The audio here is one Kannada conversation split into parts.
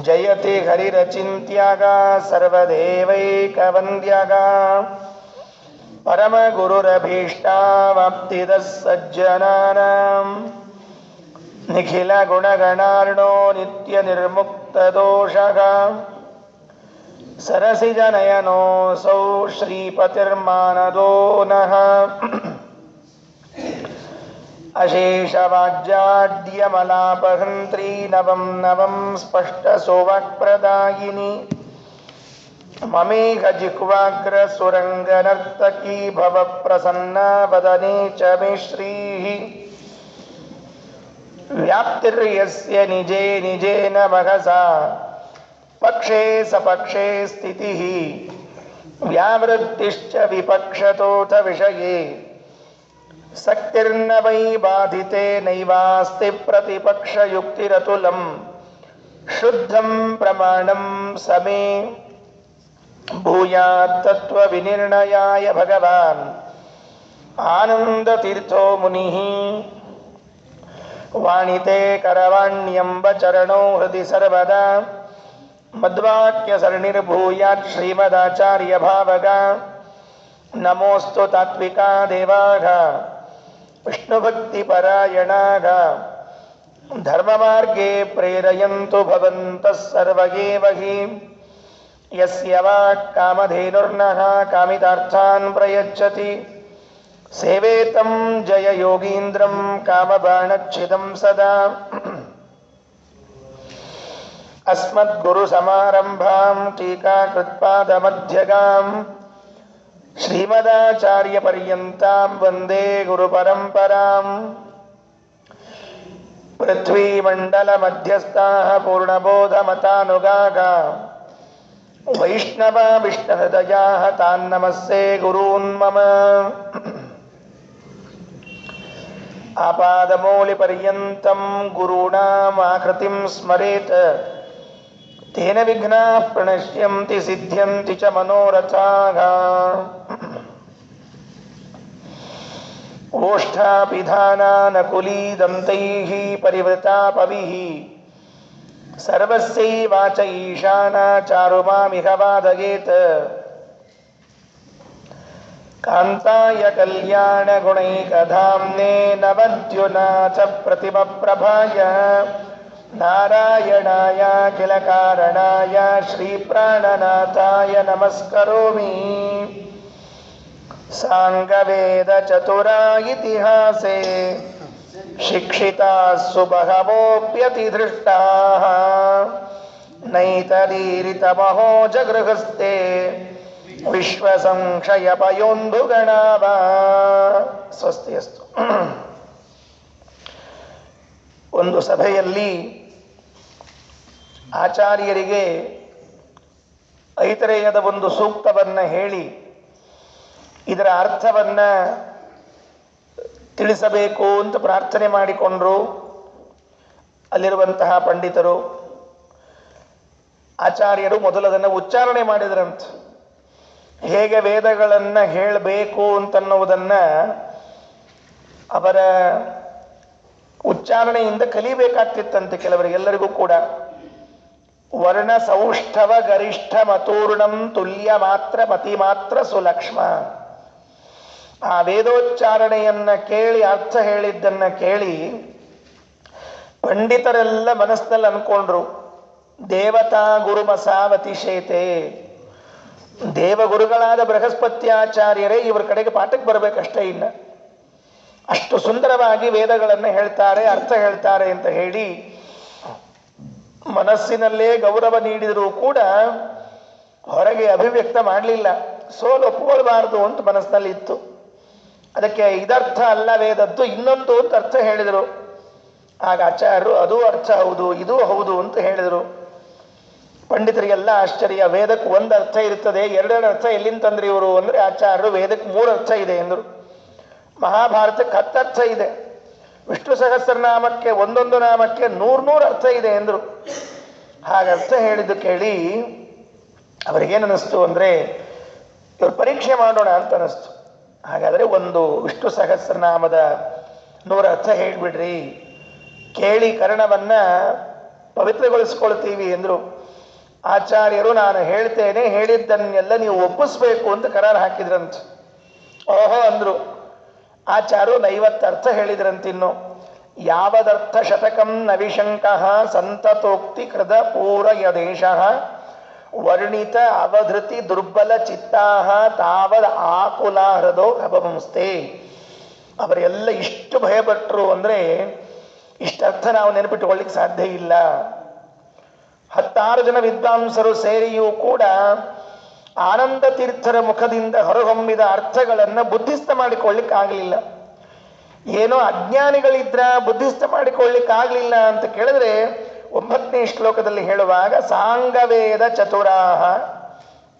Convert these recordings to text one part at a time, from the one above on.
ಜಯತಿ ಹರಿರಚಿಂತ್ಯಾಗ ಸರ್ವದೇವೈಕವಂದ್ಯಾಗ ಪರಮ ಗುರುರಭೀಷ್ಟಾವಾಪ್ತಿದ ಸಜ್ಜನಾನಾಂ ನಿಖಿಲ ಗುಣಗಣಾರ್ಣೋ ನಿತ್ಯ ನಿರ್ಮುಕ್ತ ದೋಷಃ ಸರಸಿಜನಯನೋऽಸೌ ಶ್ರೀಪತಿರ್ಮಾನದೋ ನಃ ಅಶೇಷವಾಜ್ಯಾಡ್ಯಮಲಾಪಹಂತ್ರೀ ನವಂ ನವಂ ಸ್ಪಷ್ಟಸೋವಾಕ್ಪ್ರದಾಯಿನಿ ಮಮೇಘ ಜಿಹ್ವಾಗ್ರ ಸುರಂಗನರ್ತಕೀ ಭವ ಪ್ರಸನ್ನಾ ವದನೆ ಚ ಮೇ ಶ್ರೀಃ ವ್ಯಾಪ್ತಿರ್ಯಸ್ಯ ನಿಜೇ ನಿಜೇನ ಮಹಸಾ ಪಕ್ಷೇ ಸಪಕ್ಷೇ ಸ್ಥಿತಿಃ ವ್ಯಾವೃತ್ತಿಶ್ಚ ವಿಪಕ್ಷತೋಥ ವಿಷಯೇ ಸಕ್ತಿರ್ನ ವೈ ಬಾಧಿತೆ ನೈವಾಸ್ತಿ ಪ್ರತಿಪಕ್ಷಯುಕ್ತಿರತುಲಂ ಶುದ್ಧಂ ಪ್ರಮಾಣಂ ಸಮೇ ಭೂಯಾತ್ ತತ್ವವಿನಿರ್ಣಯಾಯ ಭಗವಾನ್ ಆನಂದತೀರ್ಥೋ ಮುನಿಃ ವಾಣಿತೆ ಕರವಾಣ್ಯಂಬ ಚರಣೋ ಹೃದಿ ಸರ್ವದಾ ಮದ್ವಾಕ್ಯ ಸರಣಿರ್ಭೂಯಾತ್ ಶ್ರೀಮದಾಚಾರ್ಯ ಭಾವಗ ನಮೋಸ್ತು ತಾತ್ವಿಕಾ ದೇವಾಘ ವಿಷ್ಣುಭಕ್ತಿಪರಾಯಣಾಘ ಧರ್ಮಮಾರ್ಗೇ ಪ್ರೇರಯಂತು ಭವಂತಃ ಸರ್ವ ಏವ ಹಿ ಯಸ್ಯ ವಾಕ್ ಕಾಮಧೇನುರ್ನಃ ಕಾಮಿತಾರ್ಥಾನ್ ಪ್ರಯಚ್ಛತಿ ಸೇವೇತಂ ಜಯ ಯೋಗೀಂದ್ರಂ ಕಾಮಬಾಣಚ್ಛಿದಂ ಸದಾ ಅಸ್ಮದ್ಗುರುಸಮಾರಂಭಾಂ ಟೀಕಾಕೃತ್ಪಾದಮಧ್ಯಗಾಂ ಶ್ರೀಮದಾಚಾರ್ಯಪರ್ಯಂತಾಂ ವಂದೇ ಗುರುಪರಂಪರಾಂ ಪೃಥ್ವೀಮಂಡಲಮಧ್ಯಸ್ಥಾಃ ಪೂರ್ಣಬೋಧಮತಾನುಗಾಃ ವೈಷ್ಣವಾ ವಿಷ್ಣುಹೃದಯಾಃ ತಾನ್ ನಮಸ್ಸೇ ಗುರೂನ್ ಮಮ ಆಪಾದಮೌಲಿಪರ್ಯಂತಂ ಗುರುಣಾಂ ಆಕೃತಿಂ ಸ್ಮರೇತ್ ತೇನ ವಿಘ್ನಾಃ ಪ್ರಣಶ್ಯಂತಿ ಸಿದ್ಧ್ಯಂತಿ ಚ ಮನೋರಥಾಃ ಓಷ್ಠಾಪಿಧಾನಾನಕುಲೀದಂತೈಃ ಪರಿವೃತಾಪವಿಃ ಸರ್ವಸ್ಯೈವಾಚ ಈಶಾನಾ ಚಾರುಮಾಮಿಹ ವಾದಯೇತ್ ಕಾಂತಾಯ ಕಲ್ಯಾಣಗುಣೈಕಧಾಮ್ನೇ ನವದ್ಯುನಾಥ ಪ್ರತಿಮಪ್ರಭಾಯ ನಾರಾಯಣಾಯ ಕಿಲ ಕಾರಣಾಯ ಶ್ರೀಪ್ರಾಣನಾಥಾಯ ನಮಸ್ಕರೋಮಿ ಸಾಂಗವೇದ ಚತುರಾ ಇತಿಹಾಸೇ ಶಿಕ್ಷಿತಾಸ್ಸು ಬಹವೋಪ್ಯತಿಧೃಷ್ಟಾಃ ನೈತದೀರಿತಮಹೋ ಜಗೃಹಸ್ಥೆ ವಿಶ್ವಸಂಕ್ಷಯಪಯೋಂಧುಗಣಾವಾ ಸ್ವಸ್ತಿಯಸ್ತು. ಒಂದು ಸಭೆಯಲ್ಲಿ ಆಚಾರ್ಯರಿಗೆ ಐತರೇಯದ ಒಂದು ಸೂಕ್ತವನ್ನು ಹೇಳಿ ಇದರ ಅರ್ಥವನ್ನು ತಿಳಿಸಬೇಕು ಅಂತ ಪ್ರಾರ್ಥನೆ ಮಾಡಿಕೊಂಡರು ಅಲ್ಲಿರುವಂತಹ ಪಂಡಿತರು. ಆಚಾರ್ಯರು ಮೊದಲದನ್ನು ಉಚ್ಚಾರಣೆ ಮಾಡಿದ್ರಂತ. ಹೇಗೆ ವೇದಗಳನ್ನು ಹೇಳಬೇಕು ಅಂತನ್ನುವುದನ್ನು ಅವರ ಉಚ್ಚಾರಣೆಯಿಂದ ಕಲಿಬೇಕಾಗ್ತಿತ್ತಂತೆ ಕೆಲವರಿಗೆಲ್ಲರಿಗೂ ಕೂಡ. ವರ್ಣ ಸೌಷ್ಠವ ಗರಿಷ್ಠ ಮತೂರ್ಣಂ ತುಲ್ಯ ಮಾತ್ರ ಮತಿ ಮಾತ್ರ ಸುಲಕ್ಷ್ಮ. ಆ ವೇದೋಚ್ಚಾರಣೆಯನ್ನ ಕೇಳಿ ಅರ್ಥ ಹೇಳಿದ್ದನ್ನ ಕೇಳಿ ಪಂಡಿತರೆಲ್ಲ ಮನಸ್ಸಿನಲ್ಲಿ ಅನ್ಕೊಂಡ್ರು, ದೇವತಾ ಗುರುಮಸಾವತಿಶೇತೆ, ದೇವಗುರುಗಳಾದ ಬೃಹಸ್ಪತ್ಯಾಚಾರ್ಯರೇ ಇವರ ಕಡೆಗೆ ಪಾಠಕ್ಕೆ ಬರಬೇಕಷ್ಟೇ, ಇಲ್ಲ ಅಷ್ಟು ಸುಂದರವಾಗಿ ವೇದಗಳನ್ನು ಹೇಳ್ತಾರೆ, ಅರ್ಥ ಹೇಳ್ತಾರೆ ಅಂತ ಹೇಳಿ ಮನಸ್ಸಿನಲ್ಲೇ ಗೌರವ ನೀಡಿದರೂ ಕೂಡ ಹೊರಗೆ ಅಭಿವ್ಯಕ್ತ ಮಾಡಲಿಲ್ಲ. ಸೋಲು ಒಪ್ಪಿಕೊಳ್ಬಾರ್ದು ಅಂತ ಮನಸ್ಸಿನಲ್ಲಿ ಇತ್ತು. ಅದಕ್ಕೆ ಇದರ್ಥ ಅಲ್ಲ ವೇದದ್ದು, ಇನ್ನೊಂದು ಅಂತ ಅರ್ಥ ಹೇಳಿದರು. ಆಗ ಆಚಾರ್ಯರು ಅದು ಅರ್ಥ ಹೌದು ಇದು ಹೌದು ಅಂತ ಹೇಳಿದರು. ಪಂಡಿತರಿಗೆಲ್ಲ ಆಶ್ಚರ್ಯ. ವೇದಕ್ಕೆ ಒಂದು ಅರ್ಥ ಇರ್ತದೆ, ಎರಡೆರಡು ಅರ್ಥ ಎಲ್ಲಿಂದ ತಂದ್ರಿ ಇವರು ಅಂದರೆ ಆಚಾರ್ಯರು ವೇದಕ್ಕೆ 3 ಅರ್ಥ ಇದೆ ಎಂದರು. ಮಹಾಭಾರತಕ್ಕೆ 10 ಅರ್ಥ ಇದೆ. ವಿಷ್ಣು ಸಹಸ್ರನಾಮಕ್ಕೆ ಒಂದೊಂದು ನಾಮಕ್ಕೆ 100 ಅರ್ಥ ಇದೆ ಎಂದರು. ಹಾಗೆ ಅರ್ಥ ಹೇಳಿದ್ದು ಕೇಳಿ ಅವರಿಗೇನಿಸ್ತು ಅಂದರೆ ಇವರು ಪರೀಕ್ಷೆ ಮಾಡೋಣ ಅಂತ ಅನ್ನಿಸ್ತು. ಹಾಗಾದರೆ ಒಂದು ವಿಷ್ಣು ಸಹಸ್ರನಾಮದ 100 ಅರ್ಥ ಹೇಳಿಬಿಡ್ರಿ. ಕೇಳಿ ಕರ್ಣವನ್ನು ಪವಿತ್ರಗೊಳಿಸ್ಕೊಳ್ತೀವಿ ಎಂದರು. ಆಚಾರ್ಯರು ನಾನು ಹೇಳ್ತೇನೆ, ಹೇಳಿದ್ದನ್ನೆಲ್ಲ ನೀವು ಒಪ್ಪಿಸ್ಬೇಕು ಅಂತ ಕರಾರು ಹಾಕಿದ್ರಂತ. ಓಹೋ ಅಂದ್ರು. ಆಚಾರ್ಯರು 50 ಅರ್ಥ ಹೇಳಿದ್ರಂತಿನ್ನು. ಯಾವದರ್ಥ ಶತಕಂ ನವಿಶಂಕಃ ಸಂತತೋಕ್ತಿ ಕೃತ ಪೂರಯದೇಶ ವರ್ಣಿತ ಅವಧೃತಿ ದುರ್ಬಲ ಚಿತ್ತಾಹ ತಾವದ ಆಕುಲ ಹೃದೋ ಅಭವಂಸ್ತೆ. ಅವರೆಲ್ಲ ಇಷ್ಟು ಭಯಪಟ್ಟರು ಅಂದರೆ ಇಷ್ಟರ್ಥ ನಾವು ನೆನಪಿಟ್ಟುಕೊಳ್ಳಿಕ್ಕೆ ಸಾಧ್ಯ ಇಲ್ಲ. 16 ಜನ ವಿದ್ವಾಂಸರು ಸೇರಿಯೂ ಕೂಡ ಆನಂದ ತೀರ್ಥರ ಮುಖದಿಂದ ಹೊರಹೊಮ್ಮಿದ ಅರ್ಥಗಳನ್ನು ಬುದ್ಧಿಸ್ಥ ಮಾಡಿಕೊಳ್ಳಿಕ್ಕಾಗಲಿಲ್ಲ. ಏನೋ ಅಜ್ಞಾನಿಗಳಿದ್ರ ಬುದ್ಧಿಸ್ಥ ಮಾಡಿಕೊಳ್ಳಿಕ್ಕಾಗಲಿಲ್ಲ ಅಂತ ಕೇಳಿದ್ರೆ 9ನೇ ಶ್ಲೋಕದಲ್ಲಿ ಹೇಳುವಾಗ ಸಾಂಗವೇದ ಚತುರಾಹ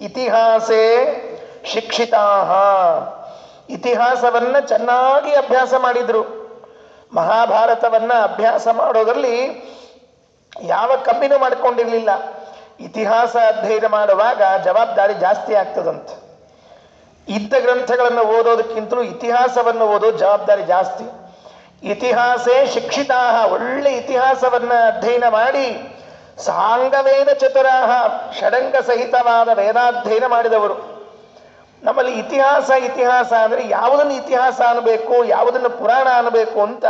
ಇತಿಹಾಸೇ ಶಿಕ್ಷಿತಾಹ. ಇತಿಹಾಸವನ್ನ ಚೆನ್ನಾಗಿ ಅಭ್ಯಾಸ ಮಾಡಿದ್ರು. ಮಹಾಭಾರತವನ್ನ ಅಭ್ಯಾಸ ಮಾಡೋದ್ರಲ್ಲಿ ಯಾವ ಕಮ್ಮಿನೂ ಮಾಡಿಕೊಂಡಿರಲಿಲ್ಲ. ಇತಿಹಾಸ ಅಧ್ಯಯನ ಮಾಡುವಾಗ ಜವಾಬ್ದಾರಿ ಜಾಸ್ತಿ ಆಗ್ತದಂತ. ಇದ್ದ ಗ್ರಂಥಗಳನ್ನು ಓದೋದಕ್ಕಿಂತಲೂ ಇತಿಹಾಸವನ್ನು ಓದೋದು ಜವಾಬ್ದಾರಿ ಜಾಸ್ತಿ. ಇತಿಹಾಸೇ ಶಿಕ್ಷಿತಾಹ, ಒಳ್ಳೆ ಇತಿಹಾಸವನ್ನ ಅಧ್ಯಯನ ಮಾಡಿ ಸಾಂಗವೇದ ಚತುರಾಹ, ಷಡಂಗ ಸಹಿತವಾದ ವೇದಾಧ್ಯಯನ ಮಾಡಿದವರು. ನಮ್ಮಲ್ಲಿ ಇತಿಹಾಸ ಇತಿಹಾಸ ಅಂದರೆ ಯಾವುದನ್ನು ಇತಿಹಾಸ ಅನ್ನಬೇಕು, ಯಾವುದನ್ನು ಪುರಾಣ ಅನ್ನಬೇಕು ಅಂತ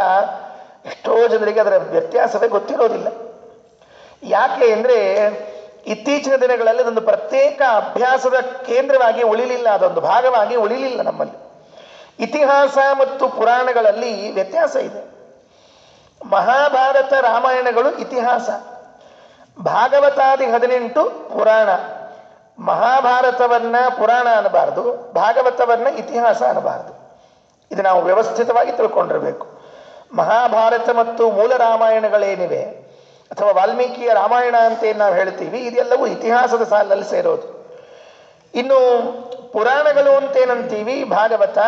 ಎಷ್ಟೋ ಜನರಿಗೆ ಅದರ ವ್ಯತ್ಯಾಸವೇ ಗೊತ್ತಿರೋದಿಲ್ಲ. ಯಾಕೆ ಅಂದರೆ ಇತ್ತೀಚಿನ ದಿನಗಳಲ್ಲಿ ಅದೊಂದು ಪ್ರತ್ಯೇಕ ಅಭ್ಯಾಸದ ಕೇಂದ್ರವಾಗಿ ಉಳಿಲಿಲ್ಲ, ಅದೊಂದು ಭಾಗವಾಗಿ ಉಳಿಲಿಲ್ಲ ನಮ್ಮಲ್ಲಿ. ಇತಿಹಾಸ ಮತ್ತು ಪುರಾಣಗಳಲ್ಲಿ ವ್ಯತ್ಯಾಸ ಇದೆ. ಮಹಾಭಾರತ ರಾಮಾಯಣಗಳು ಇತಿಹಾಸ, ಭಾಗವತಾದಿ 18 ಪುರಾಣ. ಮಹಾಭಾರತವನ್ನ ಪುರಾಣ ಅನ್ನಬಾರದು, ಭಾಗವತವನ್ನ ಇತಿಹಾಸ ಅನ್ನಬಾರದು. ಇದು ನಾವು ವ್ಯವಸ್ಥಿತವಾಗಿ ತಿಳ್ಕೊಂಡಿರಬೇಕು. ಮಹಾಭಾರತ ಮತ್ತು ಮೂಲ ರಾಮಾಯಣಗಳೇನಿವೆ ಅಥವಾ ವಾಲ್ಮೀಕಿಯ ರಾಮಾಯಣ ಅಂತ ಏನು ನಾವು ಹೇಳ್ತೀವಿ, ಇದೆಲ್ಲವೂ ಇತಿಹಾಸದ ಸಾಲಲ್ಲಿ ಸೇರೋದು. ಇನ್ನು ಪುರಾಣಗಳು ಅಂತೇನಂತೀವಿ, ಭಾಗವತ,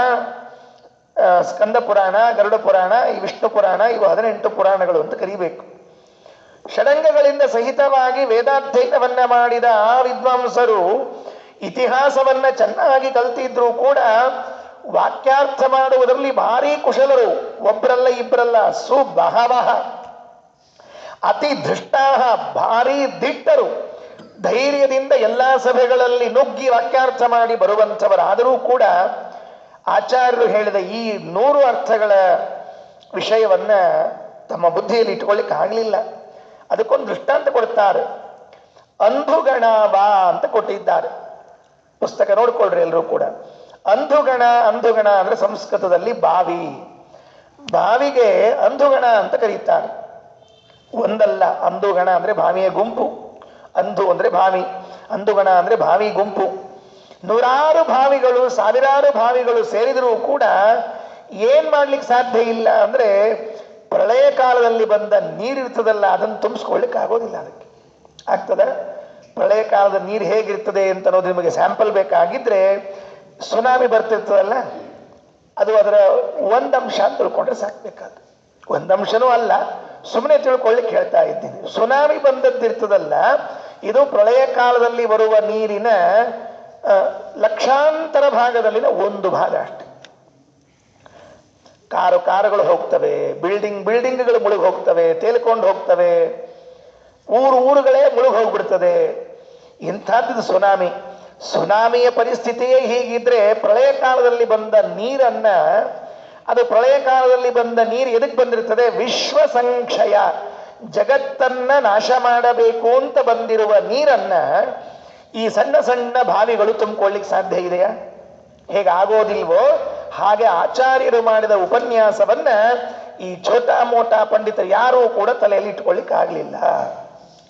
ಸ್ಕಂದ ಪುರಾಣ, ಗರುಡ ಪುರಾಣ, ಈ ವಿಷ್ಣು ಪುರಾಣ, ಇವು 18 ಪುರಾಣಗಳು ಅಂತ ಕರೀಬೇಕು. ಷಡಂಗಗಳಿಂದ ಸಹಿತವಾಗಿ ವೇದಾಧ್ಯಯನವನ್ನ ಮಾಡಿದ ಆ ವಿದ್ವಾಂಸರು ಇತಿಹಾಸವನ್ನ ಚೆನ್ನಾಗಿ ಕಲ್ತಿದ್ರು ಕೂಡ ವಾಕ್ಯಾರ್ಥ ಮಾಡುವುದರಲ್ಲಿ ಭಾರಿ ಕುಶಲರು. ಒಬ್ಬರಲ್ಲ ಇಬ್ಬರಲ್ಲ, ಸುಬಹವಃ ಅತಿ ಧೃಷ್ಟಾಹ, ಭಾರಿ ದಿಟ್ಟರು. ಧೈರ್ಯದಿಂದ ಎಲ್ಲಾ ಸಭೆಗಳಲ್ಲಿ ನುಗ್ಗಿ ವಾಕ್ಯಾರ್ಥ ಮಾಡಿ ಬರುವಂಥವರಾದರೂ ಕೂಡ ಆಚಾರ್ಯರು ಹೇಳಿದ ಈ 100 ಅರ್ಥಗಳ ವಿಷಯವನ್ನ ತಮ್ಮ ಬುದ್ಧಿಯಲ್ಲಿ ಇಟ್ಕೊಳ್ಳಿಕ್ಕೆ ಆಗಲಿಲ್ಲ. ಅದಕ್ಕೊಂದು ದೃಷ್ಟಾಂತ ಕೊಡ್ತಾರೆ. ಅಂಧುಗಣ ಬಾ ಅಂತ ಕೊಟ್ಟಿದ್ದಾರೆ. ಪುಸ್ತಕ ನೋಡ್ಕೊಳ್ರಿ ಎಲ್ಲರೂ ಕೂಡ. ಅಂಧುಗಣ, ಅಂಧುಗಣ ಅಂದ್ರೆ ಸಂಸ್ಕೃತದಲ್ಲಿ ಬಾವಿ. ಬಾವಿಗೆ ಅಂಧುಗಣ ಅಂತ ಕರೀತಾರೆ. ಒಂದಲ್ಲ, ಅಂಧುಗಣ ಅಂದ್ರೆ ಬಾವಿಯ ಗುಂಪು. ಅಂಧು ಅಂದ್ರೆ ಬಾವಿ, ಅಂಧುಗಣ ಅಂದ್ರೆ ಬಾವಿ ಗುಂಪು. 100 ಬಾವಿಗಳು, 1000 ಬಾವಿಗಳು ಸೇರಿದರೂ ಕೂಡ ಏನ್ ಮಾಡ್ಲಿಕ್ಕೆ ಸಾಧ್ಯ ಇಲ್ಲ ಅಂದ್ರೆ ಪ್ರಳಯ ಕಾಲದಲ್ಲಿ ಬಂದ ನೀರಿರ್ತದಲ್ಲ, ಅದನ್ನು ತುಂಬಿಸ್ಕೊಳ್ಳಿಕ್ಕೆ ಆಗೋದಿಲ್ಲ. ಅದಕ್ಕೆ ಆಗ್ತದ? ಪ್ರಳಯ ಕಾಲದ ನೀರು ಹೇಗಿರ್ತದೆ ಅಂತ ಅನ್ನೋದು ನಿಮಗೆ ಸ್ಯಾಂಪಲ್ ಬೇಕಾಗಿದ್ರೆ, ಸುನಾಮಿ ಬರ್ತಿರ್ತದಲ್ಲ, ಅದು ಅದರ ಒಂದಂಶ ಅಂತ ತಿಳ್ಕೊಂಡ್ರೆ ಸಾಕ್ಬೇಕಾದ. ಒಂದಂಶನೂ ಅಲ್ಲ, ಸುಮ್ಮನೆ ತಿಳ್ಕೊಳ್ಳಿಕ್ಕೆ ಹೇಳ್ತಾ ಇದ್ದೀನಿ. ಸುನಾಮಿ ಬಂದದ್ದಿರ್ತದಲ್ಲ, ಇದು ಪ್ರಳಯ ಕಾಲದಲ್ಲಿ ಬರುವ ನೀರಿನ ಲಕ್ಷಾಂತರ ಭಾಗದಲ್ಲಿನ ಒಂದು ಭಾಗ ಅಷ್ಟೆ. ಕಾರುಗಳು ಹೋಗ್ತವೆ, ಬಿಲ್ಡಿಂಗ್ಗಳು ಮುಳುಗಿ ಹೋಗ್ತವೆ, ತೇಲ್ಕೊಂಡು ಹೋಗ್ತವೆ, ಊರುಗಳೇ ಮುಳುಗಿ ಹೋಗ್ಬಿಡ್ತದೆ. ಇಂಥದ್ದು ಸುನಾಮಿ. ಸುನಾಮಿಯ ಪರಿಸ್ಥಿತಿಯೇ ಹೀಗಿದ್ರೆ ಪ್ರಳಯ ಕಾಲದಲ್ಲಿ ಬಂದ ನೀರನ್ನ, ಅದು ಪ್ರಳಯ ಕಾಲದಲ್ಲಿ ಬಂದ ನೀರು ಎದಕ್ಕೆ ಬಂದಿರ್ತದೆ? ವಿಶ್ವ ಸಂಕ್ಷಯ, ಜಗತ್ತನ್ನ ನಾಶ ಮಾಡಬೇಕು ಅಂತ ಬಂದಿರುವ ನೀರನ್ನ ಈ ಸಣ್ಣ ಸಣ್ಣ ಬಾವಿಗಳು ತುಂಬಿಕೊಳ್ಳಿಕ್ಕೆ ಸಾಧ್ಯ ಇದೆಯಾ? ಹೇಗಾಗೋದಿಲ್ವೋ ಹಾಗೆ ಆಚಾರ್ಯರು ಮಾಡಿದ ಉಪನ್ಯಾಸವನ್ನ ಈ ಛೋಟಾ ಮೋಟಾ ಪಂಡಿತರು ಯಾರೂ ಕೂಡ ತಲೆಯಲ್ಲಿ ಇಟ್ಕೊಳ್ಳಿಕ್ಕೆ ಆಗಲಿಲ್ಲ.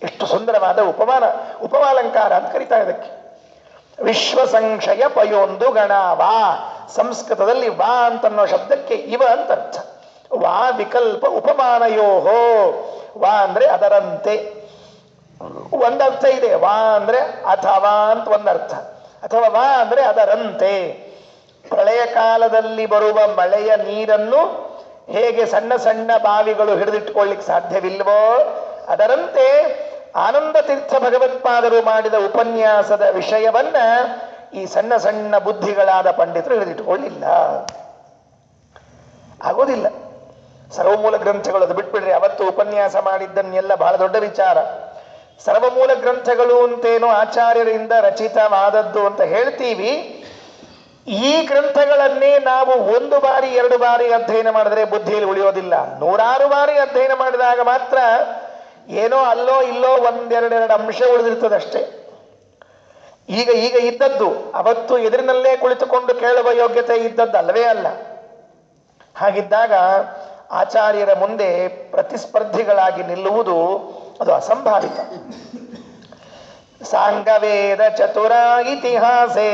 ಎಷ್ಟು ಸುಂದರವಾದ ಉಪಮಾಲಂಕಾರ ಅಂತ ಕರೀತಾ ಇದಕ್ಕೆ. ವಿಶ್ವ ಸಂಕ್ಷಯ ಪಯೋಂದು ಗಣ ವಾ. ಸಂಸ್ಕೃತದಲ್ಲಿ ವಾ ಅಂತನ್ನೋ ಶಬ್ದಕ್ಕೆ ಇವ ಅಂತ ಅರ್ಥ. ವಾ ವಿಕಲ್ಪ ಉಪಮಾನಯೋಹೋ. ವಾ ಅಂದ್ರೆ ಅದರಂತೆ ಒಂದರ್ಥ ಇದೆ. ವಾ ಅಂದ್ರೆ ಅಥವಾ ಅಂತ ಒಂದರ್ಥ, ಅಥವಾ ವಾ ಅಂದ್ರೆ ಅದರಂತೆ. ಪ್ರಳಯ ಕಾಲದಲ್ಲಿ ಬರುವ ಮಳೆಯ ನೀರನ್ನು ಹೇಗೆ ಸಣ್ಣ ಸಣ್ಣ ಬಾವಿಗಳು ಹಿಡಿದಿಟ್ಕೊಳ್ಳಿಕ್ಕೆ ಸಾಧ್ಯವಿಲ್ವೋ, ಅದರಂತೆ ಆನಂದ ತೀರ್ಥ ಭಗವತ್ಪಾದರು ಮಾಡಿದ ಉಪನ್ಯಾಸದ ವಿಷಯವನ್ನ ಈ ಸಣ್ಣ ಸಣ್ಣ ಬುದ್ಧಿಗಳಾದ ಪಂಡಿತರು ಹಿಡಿದಿಟ್ಕೊಳ್ಳಿಲ್ಲ. ಆಗೋದಿಲ್ಲ. ಸರ್ವಮೂಲ ಗ್ರಂಥಗಳು ಅದು ಬಿಟ್ಬಿಡ್ರಿ, ಅವತ್ತು ಉಪನ್ಯಾಸ ಮಾಡಿದ್ದನ್ನೆಲ್ಲ ಬಹಳ ದೊಡ್ಡ ವಿಚಾರ. ಸರ್ವಮೂಲ ಗ್ರಂಥಗಳು ಅಂತೇನು ಆಚಾರ್ಯರಿಂದ ರಚಿತವಾದದ್ದು ಅಂತ ಹೇಳ್ತೀವಿ. ಈ ಗ್ರಂಥಗಳನ್ನೇ ನಾವು 1 ಬಾರಿ 2 ಬಾರಿ ಅಧ್ಯಯನ ಮಾಡಿದ್ರೆ ಬುದ್ಧಿಯಲ್ಲಿ ಉಳಿಯೋದಿಲ್ಲ. 100 ಬಾರಿ ಅಧ್ಯಯನ ಮಾಡಿದಾಗ ಮಾತ್ರ ಏನೋ ಅಲ್ಲೋ ಇಲ್ಲೋ 1-2 ಅಂಶ ಉಳಿದಿರ್ತದಷ್ಟೇ. ಈಗ ಇದ್ದದ್ದು ಅವತ್ತು ಎದುರಿನಲ್ಲೇ ಕುಳಿತುಕೊಂಡು ಕೇಳುವ ಯೋಗ್ಯತೆ ಇದ್ದದ್ದು ಅಲ್ಲವೇ ಅಲ್ಲ. ಹಾಗಿದ್ದಾಗ ಆಚಾರ್ಯರ ಮುಂದೆ ಪ್ರತಿಸ್ಪರ್ಧಿಗಳಾಗಿ ನಿಲ್ಲುವುದು ಅದು ಅಸಂಭಾವಿತ. ಸಾಂಗವೇದ ಚತುರ ಇತಿಹಾಸೆ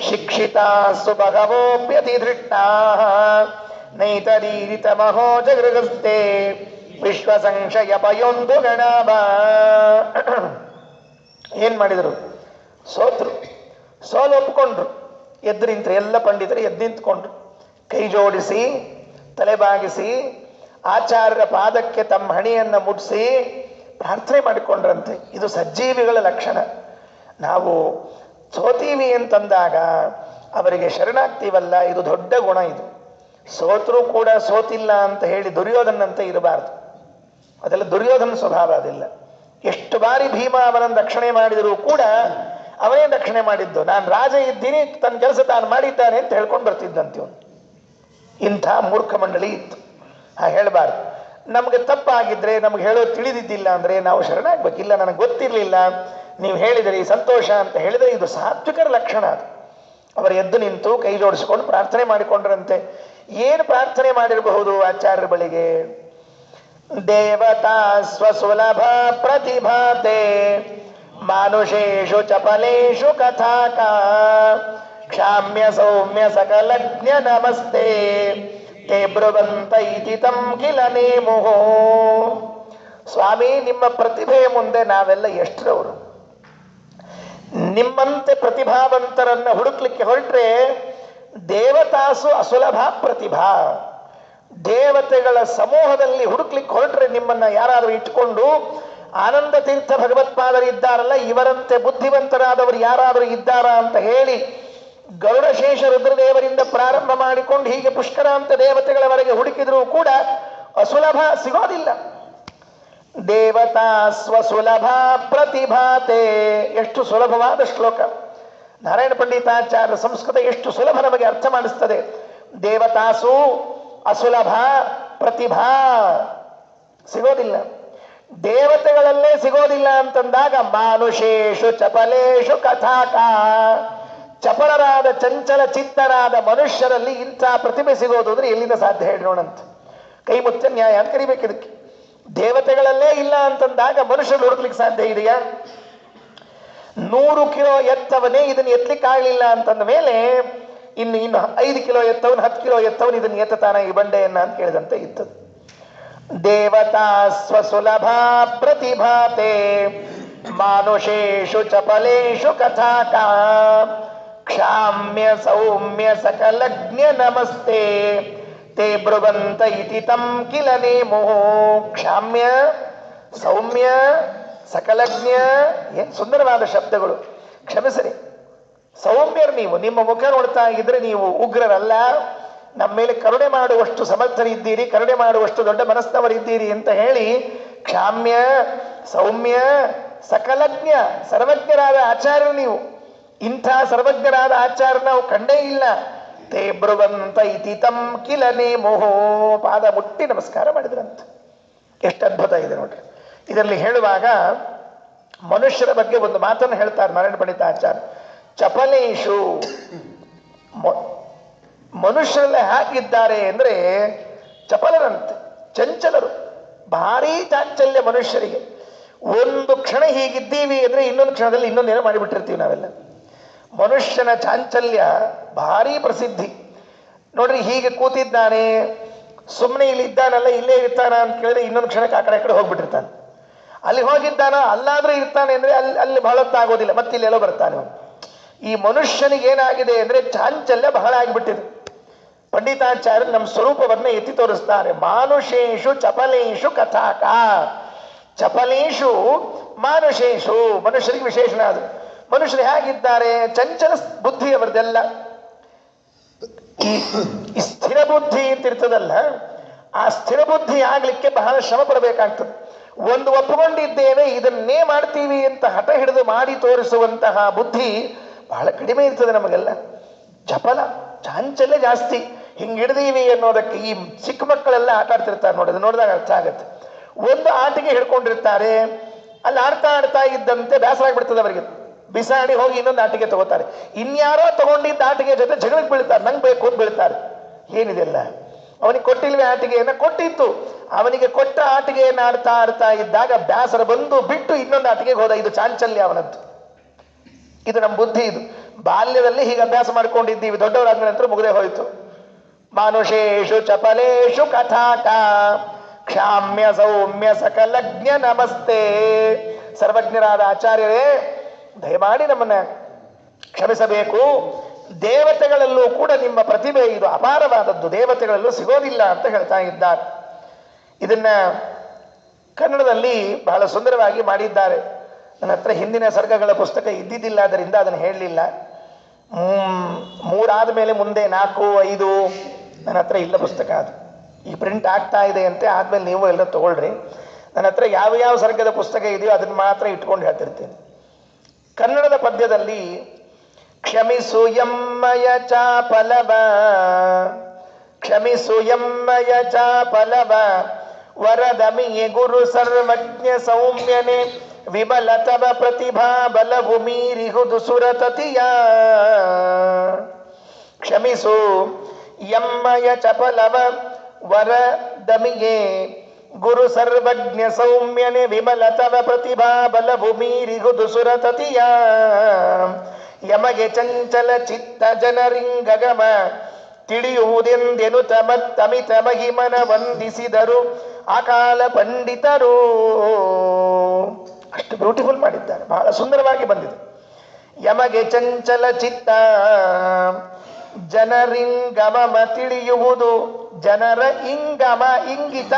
ಶಿಕ್ಷಿತಾ ಸುಭಗವೋಪ್ಯತಿಧೃಷ್ಟಾ ನೈತರೀರಿತ ಮಹೋಜ ಗೃಹಸ್ಥೆ ವಿಶ್ವ ಸಂಶಯ ಪಯೋಂದು ಗಣಾಭ. ಏನ್ ಮಾಡಿದರು? ಸೋಲು ಒಪ್ಕೊಂಡ್ರು. ಎದ್ದು ನಿಂತ್ರು, ಎಲ್ಲ ಪಂಡಿತರು ಎದ್ದು ನಿಂತ್ಕೊಂಡ್ರು, ಕೈ ಜೋಡಿಸಿ ತಲೆಬಾಗಿಸಿ ಆಚಾರ್ಯರ ಪಾದಕ್ಕೆ ತಮ್ಮ ಹಣೆಯನ್ನು ಮುಟ್ಟಿಸಿ ಪ್ರಾರ್ಥನೆ ಮಾಡಿಕೊಂಡ್ರಂತೆ. ಇದು ಸಜ್ಜೀವಿಗಳ ಲಕ್ಷಣ. ನಾವು ಸೋತೀವಿ ಅಂತಂದಾಗ ಅವರಿಗೆ ಶರಣಾಗ್ತೀವಲ್ಲ, ಇದು ದೊಡ್ಡ ಗುಣ. ಇದು ಸೋತರೂ ಕೂಡ ಸೋತಿಲ್ಲ ಅಂತ ಹೇಳಿ ದುರ್ಯೋಧನಂತೆ ಇರಬಾರ್ದು. ಅದೆಲ್ಲ ದುರ್ಯೋಧನ ಸ್ವಭಾವ. ಅದೆಲ್ಲ ಎಷ್ಟು ಬಾರಿ ಭೀಮ ಅವನನ್ನು ರಕ್ಷಣೆ ಮಾಡಿದರೂ ಕೂಡ ಅವನೇ ರಕ್ಷಣೆ ಮಾಡಿದ್ದು. ನಾನು ರಾಜ ಇದ್ದೀನಿ, ತನ್ನ ಕೆಲಸ ತಾನು ಮಾಡಿದ್ದಾನೆ ಅಂತ ಹೇಳ್ಕೊಂಡು ಬರ್ತಿದ್ದಂತೆ. ಇಂಥ ಮೂರ್ಖ ಮಂಡಳಿ ಇತ್ತು. ಹೇಳಬಾರ್ದು. ನಮಗೆ ತಪ್ಪಾಗಿದ್ರೆ, ನಮ್ಗೆ ಹೇಳೋದು ತಿಳಿದಿದ್ದಿಲ್ಲ ಅಂದರೆ ನಾವು ಶರಣಾಗ್ಬೇಕಿಲ್ಲ. ನನಗೆ ಗೊತ್ತಿರಲಿಲ್ಲ, ನೀವು ಹೇಳಿದಿರಿ, ಸಂತೋಷ ಅಂತ ಹೇಳಿದರೆ ಇದು ಸಾತ್ವಿಕರ ಲಕ್ಷಣ. ಅದು ಅವರು ಎದ್ದು ನಿಂತು ಕೈ ಜೋಡಿಸಿಕೊಂಡು ಪ್ರಾರ್ಥನೆ ಮಾಡಿಕೊಂಡ್ರಂತೆ. ಏನು ಪ್ರಾರ್ಥನೆ ಮಾಡಿರಬಹುದು ಆಚಾರ್ಯರ ಬಳಿಗೆ? ದೇವತಾ ಸ್ವಸುಲಭ ಪ್ರತಿಭಾತೆ ಮಾನುಷೇಷು ಚಪಲೇಷು ಕಥಾಕ ಕ್ಷಾಮ್ಯ ಸೌಮ್ಯ ಸಕಲಜ್ಞ ನಮಸ್ತೆ ತೇ ಬ್ರುವಂತ ಇತಿ ತಂ ಕಿಲ ನೇಮುಹೋ. ಸ್ವಾಮಿ, ನಿಮ್ಮ ಪ್ರತಿಭೆಯ ಮುಂದೆ ನಾವೆಲ್ಲ ಎಷ್ಟರವರು? ನಿಮ್ಮಂತೆ ಪ್ರತಿಭಾವಂತರನ್ನ ಹುಡುಕ್ಲಿಕ್ಕೆ ಹೊರಟ್ರೆ ದೇವತಾಸು ಅಸುಲಭ ಪ್ರತಿಭಾ. ದೇವತೆಗಳ ಸಮೂಹದಲ್ಲಿ ಹುಡುಕ್ಲಿಕ್ಕೆ ಹೊರಟ್ರೆ ನಿಮ್ಮನ್ನ ಯಾರಾದರೂ ಇಟ್ಕೊಂಡು, ಆನಂದ ತೀರ್ಥ ಭಗವತ್ಪಾದರಿದ್ದಾರಲ್ಲ, ಇವರಂತೆ ಬುದ್ಧಿವಂತರಾದವರು ಯಾರಾದರೂ ಇದ್ದಾರಾ ಅಂತ ಹೇಳಿ ಗರುಡಶೇಷ ರುದ್ರದೇವರಿಂದ ಪ್ರಾರಂಭ ಮಾಡಿಕೊಂಡು ಹೀಗೆ ಪುಷ್ಕರಾಂತ ದೇವತೆಗಳವರೆಗೆ ಹುಡುಕಿದರೂ ಕೂಡ ಅಸುಲಭ ಸಿಗೋದಿಲ್ಲ. ದೇವತಾ ಸ್ವಸುಲಭ ಪ್ರತಿಭಾತೆ. ಎಷ್ಟು ಸುಲಭವಾದ ಶ್ಲೋಕ. ನಾರಾಯಣ ಪಂಡಿತಾಚಾರ್ಯ ಸಂಸ್ಕೃತ ಎಷ್ಟು ಸುಲಭ ನಮಗೆ ಅರ್ಥ ಮಾಡಿಸ್ತದೆ. ದೇವತಾಸು ಅಸುಲಭ ಪ್ರತಿಭಾ ಸಿಗೋದಿಲ್ಲ. ದೇವತೆಗಳಲ್ಲೇ ಸಿಗೋದಿಲ್ಲ ಅಂತಂದಾಗ ಮಾನುಷೇಷು ಚಪಲೇಷು ಕಥಾಕ. ಚಪಲರಾದ ಚಂಚಲ ಚಿತ್ತರಾದ ಮನುಷ್ಯರಲ್ಲಿ ಇಂಥ ಪ್ರತಿಭೆ ಸಿಗೋದು ಅಂದ್ರೆ ಎಲ್ಲಿಂದ ಸಾಧ್ಯ ಹೇಳಿ ನೋಡಂತ. ಕೈ ಮುಚ್ಚ ನ್ಯಾಯ ಅಂತ ಕರಿಬೇಕು ಇದಕ್ಕೆ. ದೇವತೆಗಳಲ್ಲೇ ಇಲ್ಲ ಅಂತಂದಾಗ ಮನುಷ್ಯರು ಹುಡುಕ್ಲಿಕ್ಕೆ ಸಾಧ್ಯ ಇದೆಯಾ? 100 ಕಿಲೋ ಎತ್ತವನೇ ಇದನ್ನು ಎತ್ತಲಿಕ್ಕೆ ಆಗಲಿಲ್ಲ ಅಂತಂದ ಮೇಲೆ ಇನ್ನು 5 ಕಿಲೋ ಎತ್ತವನು 10 ಕಿಲೋ ಎತ್ತವನು ಇದನ್ನು ಎತ್ತತಾನ ಈ ಬಂಡೆಯನ್ನ ಅಂತ ಕೇಳಿದಂತೆ ಇತ್ತು. ದೇವತಾ ಸ್ವಸುಲಭ ಪ್ರತಿಭಾತೆ ಮಾನುಷೇಷು ಚಪಲೇಷು ಕಥಾಕ ಕ್ಷಾಮ್ಯ ಸೌಮ್ಯ ಸಕಲಜ್ಞ ನಮಸ್ತೆ ತೇ ಬ್ರುವಂತ ಇತಿ ತಂ ಕಿಲ ನೇಮುಃ. ಕ್ಷಾಮ್ಯ ಸೌಮ್ಯ ಸಕಲಜ್ಞ, ಏನ್ ಸುಂದರವಾದ ಶಬ್ದಗಳು. ಕ್ಷಮಿಸರಿ, ಸೌಮ್ಯರು ನೀವು. ನಿಮ್ಮ ಮುಖ ನೋಡ್ತಾ ಇದ್ರೆ ನೀವು ಉಗ್ರರಲ್ಲ, ನಮ್ಮ ಮೇಲೆ ಕರುಣೆ ಮಾಡುವಷ್ಟು ಸಮರ್ಥರಿದ್ದೀರಿ, ಕರುಣೆ ಮಾಡುವಷ್ಟು ದೊಡ್ಡ ಮನಸ್ಸಿನವರಿದ್ದೀರಿ ಅಂತ ಹೇಳಿ ಕ್ಷಾಮ್ಯ ಸೌಮ್ಯ ಸಕಲಜ್ಞ ಸರ್ವಜ್ಞರಾದ ಆಚಾರ್ಯರು ನೀವು. ಇಂಥ ಸರ್ವಜ್ಞರಾದ ಆಚಾರ್ಯ ನಾವು ಕಂಡೇ ಇಲ್ಲ. ತೇ ಬ್ರುವಂತ ಇತಿ ತಂ ಕಿಲ ನೇಮುಃ. ಪಾದ ಮುಟ್ಟಿ ನಮಸ್ಕಾರ ಮಾಡಿದ್ರಂತ. ಎಷ್ಟು ಅದ್ಭುತ ಇದೆ ನೋಡ್ರಿ. ಇದರಲ್ಲಿ ಹೇಳುವಾಗ ಮನುಷ್ಯರ ಬಗ್ಗೆ ಒಂದು ಮಾತನ್ನು ಹೇಳ್ತಾರೆ ನಾರಾಯಣ ಪಂಡಿತಾಚಾರ್ಯ. ಚಪಲೇಶು, ಮನುಷ್ಯರೆಲ್ಲ ಹೇಗಿದ್ದಾರೆ ಅಂದ್ರೆ ಚಪಲರಂತೆ, ಚಂಚಲರು, ಭಾರೀ ಚಾಂಚಲ್ಯ ಮನುಷ್ಯರಿಗೆ. ಒಂದು ಕ್ಷಣ ಹೀಗಿದ್ದೀವಿ ಅಂದ್ರೆ ಇನ್ನೊಂದು ಕ್ಷಣದಲ್ಲಿ ಇನ್ನೊಂದೇನೋ ಮಾಡಿಬಿಟ್ಟಿರ್ತೀವಿ ನಾವೆಲ್ಲ. ಮನುಷ್ಯನ ಚಾಂಚಲ್ಯ ಭಾರೀ ಪ್ರಸಿದ್ಧಿ ನೋಡ್ರಿ. ಹೀಗೆ ಕೂತಿದ್ದಾನೆ, ಸುಮ್ಮನೆ ಇಲ್ಲಿ ಇದ್ದಾನಲ್ಲ, ಇಲ್ಲೇ ಇರ್ತಾನ ಅಂತ ಕೇಳಿದ್ರೆ ಇನ್ನೊಂದು ಕ್ಷಣಕ್ಕೆ ಆ ಕಡೆ ಹೋಗ್ಬಿಟ್ಟಿರ್ತಾನೆ. ಅಲ್ಲಿ ಹೋಗಿದ್ದಾನ, ಅಲ್ಲಾದ್ರೂ ಇರ್ತಾನೆ ಅಂದ್ರೆ ಅಲ್ಲಿ ಬಹಳತ್ತಾಗೋದಿಲ್ಲ, ಮತ್ತೆ ಇಲ್ಲೆಲ್ಲೋ ಬರ್ತಾನೆ. ಈ ಮನುಷ್ಯನಿಗೆ ಏನಾಗಿದೆ ಅಂದ್ರೆ ಚಾಂಚಲ್ಯ ಬಹಳ ಆಗಿಬಿಟ್ಟಿದೆ. ಪಂಡಿತಾಚಾರ್ಯರು ನಮ್ಮ ಸ್ವರೂಪವನ್ನ ಎತ್ತಿ ತೋರಿಸ್ತಾರೆ. ಮಾನುಷೇಷು ಚಪಲೇಶು ಕಥಾಕ. ಚಪಲೇಶು ಮಾನುಷೇಷು, ಮನುಷ್ಯರಿಗೆ ವಿಶೇಷಣ ಅದು. ಮನುಷ್ಯರು ಹೇಗಿದ್ದಾರೆ? ಚಂಚಲ ಬುದ್ಧಿಯವರದೆಲ್ಲ. ಈ ಸ್ಥಿರ ಬುದ್ಧಿ ಅಂತ ಇರ್ತದಲ್ಲ, ಆ ಸ್ಥಿರ ಬುದ್ಧಿ ಆಗ್ಲಿಕ್ಕೆ ಬಹಳ ಶ್ರಮ ಪಡಬೇಕಾಗ್ತದೆ. ಒಂದು ಒಪ್ಪಿಕೊಂಡಿದ್ದೇವೆ ಇದನ್ನೇ ಮಾಡ್ತೀವಿ ಅಂತ ಹಠ ಹಿಡಿದು ಮಾಡಿ ತೋರಿಸುವಂತಹ ಬುದ್ಧಿ ಬಹಳ ಕಡಿಮೆ ಇರ್ತದೆ ನಮಗೆಲ್ಲ. ಚಪಲ ಚಾಂಚಲ್ಯ ಜಾಸ್ತಿ. ಹಿಂಗೆ ಹಿಡಿದೀವಿ ಅನ್ನೋದಕ್ಕೆ ಈ ಚಿಕ್ಕ ಮಕ್ಕಳೆಲ್ಲ ಆಟ ಆಡ್ತಿರ್ತಾರೆ ನೋಡಿ, ನೋಡಿದಾಗ ಅರ್ಥ ಆಗುತ್ತೆ. ಒಂದು ಆಟಿಗೆ ಹಿಡ್ಕೊಂಡಿರ್ತಾರೆ, ಅಲ್ಲಿ ಆಡ್ತಾ ಆಡ್ತಾ ಇದ್ದಂತೆ ಬೇಸರ ಆಗ್ಬಿಡ್ತದೆ ಅವರಿಗೆ, ಬಿಸಾಡಿ ಹೋಗಿ ಇನ್ನೊಂದು ಆಟಿಗೆ ತಗೋತಾರೆ. ಇನ್ಯಾರೋ ತಗೊಂಡಿದ್ದ ಆಟಿಗೆ ಜೊತೆ ಜಗಳಕ್ಕೆ ಬೀಳ್ತಾರೆ, ನಂಗೆ ಬೇಕು ಅಂತ ಬೀಳ್ತಾರೆ. ಏನಿದೆಲ್ಲ ಅವನಿಗೆ ಕೊಟ್ಟಿಲ್ವೇ ಆಟಿಗೆಯನ್ನ? ಕೊಟ್ಟಿತ್ತು. ಅವನಿಗೆ ಕೊಟ್ಟ ಆಟಿಗೆಯನ್ನು ಆಡ್ತಾ ಆಡ್ತಾ ಇದ್ದಾಗ ಬೇಸರ ಬಂದು ಬಿಟ್ಟು ಇನ್ನೊಂದು ಆಟಿಗೆಗೆ ಹೋದ. ಇದು ಚಾಂಚಲ್ಯ ಅವನದ್ದು. ಇದು ನಮ್ಮ ಬುದ್ಧಿ. ಇದು ಬಾಲ್ಯದಲ್ಲಿ ಹೀಗೆ ಅಭ್ಯಾಸ ಮಾಡ್ಕೊಂಡಿದ್ದೀವಿ, ದೊಡ್ಡವರಾದ ನಂತರ ಮುಗದೆ ಹೋಯಿತು. ಮಾನುಷೇಶು ಚಪಲೇಶು ಕಥಾಕ ಕ್ಷಾಮ್ಯ ಸೌಮ್ಯ ಸಕಲಜ್ಞ ನಮಸ್ತೆ. ಸರ್ವಜ್ಞರಾದ ಆಚಾರ್ಯರೇ, ದಯಮಾಡಿ ನಮ್ಮನ್ನ ಕ್ಷಮಿಸಬೇಕು. ದೇವತೆಗಳಲ್ಲೂ ಕೂಡ ನಿಮ್ಮ ಪ್ರತಿಭೆ ಇದು ಅಪಾರವಾದದ್ದು, ದೇವತೆಗಳಲ್ಲೂ ಸಿಗೋದಿಲ್ಲ ಅಂತ ಹೇಳ್ತಾ ಇದ್ದಾರೆ. ಇದನ್ನ ಕನ್ನಡದಲ್ಲಿ ಬಹಳ ಸುಂದರವಾಗಿ ಮಾಡಿದ್ದಾರೆ. ನನ್ನ ಹತ್ರ ಹಿಂದಿನ ಸರ್ಗಗಳ ಪುಸ್ತಕ ಇದ್ದಿದ್ದಿಲ್ಲ, ಅದರಿಂದ ಅದನ್ನು ಹೇಳಲಿಲ್ಲ. 3 ಆದಮೇಲೆ ಮುಂದೆ 4, 5 ನನ್ನ ಹತ್ರ ಇಲ್ಲ ಪುಸ್ತಕ. ಅದು ಈ ಪ್ರಿಂಟ್ ಆಗ್ತಾ ಇದೆ ಅಂತೆ, ಆದ್ಮೇಲೆ ನೀವು ಎಲ್ಲ ತಗೊಳ್ರಿ. ನನ್ನ ಹತ್ರ ಯಾವ ಯಾವ ಸರ್ಗದ ಪುಸ್ತಕ ಇದೆಯೋ ಅದನ್ನು ಮಾತ್ರ ಇಟ್ಕೊಂಡು ಹೇಳ್ತಿರ್ತೀನಿ. ಕನ್ನಡದ ಪದ್ಯದಲ್ಲಿ ಕ್ಷಮಿಸು ಎಮ್ಮಯ ಚಾಪಲವ, ಕ್ಷಮಿಸು ಎಮ್ಮಯ ಚಾಪಲವ, ವರದಮಿಯೆ ಗುರು ಸರ್ವಜ್ಞ ಸೌಮ್ಯನೆ, ವಿಮಲ ತವ ಪ್ರತಿಭಾ ಬಲವು ಮೀರಿಹುದು ಸುರತತಿಯ. ಕ್ಷಮಿಸು ಎಮ್ಮಯ ಚಪಲವ, ವರದಮಿಯೇ ಗುರು ಸರ್ವಜ್ಞ ಸೌಮ್ಯನೆ, ವಿಮಲ ತವ ಪ್ರತಿಭಾ ಬಲವು ಮೀರಿಹುದು ಸುರತತಿಯ. ಯಮಗೆ ಚಂಚಲ ಚಿತ್ತ ಜನರಿಂಗಗಮ ತಿಳಿಯುವುದೆಂದೆನು ತಮಿತ ಮಹಿಮನ ವಂದಿಸಿದರು ಅಕಾಲ ಪಂಡಿತರು. ಅಷ್ಟು ಬ್ಯೂಟಿಫುಲ್ ಮಾಡಿದ್ದಾರೆ, ಬಹಳ ಸುಂದರವಾಗಿ ಬಂದಿದೆ. ಯಮಗೆ ಚಂಚಲ ಚಿತ್ತ ಜನರಿಂಗಮ ತಿಳಿಯುವುದು, ಜನರ ಇಂಗಮ ಇಂಗಿತ.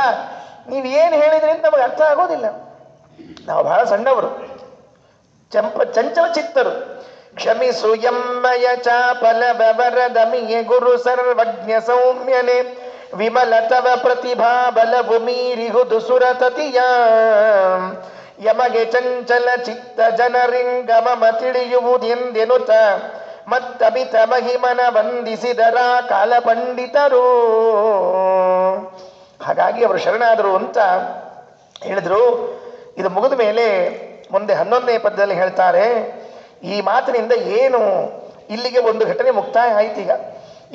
ನೀವೇನು ಹೇಳಿದ್ರಿ ಅಂತ ನಮಗೆ ಅರ್ಥ ಆಗೋದಿಲ್ಲ, ನಾವು ಬಹಳ ಸಣ್ಣವರು, ಚಂಚಲ ಚಿತ್ತರು. ಕ್ಷಮಿಸು ಎಮ್ಮಯ ಚಾಪಲ ವರದಮಿಯೆ ಗುರು ಸರ್ವಜ್ಞ ಸೌಮ್ಯನೆ, ವಿಮಲ ತವ ಪ್ರತಿಭಾ ಬಲವು ಮೀರಿಹುದು ಸುರತತಿಯ. ಯಮಗೆ ಚಂಚಲ ಚಿತ್ತ ಜನರಿಂಗಮ ತಿಳಿಯುವುದೆಂದೆನುತ ಮತ್ತಮಿತ ಮಹಿಮನ ವಂದಿಸಿದರ ಕಾಲ ಪಂಡಿತರು. ಹಾಗಾಗಿ ಅವರು ಶರಣಾದರು ಅಂತ ಹೇಳಿದ್ರು. ಇದು ಮುಗಿದ ಮೇಲೆ ಮುಂದೆ 11ನೇ ಪದ್ಯದಲ್ಲಿ ಹೇಳ್ತಾರೆ, ಈ ಮಾತಿನಿಂದ ಏನು ಇಲ್ಲಿಗೆ ಒಂದು ಘಟನೆ ಮುಕ್ತಾಯ ಆಯ್ತು. ಈಗ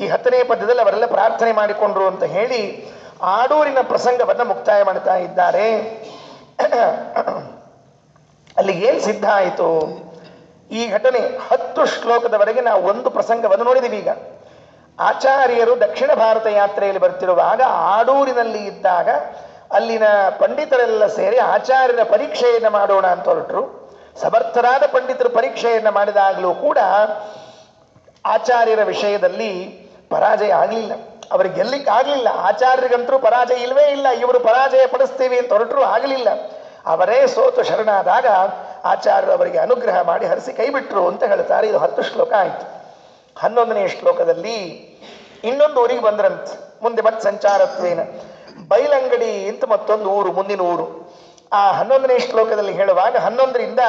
ಈ 10ನೇ ಪದ್ಯದಲ್ಲಿ ಅವರೆಲ್ಲ ಪ್ರಾರ್ಥನೆ ಮಾಡಿಕೊಂಡ್ರು ಅಂತ ಹೇಳಿ ಆಡೂರಿನ ಪ್ರಸಂಗವನ್ನು ಮುಕ್ತಾಯ ಮಾಡ್ತಾ ಇದ್ದಾರೆ. ಅಲ್ಲಿ ಏನು ಸಿದ್ಧ ಆಯಿತು ಈ ಘಟನೆ? 10 ಶ್ಲೋಕದವರೆಗೆ ನಾವು ಒಂದು ಪ್ರಸಂಗವನ್ನು ನೋಡಿದೀವಿ. ಈಗ ಆಚಾರ್ಯರು ದಕ್ಷಿಣ ಭಾರತ ಯಾತ್ರೆಯಲ್ಲಿ ಬರ್ತಿರುವಾಗ ಆಡೂರಿನಲ್ಲಿ ಇದ್ದಾಗ ಅಲ್ಲಿನ ಪಂಡಿತರೆಲ್ಲ ಸೇರಿ ಆಚಾರ್ಯರ ಪರೀಕ್ಷೆಯನ್ನು ಮಾಡೋಣ ಅಂತ ಹೊರಟರು. ಸಮರ್ಥರಾದ ಪಂಡಿತರು ಪರೀಕ್ಷೆಯನ್ನು ಮಾಡಿದಾಗಲೂ ಕೂಡ ಆಚಾರ್ಯರ ವಿಷಯದಲ್ಲಿ ಪರಾಜಯ ಆಗಲಿಲ್ಲ, ಅವರಿಗೆ ಗೆಲ್ಲಿಕ್ಕೆ ಆಗಲಿಲ್ಲ. ಆಚಾರ್ಯರಿಗಂತರೂ ಪರಾಜಯ ಇಲ್ವೇ ಇಲ್ಲ, ಇವರು ಪರಾಜಯ ಪಡಿಸ್ತೀವಿ ಅಂತ ಹೊರಟರು, ಆಗಲಿಲ್ಲ. ಅವರೇ ಸೋತು ಶರಣಾದಾಗ ಆಚಾರ್ಯರು ಅವರಿಗೆ ಅನುಗ್ರಹ ಮಾಡಿ ಹರಿಸಿ ಕೈ ಬಿಟ್ಟರು ಅಂತ ಹೇಳ್ತಾರೆ. ಇದು 10 ಶ್ಲೋಕ ಆಯಿತು. 11ನೇ ಶ್ಲೋಕದಲ್ಲಿ ಇನ್ನೊಂದು ಊರಿಗೆ ಬಂದ್ರಂತ. ಮುಂದೆ ಮತ್ತೆ ಸಂಚಾರತ್ವೇನ ಬೈಲಂಗಡಿ ಅಂತ ಮತ್ತೊಂದು ಊರು, ಮುಂದಿನ ಊರು. ಆ 11ನೇ ಶ್ಲೋಕದಲ್ಲಿ ಹೇಳುವಾಗ 11ರಿಂದ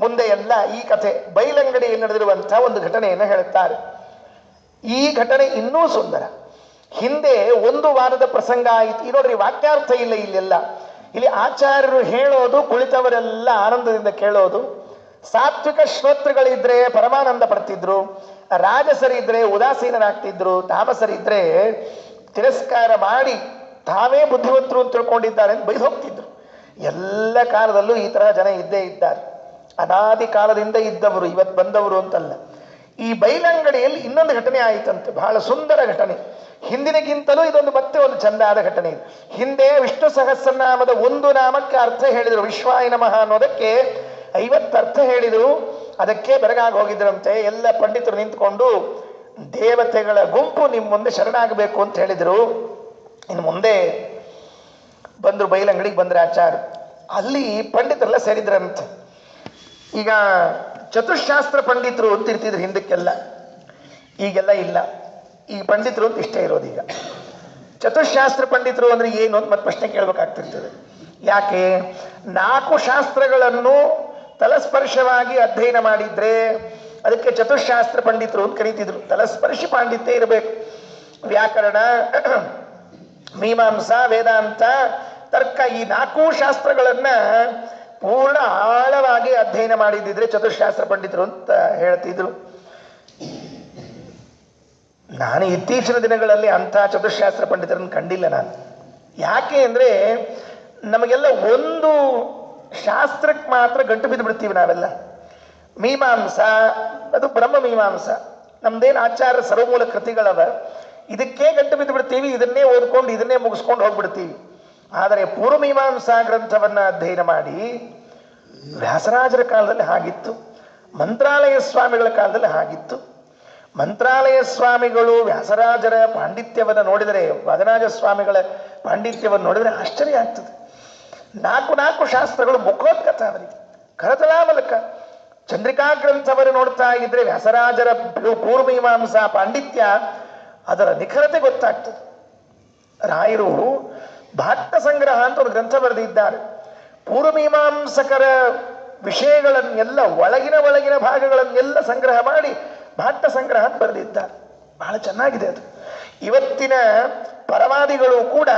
ಮುಂದೆ ಎಲ್ಲ ಈ ಕಥೆ ಬೈಲಂಗಡಿಯಲ್ಲಿ ನಡೆದಿರುವಂತಹ ಒಂದು ಘಟನೆಯನ್ನು ಹೇಳುತ್ತಾರೆ. ಈ ಘಟನೆ ಇನ್ನೂ ಸುಂದರ. ಹಿಂದೆ 1 ವಾರದ ಪ್ರಸಂಗ ಆಯಿತು. ನೋಡ್ರಿ, ವಾಕ್ಯಾರ್ಥ ಇಲ್ಲ ಇಲ್ಲೆಲ್ಲ. ಇಲ್ಲಿ ಆಚಾರ್ಯರು ಹೇಳೋದು ಕುಳಿತವರೆಲ್ಲ ಆನಂದದಿಂದ ಕೇಳೋದು. ಸಾತ್ವಿಕ ಶ್ರೋತೃಗಳಿದ್ರೆ ಪರಮಾನಂದ ಪಡ್ತಿದ್ರು, ರಾಜಸರಿದ್ರೆ ಉದಾಸೀನರಾಗ್ತಿದ್ರು, ತಾಮಸರಿದ್ರೆ ತಿರಸ್ಕಾರ ಮಾಡಿ ತಾವೇ ಬುದ್ಧಿವಂತರು ಅಂತ ತಿಳ್ಕೊಂಡಿದ್ದಾರೆ ಅಂತ ಬೈದು ಹೋಗ್ತಿದ್ರು. ಎಲ್ಲ ಕಾಲದಲ್ಲೂ ಈ ತರಹ ಜನ ಇದ್ದೇ ಇದ್ದಾರೆ, ಅನಾದಿ ಕಾಲದಿಂದ ಇದ್ದವರು, ಇವತ್ತು ಬಂದವರು ಅಂತಲ್ಲ. ಈ ಬೈಲಂಗಡಿಯಲ್ಲಿ ಇನ್ನೊಂದು ಘಟನೆ ಆಯಿತಂತೆ, ಬಹಳ ಸುಂದರ ಘಟನೆ. ಹಿಂದಿನಗಿಂತಲೂ ಇದೊಂದು ಮತ್ತೆ ಒಂದು ಚಂದಾದ ಘಟನೆ. ಹಿಂದೆ ವಿಷ್ಣು ಸಹಸ್ರನಾಮದ ಒಂದು ನಾಮಕ್ಕೆ ಅರ್ಥ ಹೇಳಿದರು. ವಿಶ್ವಾಯ ನಮಃ ಅನ್ನೋದಕ್ಕೆ 50 ಅರ್ಥ ಹೇಳಿದರು. ಅದಕ್ಕೆ ಬೆರಗಾಗಿ ಹೋಗಿದ್ರಂತೆ. ಎಲ್ಲ ಪಂಡಿತರು ನಿಂತ್ಕೊಂಡು ದೇವತೆಗಳ ಗುಂಪು ನಿಮ್ಮ ಮುಂದೆ ಶರಣಾಗಬೇಕು ಅಂತ ಹೇಳಿದರು. ಇನ್ನು ಮುಂದೆ ಬಂದರು, ಬೈಲಂಗಡಿಗೆ ಬಂದ್ರೆ ಆಚಾರ್ಯ. ಅಲ್ಲಿ ಪಂಡಿತರೆಲ್ಲ ಸೇರಿದ್ರಂತೆ. ಈಗ ಚತುಶಾಸ್ತ್ರ ಪಂಡಿತರು ಅಂತ ಇರ್ತಿದ್ರು ಹಿಂದಕ್ಕೆಲ್ಲ, ಈಗೆಲ್ಲ ಇಲ್ಲ. ಈ ಪಂಡಿತರು ಅಂತ ಇಷ್ಟೇ ಇರೋದು. ಈಗ ಚತುಶಾಸ್ತ್ರ ಪಂಡಿತರು ಅಂದ್ರೆ ಏನು ಅಂತ ಮತ್ತೆ ಪ್ರಶ್ನೆ ಕೇಳಬೇಕಾಗ್ತಿರ್ತದೆ. ಯಾಕೆ? 4 ಶಾಸ್ತ್ರಗಳನ್ನು ತಲಸ್ಪರ್ಶವಾಗಿ ಅಧ್ಯಯನ ಮಾಡಿದ್ರೆ ಅದಕ್ಕೆ ಚತುಶಾಸ್ತ್ರ ಪಂಡಿತರು ಅಂತ ಕರೀತಿದ್ರು. ತಲಸ್ಪರ್ಶಿ ಪಾಂಡಿತ್ಯ ಇರಬೇಕು. ವ್ಯಾಕರಣ, ಮೀಮಾಂಸಾ, ವೇದಾಂತ, ತರ್ಕ, ಈ 4 ಶಾಸ್ತ್ರಗಳನ್ನ ಪೂರ್ಣ ಆಳವಾಗಿ ಅಧ್ಯಯನ ಮಾಡಿದ್ದಿದ್ರೆ ಚತುಶಾಸ್ತ್ರ ಪಂಡಿತರು ಅಂತ ಹೇಳ್ತಿದ್ರು. ನಾನು ಇತ್ತೀಚಿನ ದಿನಗಳಲ್ಲಿ ಅಂಥ ಚತುಶಾಸ್ತ್ರ ಪಂಡಿತರನ್ನು ಕಂಡಿಲ್ಲ ನಾನು. ಯಾಕೆ ಅಂದರೆ ನಮಗೆಲ್ಲ ಒಂದು ಶಾಸ್ತ್ರಕ್ಕೆ ಮಾತ್ರ ಗಂಟು ಬಿದ್ದು ಬಿಡ್ತೀವಿ ನಾವೆಲ್ಲ. ಮೀಮಾಂಸಾ ಅದು ಬ್ರಹ್ಮ ಮೀಮಾಂಸಾ, ನಮ್ದೇನು ಆಚಾರ ಸರ್ವಮೂಲ ಕೃತಿಗಳವ, ಇದಕ್ಕೆ ಗಂಟು ಬಿದ್ದು ಬಿಡ್ತೀವಿ, ಇದನ್ನೇ ಓದ್ಕೊಂಡು ಇದನ್ನೇ ಮುಗಿಸ್ಕೊಂಡು ಹೋಗ್ಬಿಡ್ತೀವಿ. ಆದರೆ ಪೂರ್ವಮೀಮಾಂಸಾ ಗ್ರಂಥವನ್ನು ಅಧ್ಯಯನ ಮಾಡಿ, ವ್ಯಾಸರಾಜರ ಕಾಲದಲ್ಲಿ ಹಾಗಿತ್ತು, ಮಂತ್ರಾಲಯ ಸ್ವಾಮಿಗಳ ಕಾಲದಲ್ಲಿ ಹಾಗಿತ್ತು. ಮಂತ್ರಾಲಯ ಸ್ವಾಮಿಗಳು ವ್ಯಾಸರಾಜರ ಪಾಂಡಿತ್ಯವನ್ನು ನೋಡಿದರೆ, ವಾದರಾಜ ಸ್ವಾಮಿಗಳ ಪಾಂಡಿತ್ಯವನ್ನು ನೋಡಿದರೆ ಆಶ್ಚರ್ಯ ಆಗ್ತದೆ. 4 ಶಾಸ್ತ್ರಗಳು ಮುಖೋದ್ಗತ ಅವರಿಗೆ, ಕರತಲಾಮಲಕ. ಚಂದ್ರಿಕಾ ಗ್ರಂಥವನ್ನು ನೋಡ್ತಾ ಇದ್ರೆ ವ್ಯಾಸರಾಜರ ಪೂರ್ವಮೀಮಾಂಸಾ ಪಾಂಡಿತ್ಯ, ಅದರ ನಿಖರತೆ ಗೊತ್ತಾಗ್ತದೆ. ರಾಯರು ಭಾಟ್ಟ ಸಂಗ್ರಹ ಅಂತ ಒಂದು ಗ್ರಂಥ ಬರೆದಿದ್ದಾರೆ. ಪೂರ್ವಮೀಮಾಂಸಕರ ವಿಷಯಗಳನ್ನೆಲ್ಲ ಒಳಗಿನ ಭಾಗಗಳನ್ನೆಲ್ಲ ಸಂಗ್ರಹ ಮಾಡಿ ಭಾಟ್ಟ ಸಂಗ್ರಹ ಅಂತ ಬರೆದಿದ್ದಾರೆ. ಬಹಳ ಚೆನ್ನಾಗಿದೆ ಅದು. ಇವತ್ತಿನ ಪರವಾದಿಗಳು ಕೂಡ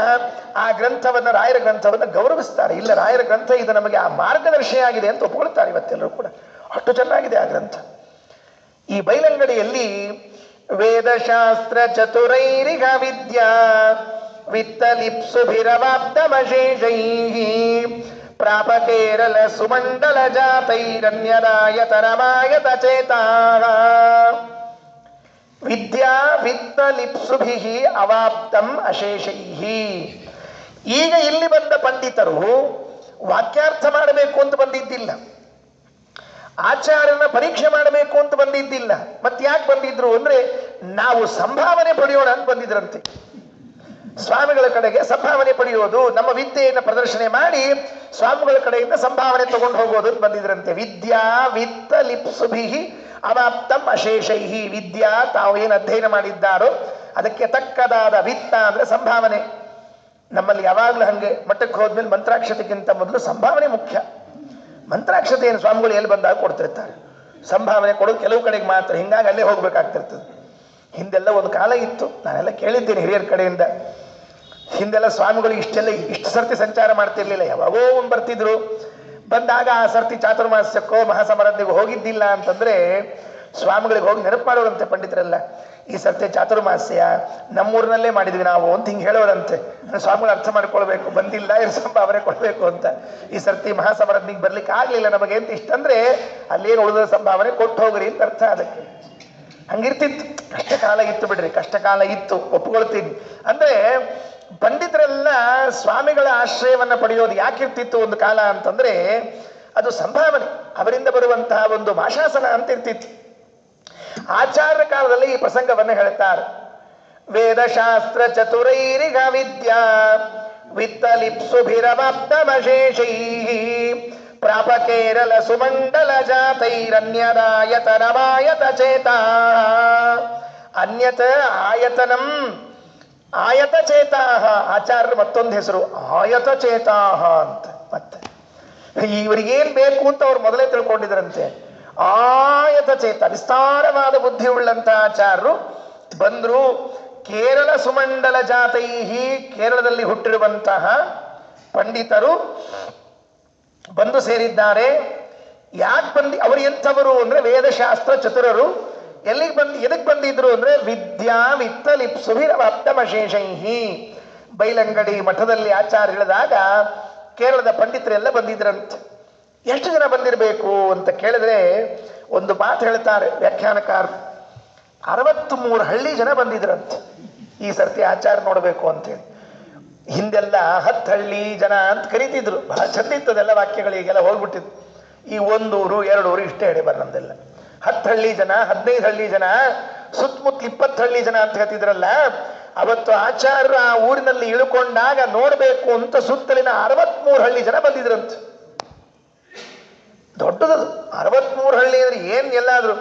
ಆ ಗ್ರಂಥವನ್ನು, ರಾಯರ ಗ್ರಂಥವನ್ನು ಗೌರವಿಸ್ತಾರೆ. ಇಲ್ಲ, ರಾಯರ ಗ್ರಂಥ ಇದು ನಮಗೆ ಆ ಮಾರ್ಗದರ್ಶಿಯಾಗಿದೆ ಅಂತ ಒಪ್ಕೊಳ್ತಾರೆ ಇವತ್ತೆಲ್ಲರೂ ಕೂಡ. ಅಷ್ಟು ಚೆನ್ನಾಗಿದೆ ಆ ಗ್ರಂಥ. ಈ ಬೈಲಂಗಡಿಯಲ್ಲಿ ವೇದಶಾಸ್ತ್ರ ಚತುರೈರಿಗ ವಿದ್ಯಾ ವಿತ್ತಲಿಪ್ಸುಭಿರವಾಪ್ತಮಶೇಷೈ ಪ್ರಾಪ ಕೇರಳ ಸುಮಂಡಲ ಜಾತೈರನ್ಯದಾಯತರಮಾಯತ ಚೇತಾ ವಿದ್ಯಾ ವಿತ್ತಲಿಪ್ಸುಭಿ ಅವಾಪ್ತಂ ಅಶೇಷೈ. ಈಗ ಇಲ್ಲಿ ಬಂದ ಪಂಡಿತರು ವಾಕ್ಯಾರ್ಥ ಮಾಡಬೇಕು ಅಂತ ಬಂದಿದ್ದಿಲ್ಲ, ಆಚಾರ್ಯನ ಪರೀಕ್ಷೆ ಮಾಡಬೇಕು ಅಂತ ಬಂದಿದ್ದಿಲ್ಲ. ಮತ್ತೆ ಯಾಕೆ ಬಂದಿದ್ರು ಅಂದ್ರೆ, ನಾವು ಸಂಭಾವನೆ ಪಡೆಯೋಣ ಅಂತ ಬಂದಿದ್ರಂತೆ. ಸ್ವಾಮಿಗಳ ಕಡೆಗೆ ಸಂಭಾವನೆ ಪಡೆಯೋದು, ನಮ್ಮ ವಿದ್ಯೆಯನ್ನು ಪ್ರದರ್ಶನೆ ಮಾಡಿ ಸ್ವಾಮಿಗಳ ಕಡೆಯಿಂದ ಸಂಭಾವನೆ ತಗೊಂಡು ಹೋಗೋದು ಅಂತ ಬಂದಿದ್ರಂತೆ. ವಿದ್ಯಾ ವಿತ್ತ ಲಿಪ್ಸುಭಿ ಅವಾಪ್ತಂ ಅಶೇಷೈಹಿ. ವಿದ್ಯಾ, ತಾವು ಏನು ಅಧ್ಯಯನ ಮಾಡಿದ್ದಾರೋ ಅದಕ್ಕೆ ತಕ್ಕದಾದ ವಿತ್ತ ಅಂದ್ರೆ ಸಂಭಾವನೆ. ನಮ್ಮಲ್ಲಿ ಯಾವಾಗಲೂ ಹಂಗೆ, ಮಠಕ್ಕೆ ಹೋದ್ಮೇಲೆ ಮಂತ್ರಾಕ್ಷತೆಗಿಂತ ಮೊದಲು ಸಂಭಾವನೆ ಮುಖ್ಯ. ಮಂತ್ರಾಕ್ಷತೆಯನ್ನು ಸ್ವಾಮಿಗಳು ಎಲ್ಲಿ ಬಂದಾಗ ಕೊಡ್ತಿರ್ತಾರೆ, ಸಂಭಾವನೆ ಕೊಡೋದು ಕೆಲವು ಕಡೆಗೆ ಮಾತ್ರ. ಹಿಂಗಾಗಿ ಅಲ್ಲೇ ಹೋಗ್ಬೇಕಾಗ್ತಿರ್ತದೆ. ಹಿಂದೆಲ್ಲ ಒಂದು ಕಾಲ ಇತ್ತು, ನಾನೆಲ್ಲ ಕೇಳಿದ್ದೇನೆ ಹಿರಿಯರ ಕಡೆಯಿಂದ. ಹಿಂದೆಲ್ಲ ಸ್ವಾಮಿಗಳು ಇಷ್ಟು ಸರ್ತಿ ಸಂಚಾರ ಮಾಡ್ತಿರ್ಲಿಲ್ಲ, ಯಾವಾಗೋ ಒಂದು ಬರ್ತಿದ್ರು. ಬಂದಾಗ ಆ ಸರ್ತಿ ಚಾತುರ್ಮಾಸ್ಯಕ್ಕೋ ಮಹಾಸಮರದ್ದಿಗೂ ಹೋಗಿದ್ದಿಲ್ಲ ಅಂತಂದ್ರೆ ಸ್ವಾಮಿಗಳಿಗೆ ಹೋಗಿ ನೆನಪು ಮಾಡೋರಂತೆ ಪಂಡಿತರೆಲ್ಲ. ಈ ಸರ್ತಿ ಚಾತುರ್ಮಾಸ್ಯ ನಮ್ಮೂರಿನಲ್ಲೇ ಮಾಡಿದ್ವಿ ನಾವು ಅಂತ ಹಿಂಗೆ ಹೇಳೋರಂತೆ. ಸ್ವಾಮಿಗಳು ಅರ್ಥ ಮಾಡ್ಕೊಳ್ಬೇಕು, ಬಂದಿಲ್ಲ ಇವ್ರು ಸಂಭಾವನೆ ಕೊಡಬೇಕು ಅಂತ. ಈ ಸರ್ತಿ ಮಹಾಸಮರದ್ನಿಗೆ ಬರ್ಲಿಕ್ಕೆ ಆಗ್ಲಿಲ್ಲ ನಮಗೆ ಅಂತ ಇಷ್ಟಂದ್ರೆ ಅಲ್ಲೇನು ಉಳಿದ ಸಂಭಾವನೆ ಕೊಟ್ಟು ಹೋಗ್ರಿ ಅಂತ ಅರ್ಥ. ಅದಕ್ಕೆ ಹಂಗಿರ್ತಿತ್ತು. ಕಷ್ಟಕಾಲ ಇತ್ತು ಬಿಡ್ರಿ, ಕಷ್ಟಕಾಲ ಇತ್ತು, ಒಪ್ಕೊಳ್ತೀನಿ. ಅಂದ್ರೆ ಪಂಡಿತರೆಲ್ಲ ಸ್ವಾಮಿಗಳ ಆಶ್ರಯವನ್ನ ಪಡೆಯೋದು ಯಾಕಿರ್ತಿತ್ತು ಒಂದು ಕಾಲ ಅಂತಂದ್ರೆ, ಅದು ಸಂಭಾವನೆ, ಅವರಿಂದ ಬರುವಂತಹ ಒಂದು ಮಾಶಾಸನ ಅಂತ ಇರ್ತಿತ್ತು. ಆಚಾರ್ಯ ಕಾಲದಲ್ಲಿ ಈ ಪ್ರಸಂಗವನ್ನು ಹೇಳ್ತಾರೆ. ವೇದಶಾಸ್ತ್ರ ಚತುರೈರಿಗ ವಿದ್ಯಾ ವಿತ್ತಲಿಪ್ಸುಭಿರವಾಪ್ತಮಶೇಷೈ ಪ್ರಾಪ ಕೇರಳ ಸುಮಂಡಲ ಜಾತೈರನ್ಯದಾಯತನಮಾಯತ ಚೇತಾ. ಅನ್ಯತ ಆಯತನಂ ಆಯತ ಚೇತಾಹ. ಆಚಾರ್ಯರ ಮತ್ತೊಂದು ಹೆಸರು ಆಯತ ಚೇತಾಹ ಅಂತ. ಮತ್ತೆ ಇವರಿಗೇನ್ ಬೇಕು ಅಂತ ಅವ್ರು ಮೊದಲೇ ತಿಳ್ಕೊಂಡಿದ್ರಂತೆ. ಆಯತ ಚೇತ, ವಿಸ್ತಾರವಾದ ಬುದ್ಧಿ ಉಳ್ಳಂತಹ ಆಚಾರ್ಯರು ಬಂದ್ರು. ಕೇರಳ ಸುಮಂಡಲ ಜಾತೈಹಿ, ಕೇರಳದಲ್ಲಿ ಹುಟ್ಟಿರುವಂತಹ ಪಂಡಿತರು ಬಂದು ಸೇರಿದ್ದಾರೆ. ಯಾಕೆ ಅವರು ಎಂಥವರು ಅಂದ್ರೆ ವೇದಶಾಸ್ತ್ರ ಚತುರರು. ಎದಕ್ಕೆ ಬಂದಿದ್ರು ಅಂದ್ರೆ ವಿದ್ಯಾ ವಿತ್ತ ಲಿಪ್ಸುಭಿರವಾಪ್ತಮಶೇಷೈಹಿ. ಬೈಲಂಗಡಿ ಮಠದಲ್ಲಿ ಆಚಾರ್ಯ ಹೇಳಿದಾಗ ಕೇರಳದ ಪಂಡಿತರೆಲ್ಲ ಬಂದಿದ್ರಂತೆ. ಎಷ್ಟು ಜನ ಬಂದಿರಬೇಕು ಅಂತ ಕೇಳಿದ್ರೆ ಒಂದು ಮಾತು ಹೇಳ್ತಾರೆ ವ್ಯಾಖ್ಯಾನಕಾರ, 63 ಹಳ್ಳಿ ಜನ ಬಂದಿದ್ರಂತೆ ಈ ಸರ್ತಿ ಆಚಾರ ನೋಡಬೇಕು ಅಂತೇಳಿ. ಹಿಂದೆಲ್ಲ 10 ಹಳ್ಳಿ ಜನ ಅಂತ ಕರೀತಿದ್ರು, ಬಹಳ ಚಂದ ಇತ್ತದೆಲ್ಲ ವಾಕ್ಯಗಳಿಗೆಲ್ಲ ಹೋಗ್ಬಿಟ್ಟಿದ್ರು. ಈ 1 ಊರು 2 ಊರು ಇಷ್ಟೇ ಹೇಳಿ ನಮ್ದೆಲ್ಲ. 10 ಹಳ್ಳಿ ಜನ, 15 ಹಳ್ಳಿ ಜನ, ಸುತ್ತಮುತ್ತ 20 ಹಳ್ಳಿ ಜನ ಅಂತ ಹೇಳ್ತಿದ್ರಲ್ಲ. ಅವತ್ತು ಆಚಾರ್ಯರು ಆ ಊರಿನಲ್ಲಿ ಇಳ್ಕೊಂಡಾಗ ನೋಡ್ಬೇಕು ಅಂತ ಸುತ್ತಲಿನ 63 ಹಳ್ಳಿ ಜನ ಬಂದಿದ್ರಂತೆ. ದೊಡ್ಡದದು 63 ಹಳ್ಳಿ ಅಂದ್ರೆ ಏನ್ ಎಲ್ಲಾದ್ರು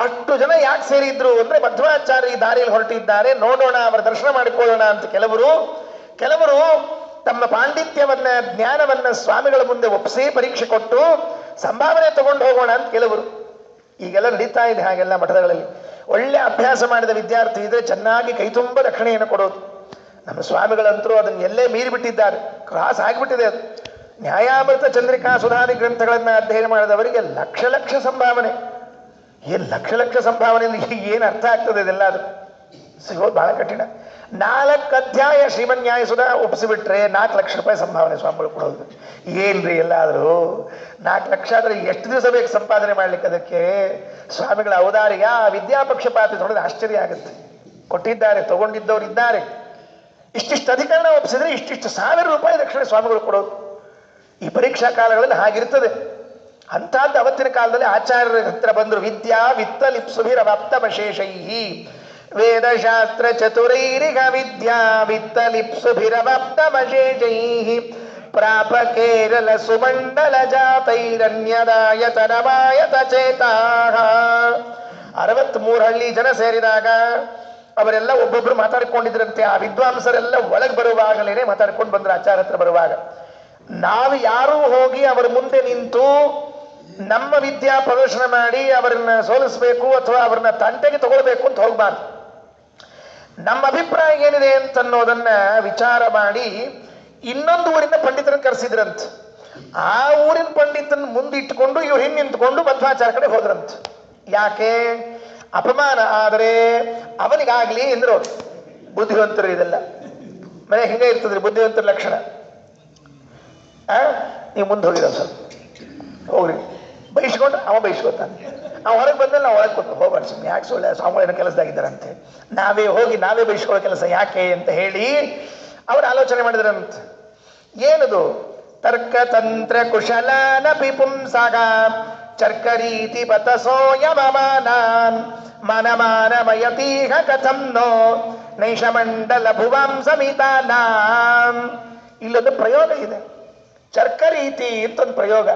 ಅಷ್ಟು ಜನ ಯಾಕೆ ಸೇರಿದ್ರು ಅಂದ್ರೆ ಮಧ್ವಾಚಾರ್ಯ ಈ ದಾರಿಯಲ್ಲಿ ಹೊರಟಿದ್ದಾರೆ, ನೋಡೋಣ, ಅವರ ದರ್ಶನ ಮಾಡಿಕೊಳ್ಳೋಣ ಅಂತ ಕೆಲವರು ತಮ್ಮ ಪಾಂಡಿತ್ಯವನ್ನ ಜ್ಞಾನವನ್ನ ಸ್ವಾಮಿಗಳ ಮುಂದೆ ಒಪ್ಪಿಸಿ ಪರೀಕ್ಷೆ ಕೊಟ್ಟು ಸಂಭಾವನೆ ತಗೊಂಡು ಹೋಗೋಣ ಅಂತ ಕೆಲವರು. ಈಗೆಲ್ಲ ನಡೀತಾ ಇದೆ ಹಾಗೆಲ್ಲ ಮಠಗಳಲ್ಲಿ. ಒಳ್ಳೆ ಅಭ್ಯಾಸ ಮಾಡಿದ ವಿದ್ಯಾರ್ಥಿ ಇದ್ರೆ ಚೆನ್ನಾಗಿ ಕೈ ತುಂಬ ದಕ್ಷಿಣೆಯನ್ನು ಕೊಡೋದು. ನಮ್ಮ ಸ್ವಾಮಿಗಳಂತರೂ ಅದನ್ನು ಎಲ್ಲೇ ಮೀರಿಬಿಟ್ಟಿದ್ದಾರೆ, ಕ್ರಾಸ್ ಆಗಿಬಿಟ್ಟಿದೆ ಅದು. ನ್ಯಾಯಾಮೃತ ಚಂದ್ರಿಕಾ ಸುಧಾದಿ ಗ್ರಂಥಗಳನ್ನ ಅಧ್ಯಯನ ಮಾಡಿದವರಿಗೆ ಲಕ್ಷ ಲಕ್ಷ ಸಂಭಾವನೆ. ಲಕ್ಷ ಲಕ್ಷ ಸಂಭಾವನೆಯಿಂದ ಏನು ಅರ್ಥ ಆಗ್ತದೆ ಇದೆಲ್ಲ? ಅದು ಸಿಗೋದು ಬಹಳ ಕಠಿಣ. 4 ಅಧ್ಯಾಯ ಶ್ರೀಮನ್ ನ್ಯಾಯ ಸುಧಾ ಒಪ್ಪಿಸಿಬಿಟ್ರೆ 4 ಲಕ್ಷ ರೂಪಾಯಿ ಸಂಭಾವನೆ ಸ್ವಾಮಿಗಳು ಕೊಡೋದು. ಏನ್ರಿ ಎಲ್ಲಾದರೂ 4 ಲಕ್ಷ ಆದ್ರೆ ಎಷ್ಟು ದಿವಸ ಬೇಕು ಸಂಪಾದನೆ ಮಾಡ್ಲಿಕ್ಕೆ? ಅದಕ್ಕೆ ಸ್ವಾಮಿಗಳ ಔದಾರ್ಯ, ವಿದ್ಯಾಪಕ್ಷಪಾತಿ ನೋಡಿದ್ರೆ ಆಶ್ಚರ್ಯ ಆಗುತ್ತೆ. ಕೊಟ್ಟಿದ್ದಾರೆ, ತಗೊಂಡಿದ್ದವ್ರು ಇದ್ದಾರೆ. ಇಷ್ಟಿಷ್ಟು ಅಧಿಕರಣ ಒಪ್ಪಿಸಿದ್ರೆ ಇಷ್ಟಿಷ್ಟು ₹1000 ದಕ್ಷಿಣ ಸ್ವಾಮಿಗಳು ಕೊಡೋದು. ಈ ಪರೀಕ್ಷಾ ಕಾಲಗಳಲ್ಲಿ ಹಾಗಿರ್ತದೆ. ಅಂಥದ್ದು ಅವತ್ತಿನ ಕಾಲದಲ್ಲಿ ಆಚಾರ್ಯರ ಹತ್ರ ಬಂದರು. ವಿದ್ಯಾ ವಿತ್ತಲಿಪ್ಸುಭಿರವಾಪ್ತಮಶೇಷೈ ವೇದಶಾಸ್ತ್ರ ಚತುರೈರಿಗ ವಿದ್ಯಾ ವಿತ್ತಲಿಪ್ಸುಭಿರವಾಪ್ತಮಶೇಷೈ ಪ್ರಾಪ ಕೇರಳ ಸುಮಂಡಲ ಜಾತೈರನ್ಯದಾಯತನಮಾಯತ ಚೇತಾ. 63 ಹಳ್ಳಿ ಜನ ಸೇರಿದಾಗ ಅವರೆಲ್ಲ ಒಬ್ಬೊಬ್ರು ಮಾತಾಡ್ಕೊಂಡಿದ್ರಂತೆ. ಆ ವಿದ್ವಾಂಸರೆಲ್ಲ ಒಳಗೆ ಬರುವಾಗಲೇ ಮಾತಾಡ್ಕೊಂಡು ಬಂದ್ರು. ಆಚಾರ್ಯ ಹತ್ರ ಬರುವಾಗ ನಾವು ಯಾರೂ ಹೋಗಿ ಅವರ ಮುಂದೆ ನಿಂತು ನಮ್ಮ ವಿದ್ಯಾ ಪ್ರದರ್ಶನ ಮಾಡಿ ಅವರನ್ನ ಸೋಲಿಸಬೇಕು ಅಥವಾ ಅವರನ್ನ ತಂಟೆಗೆ ತಗೊಳ್ಬೇಕು ಅಂತ ಹೋಗ್ಬಾರ್ದು. ನಮ್ಮ ಅಭಿಪ್ರಾಯ ಏನಿದೆ ಅಂತ ಅನ್ನೋದನ್ನ ವಿಚಾರ ಮಾಡಿ ಇನ್ನೊಂದು ಊರಿನ ಪಂಡಿತರನ್ನು ಕರೆಸಿದ್ರಂತ. ಆ ಊರಿನ ಪಂಡಿತನ ಮುಂದಿಟ್ಟುಕೊಂಡು ಇವ್ರು ಹಿಂದೆ ನಿಂತ್ಕೊಂಡು ಮಧ್ವಾಚಾರ್ಯ ಕಡೆ ಹೋದ್ರಂತ. ಯಾಕೆ? ಅಪಮಾನ ಆದರೆ ಅವನಿಗಾಗ್ಲಿ ಎಂದ್ರು. ಬುದ್ಧಿವಂತರು ಇದೆಲ್ಲ ಮನೆ ಹಿಂಗೆ ಇರ್ತದ್ರಿ, ಬುದ್ಧಿವಂತರ ಲಕ್ಷಣ. ನೀವು ಮುಂದೆ ಹೋಗಿರೋ ಸ್ವಲ್ಪ ಹೋಗ್ರಿ, ಬೈಸ್ಕೊಂಡು ಅವ ಬೈಸ್ಕೊತಾನೆ. ಅವ ಹೊರಗೆ ಬಂದಲ್ಲಿ ನಾವು ಒಳಗೆ ಕೊಟ್ಟು ಹೋಗ್ಬಾರ್ದು. ಸುಮ್ಮನೆ ಯಾಕೆ ಸುಳ್ಳ ಸ್ವಾಮಿಗಳೇನೋ ಕೆಲಸದಾಗಿದ್ದಾರಂತೆ, ನಾವೇ ಹೋಗಿ ನಾವೇ ಬೈಸ್ಕೊಳ್ಳೋ ಕೆಲಸ ಯಾಕೆ ಅಂತ ಹೇಳಿ ಅವ್ರು ಆಲೋಚನೆ ಮಾಡಿದ್ರಂತ. ಏನದು? ತರ್ಕ ತಂತ್ರ ಕುಶಲನ ಪಿಪುಂಸಗ ಚರ್ಕರೀತಿ ಬತಸೋಯಮಮಾನಾನ್ ಮನಮಾನಮಯತೀಹ ಕಥಂ ನೋ ನೈಷಮಂಡಲ ಭುವಾಂ ಸಮಿತಾನಾಂ. ಇಲ್ಲೊಂದು ಪ್ರಯೋಗ ಇದೆ, ಚರ್ಕರೀತಿ ಅಂತ ಒಂದು ಪ್ರಯೋಗ.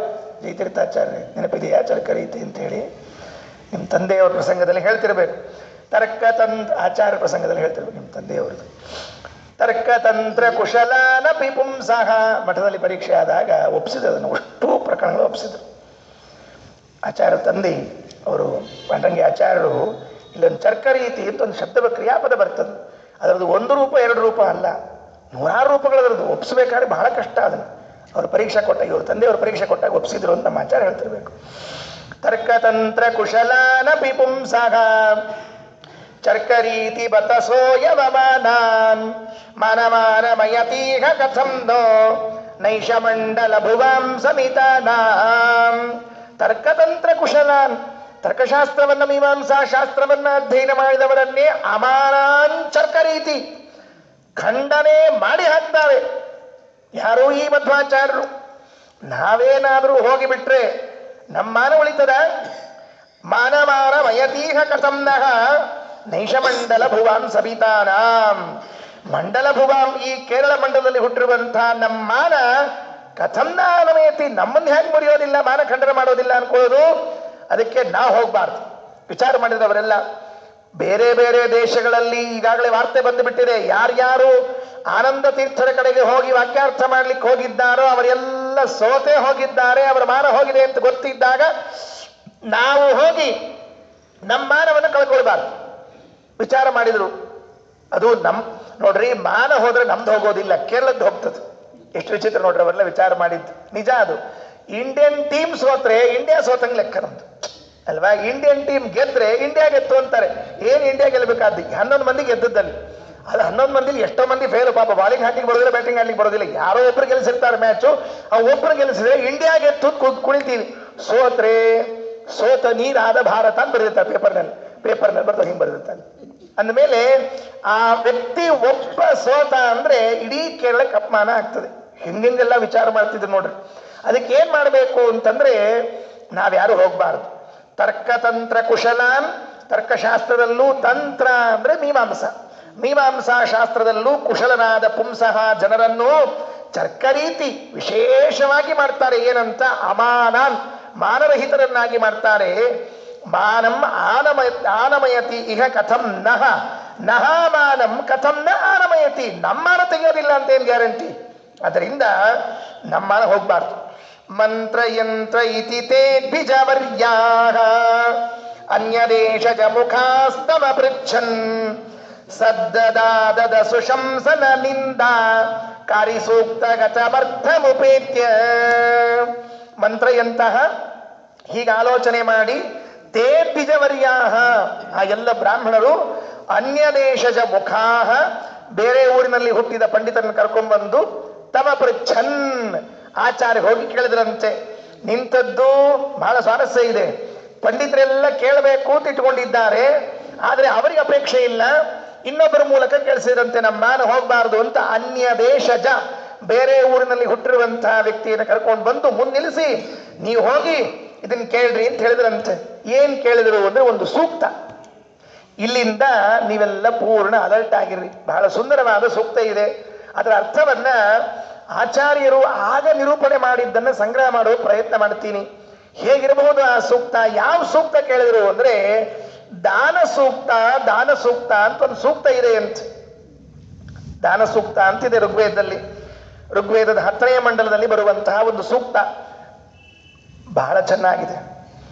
ಜಯತೀರ್ಥಾಚಾರ್ಯ ನೆನಪಿದೆಯಾ ಚರ್ಕರೀತಿ ಅಂತ ಹೇಳಿ? ನಿಮ್ಮ ತಂದೆಯವರ ಪ್ರಸಂಗದಲ್ಲಿ ಹೇಳ್ತಿರ್ಬೇಕು. ತರ್ಕತಂತ್ರ ಆಚಾರ್ಯ ಪ್ರಸಂಗದಲ್ಲಿ ಹೇಳ್ತಿರ್ಬೇಕು ನಿಮ್ಮ ತಂದೆಯವ್ರದ್ದು. ತರ್ಕತಂತ್ರ ಕುಶಲನ ಪಿಪುಂಸಹ ಮಠದಲ್ಲಿ ಪರೀಕ್ಷೆ ಆದಾಗ ಒಪ್ಪಿಸಿದ್ರು ಅದನ್ನು. ಅಷ್ಟು ಪ್ರಕರಣಗಳು ಒಪ್ಪಿಸಿದ್ರು. ಆಚಾರ್ಯ ತಂದೆ ಅವರು ಪಾಂಡರಂಗಿ ಆಚಾರ್ಯರು ಇಲ್ಲೊಂದು ಚರ್ಕರೀತಿ ಅಂತ ಒಂದು ಶಬ್ದ ಕ್ರಿಯಾಪದ ಬರ್ತದೆ. ಅದರದ್ದು 1 ರೂಪ 2 ರೂಪ ಅಲ್ಲ, 100 ರೂಪಗಳದ್ರದ್ದು. ಒಪ್ಪಿಸ್ಬೇಕಾದ್ರೆ ಬಹಳ ಕಷ್ಟ. ಅದನ್ನು ಅವರು ಪರೀಕ್ಷೆ ಕೊಟ್ಟಾಗ, ಇವರು ತಂದೆಯವರು ಪರೀಕ್ಷೆ ಕೊಟ್ಟಾಗ ಒಪ್ಪಿಸಿದ್ರು ಅಂತ ನಮ್ಮ ಆಚಾರ್ಯ ಹೇಳ್ತಿರ್ಬೇಕು. ತರ್ಕತಂತ್ರ ಕುಶಲನ ಪಿಪುಂಸಹ ಚರ್ಕರೀತಿ ಬತಸೋಯವಮಾನಾನ್ ಮನಮಾನಮಯತೀಹ ಕಥಂ ನೋ ನೈಷಮಂಡಲ ಭುವಾಂ ಸಮಿತಾನಾಂ. ತರ್ಕತಂತ್ರ ಕುಶಲಾನ್, ತರ್ಕಶಾಸ್ತ್ರವನ್ನ ಮೀಮಾಂಸಾ ಶಾಸ್ತ್ರವನ್ನ ಅಧ್ಯಯನ ಮಾಡಿದವರನ್ನೇ ಅಮಾನಾನ್ ಚರ್ಕರೀತಿ ಖಂಡನೆ ಮಾಡಿ ಹಾಕ್ತಾರೆ. ಯಾರು? ಈ ಮಧ್ವಾಚಾರ್ಯರು. ನಾವೇನಾದರೂ ಹೋಗಿಬಿಟ್ರೆ ನಮ್ಮ ಮಾನ ಉಳಿತದ? ಮಾನಮಾನ ಮಯತೀಹ ಕಥಂನಃ ನೈಷಮಂಡಲ ಭುವಾಂ ಸಬಿತಾನಾಂ. ಮಂಡಲ ಭುವಾಂ, ಈ ಕೇರಳ ಮಂಡಲದಲ್ಲಿ ಹುಟ್ಟಿರುವಂತಹ ನಮ್ಮ ಮಾನ ಕಥಂನಾನಮೇತಿ, ನಮ್ಮನ್ನು ಹೇಗೆ ಮುರಿಯೋದಿಲ್ಲ, ಮಾನ ಖಂಡನ ಮಾಡೋದಿಲ್ಲ ಅನ್ಕೊಳ್ಳೋದು. ಅದಕ್ಕೆ ನಾವು ಹೋಗಬಾರ್ದು. ವಿಚಾರ ಮಾಡಿದವರೆಲ್ಲ ಬೇರೆ ಬೇರೆ ದೇಶಗಳಲ್ಲಿ ಈಗಾಗಲೇ ವಾರ್ತೆ ಬಂದು ಬಿಟ್ಟಿದೆ. ಯಾರ್ಯಾರು ಆನಂದ ತೀರ್ಥರ ಕಡೆಗೆ ಹೋಗಿ ವಾಕ್ಯಾರ್ಥ ಮಾಡ್ಲಿಕ್ಕೆ ಹೋಗಿದ್ದಾರೋ ಅವರೆಲ್ಲ ಸೋತೆ ಹೋಗಿದ್ದಾರೆ, ಅವರ ಮಾನ ಹೋಗಿದೆ ಅಂತ ಗೊತ್ತಿದ್ದಾಗ ನಾವು ಹೋಗಿ ನಮ್ಮ ಮಾನವನ್ನು ಕಳ್ಕೊಳ್ಬಾರ್ದು. ವಿಚಾರ ಮಾಡಿದ್ರು. ಅದು ನೋಡ್ರಿ, ಮಾನ ಹೋದ್ರೆ ನಮ್ದು ಹೋಗೋದಿಲ್ಲ, ಕೇರಳದ್ದು ಹೋಗ್ತದೆ. ಎಷ್ಟು ವಿಚಿತ್ರ ನೋಡ್ರಿ, ಅವರೆಲ್ಲ ವಿಚಾರ ಮಾಡಿದ್ದು ನಿಜ. ಅದು ಇಂಡಿಯನ್ ಟೀಮ್ ಸೋತ್ರೆ ಇಂಡಿಯಾ ಸೋತಂಗ್ ಲೆಕ್ಕ ನಮ್ದು ಅಲ್ವಾ? ಇಂಡಿಯನ್ ಟೀಮ್ ಗೆದ್ರೆ ಇಂಡಿಯಾ ಗೆತ್ತು ಅಂತಾರೆ. ಏನು ಇಂಡಿಯಾ ಗೆಲ್ಲಬೇಕಾದ್ದು? 11 ಮಂದಿ ಗೆದ್ದದಲ್ಲಿ. ಅದು 11 ಮಂದಿಲಿ ಎಷ್ಟೋ ಮಂದಿ ಫೇಲ್. ಪಾಪ ಬಾಲಿಂಗ್ ಹಾಕ್ಲಿಕ್ಕೆ ಬರೋದಿಲ್ಲ, ಬ್ಯಾಟಿಂಗ್ ಆಡ್ಲಿಕ್ಕೆ ಬರೋದಿಲ್ಲ. ಯಾರೋ ಒಬ್ರು ಗೆಲ್ಲಿಸಿರ್ತಾರೆ ಮ್ಯಾಚು. ಆ ಒಬ್ರು ಗೆಲ್ಲಿಸಿದ್ರೆ ಇಂಡಿಯಾ ಗೆತ್ತು ಕುಣಿತೀವಿ. ಸೋತ್ರೆ ಸೋತ ನೀರಾದ ಭಾರತ ಅಂತ ಬರೆದಿರ್ತಾರೆ ಪೇಪರ್ನಲ್ಲಿ ಬರ್ತದೆ, ಹಿಂಗೆ ಬರೆದಿರ್ತಾರೆ. ಅಂದಮೇಲೆ ಆ ವ್ಯಕ್ತಿ ಒಬ್ಬ ಸೋತ ಅಂದ್ರೆ ಇಡೀ ಕೇರಳಕ್ಕೆ ಅಪಮಾನ ಆಗ್ತದೆ. ಹಿಂಗೆಲ್ಲ ವಿಚಾರ ಮಾಡ್ತಿದ್ರು ನೋಡ್ರಿ. ಅದಕ್ಕೆ ಏನ್ ಮಾಡಬೇಕು ಅಂತಂದ್ರೆ ನಾವ್ಯಾರು ಹೋಗ್ಬಾರ್ದು. ತರ್ಕತಂತ್ರ ಕುಶಲಾನ್, ತರ್ಕಶಾಸ್ತ್ರದಲ್ಲೂ ತಂತ್ರ ಅಂದ್ರೆ ಮೀಮಾಂಸಾ ಶಾಸ್ತ್ರದಲ್ಲೂ ಕುಶಲನಾದ ಪುಂಸಃ ಜನರನ್ನು ಚರ್ಕರೀತಿ ವಿಶೇಷವಾಗಿ ಮಾಡ್ತಾರೆ. ಏನಂತ? ಅಮಾನಾನ್, ಮಾನರಹಿತರನ್ನಾಗಿ ಮಾಡ್ತಾರೆ. ಮಾನಂ ಆನಮಯತಿ ಇಹ ಕಥಂ ನಹ ನಹ ಮಾನಂ ಕಥಂ ನ ಆನಮಯತಿ. ನಮ್ಮಾನ ತೆಗೆಯೋದಿಲ್ಲ ಅಂತ ಏನು ಗ್ಯಾರಂಟಿ? ಅದರಿಂದ ನಮ್ಮಾನ ಹೋಗ್ಬಾರ್ದು. ಮಂತ್ರಯಂತ್ರ ಇತಿ ತೇ ದ್ವಿಜವರ್ಯಾಃ ಅನ್ಯದೇಶಜ ಮುಖಾಸ್ತಮ ಪೃಚ್ಛನ್ ಸದ್ದದಾದದ ಸುಶಂಸನ ನಿಂದ ಕಾರಿಸೂಕ್ತ ಗತಮರ್ಥಮುಪೇತ್ಯ. ಮಂತ್ರಯಂತಹ ಹೀಗೆ ಆಲೋಚನೆ ಮಾಡಿ ತೇ ದ್ವಿಜವರ್ಯಾಃ ಆ ಎಲ್ಲ ಬ್ರಾಹ್ಮಣರು ಅನ್ಯ ದೇಶಜ ಮುಖಾಹ ಬೇರೆ ಊರಿನಲ್ಲಿ ಹುಟ್ಟಿದ ಪಂಡಿತರನ್ನು ಕರ್ಕೊಂಡ್ಬಂದು ತಮ ಪೃಚ್ಛನ್ ಆಚಾರ್ಯ ಹೋಗಿ ಕೇಳಿದ್ರಂತೆ. ನಿಂತದ್ದು ಬಹಳ ಸ್ವಾರಸ್ಯ ಇದೆ. ಪಂಡಿತರೆಲ್ಲ ಕೇಳಬೇಕು ಅಂತ ಇಟ್ಕೊಂಡಿದ್ದಾರೆ, ಆದರೆ ಅವರಿಗೆ ಅಪೇಕ್ಷೆ ಇಲ್ಲ, ಇನ್ನೊಬ್ಬರ ಮೂಲಕ ಕೇಳಿಸಿದಂತೆ ನಮ್ಮ ಮಾನ ಹೋಗಬಾರದು ಅಂತ ಅನ್ಯ ದೇಶಜ ಬೇರೆ ಊರಿನಲ್ಲಿ ಹುಟ್ಟಿರುವಂತಹ ವ್ಯಕ್ತಿಯನ್ನು ಕರ್ಕೊಂಡು ಬಂದು ಮುಂದೆ ನಿಲ್ಲಿಸಿ ನೀವು ಹೋಗಿ ಇದನ್ನು ಕೇಳ್ರಿ ಅಂತ ಹೇಳಿದ್ರಂತೆ. ಏನ್ ಕೇಳಿದ್ರು ಅಂದ್ರೆ ಒಂದು ಸೂಕ್ತ. ಇಲ್ಲಿಂದ ನೀವೆಲ್ಲ ಪೂರ್ಣ ಅಲರ್ಟ್ ಆಗಿರ್ರಿ. ಬಹಳ ಸುಂದರವಾದ ಸೂಕ್ತ ಇದೆ. ಅದರ ಅರ್ಥವನ್ನ ಆಚಾರ್ಯರು ಆಗ ನಿರೂಪಣೆ ಮಾಡಿದ್ದನ್ನು ಸಂಗ್ರಹ ಮಾಡುವ ಪ್ರಯತ್ನ ಮಾಡ್ತೀನಿ. ಹೇಗಿರಬಹುದು ಆ ಸೂಕ್ತ? ಯಾವ ಸೂಕ್ತ ಕೇಳಿದ್ರು ಅಂದ್ರೆ ದಾನ ಸೂಕ್ತ. ದಾನ ಸೂಕ್ತ ಅಂತ ಒಂದು ಸೂಕ್ತ ಇದೆ ಅಂತ. ದಾನ ಸೂಕ್ತ ಅಂತಿದೆ ಋಗ್ವೇದದಲ್ಲಿ. ಋಗ್ವೇದದ 10ನೇ ಮಂಡಲದಲ್ಲಿ ಬರುವಂತಹ ಒಂದು ಸೂಕ್ತ ಬಹಳ ಚೆನ್ನಾಗಿದೆ.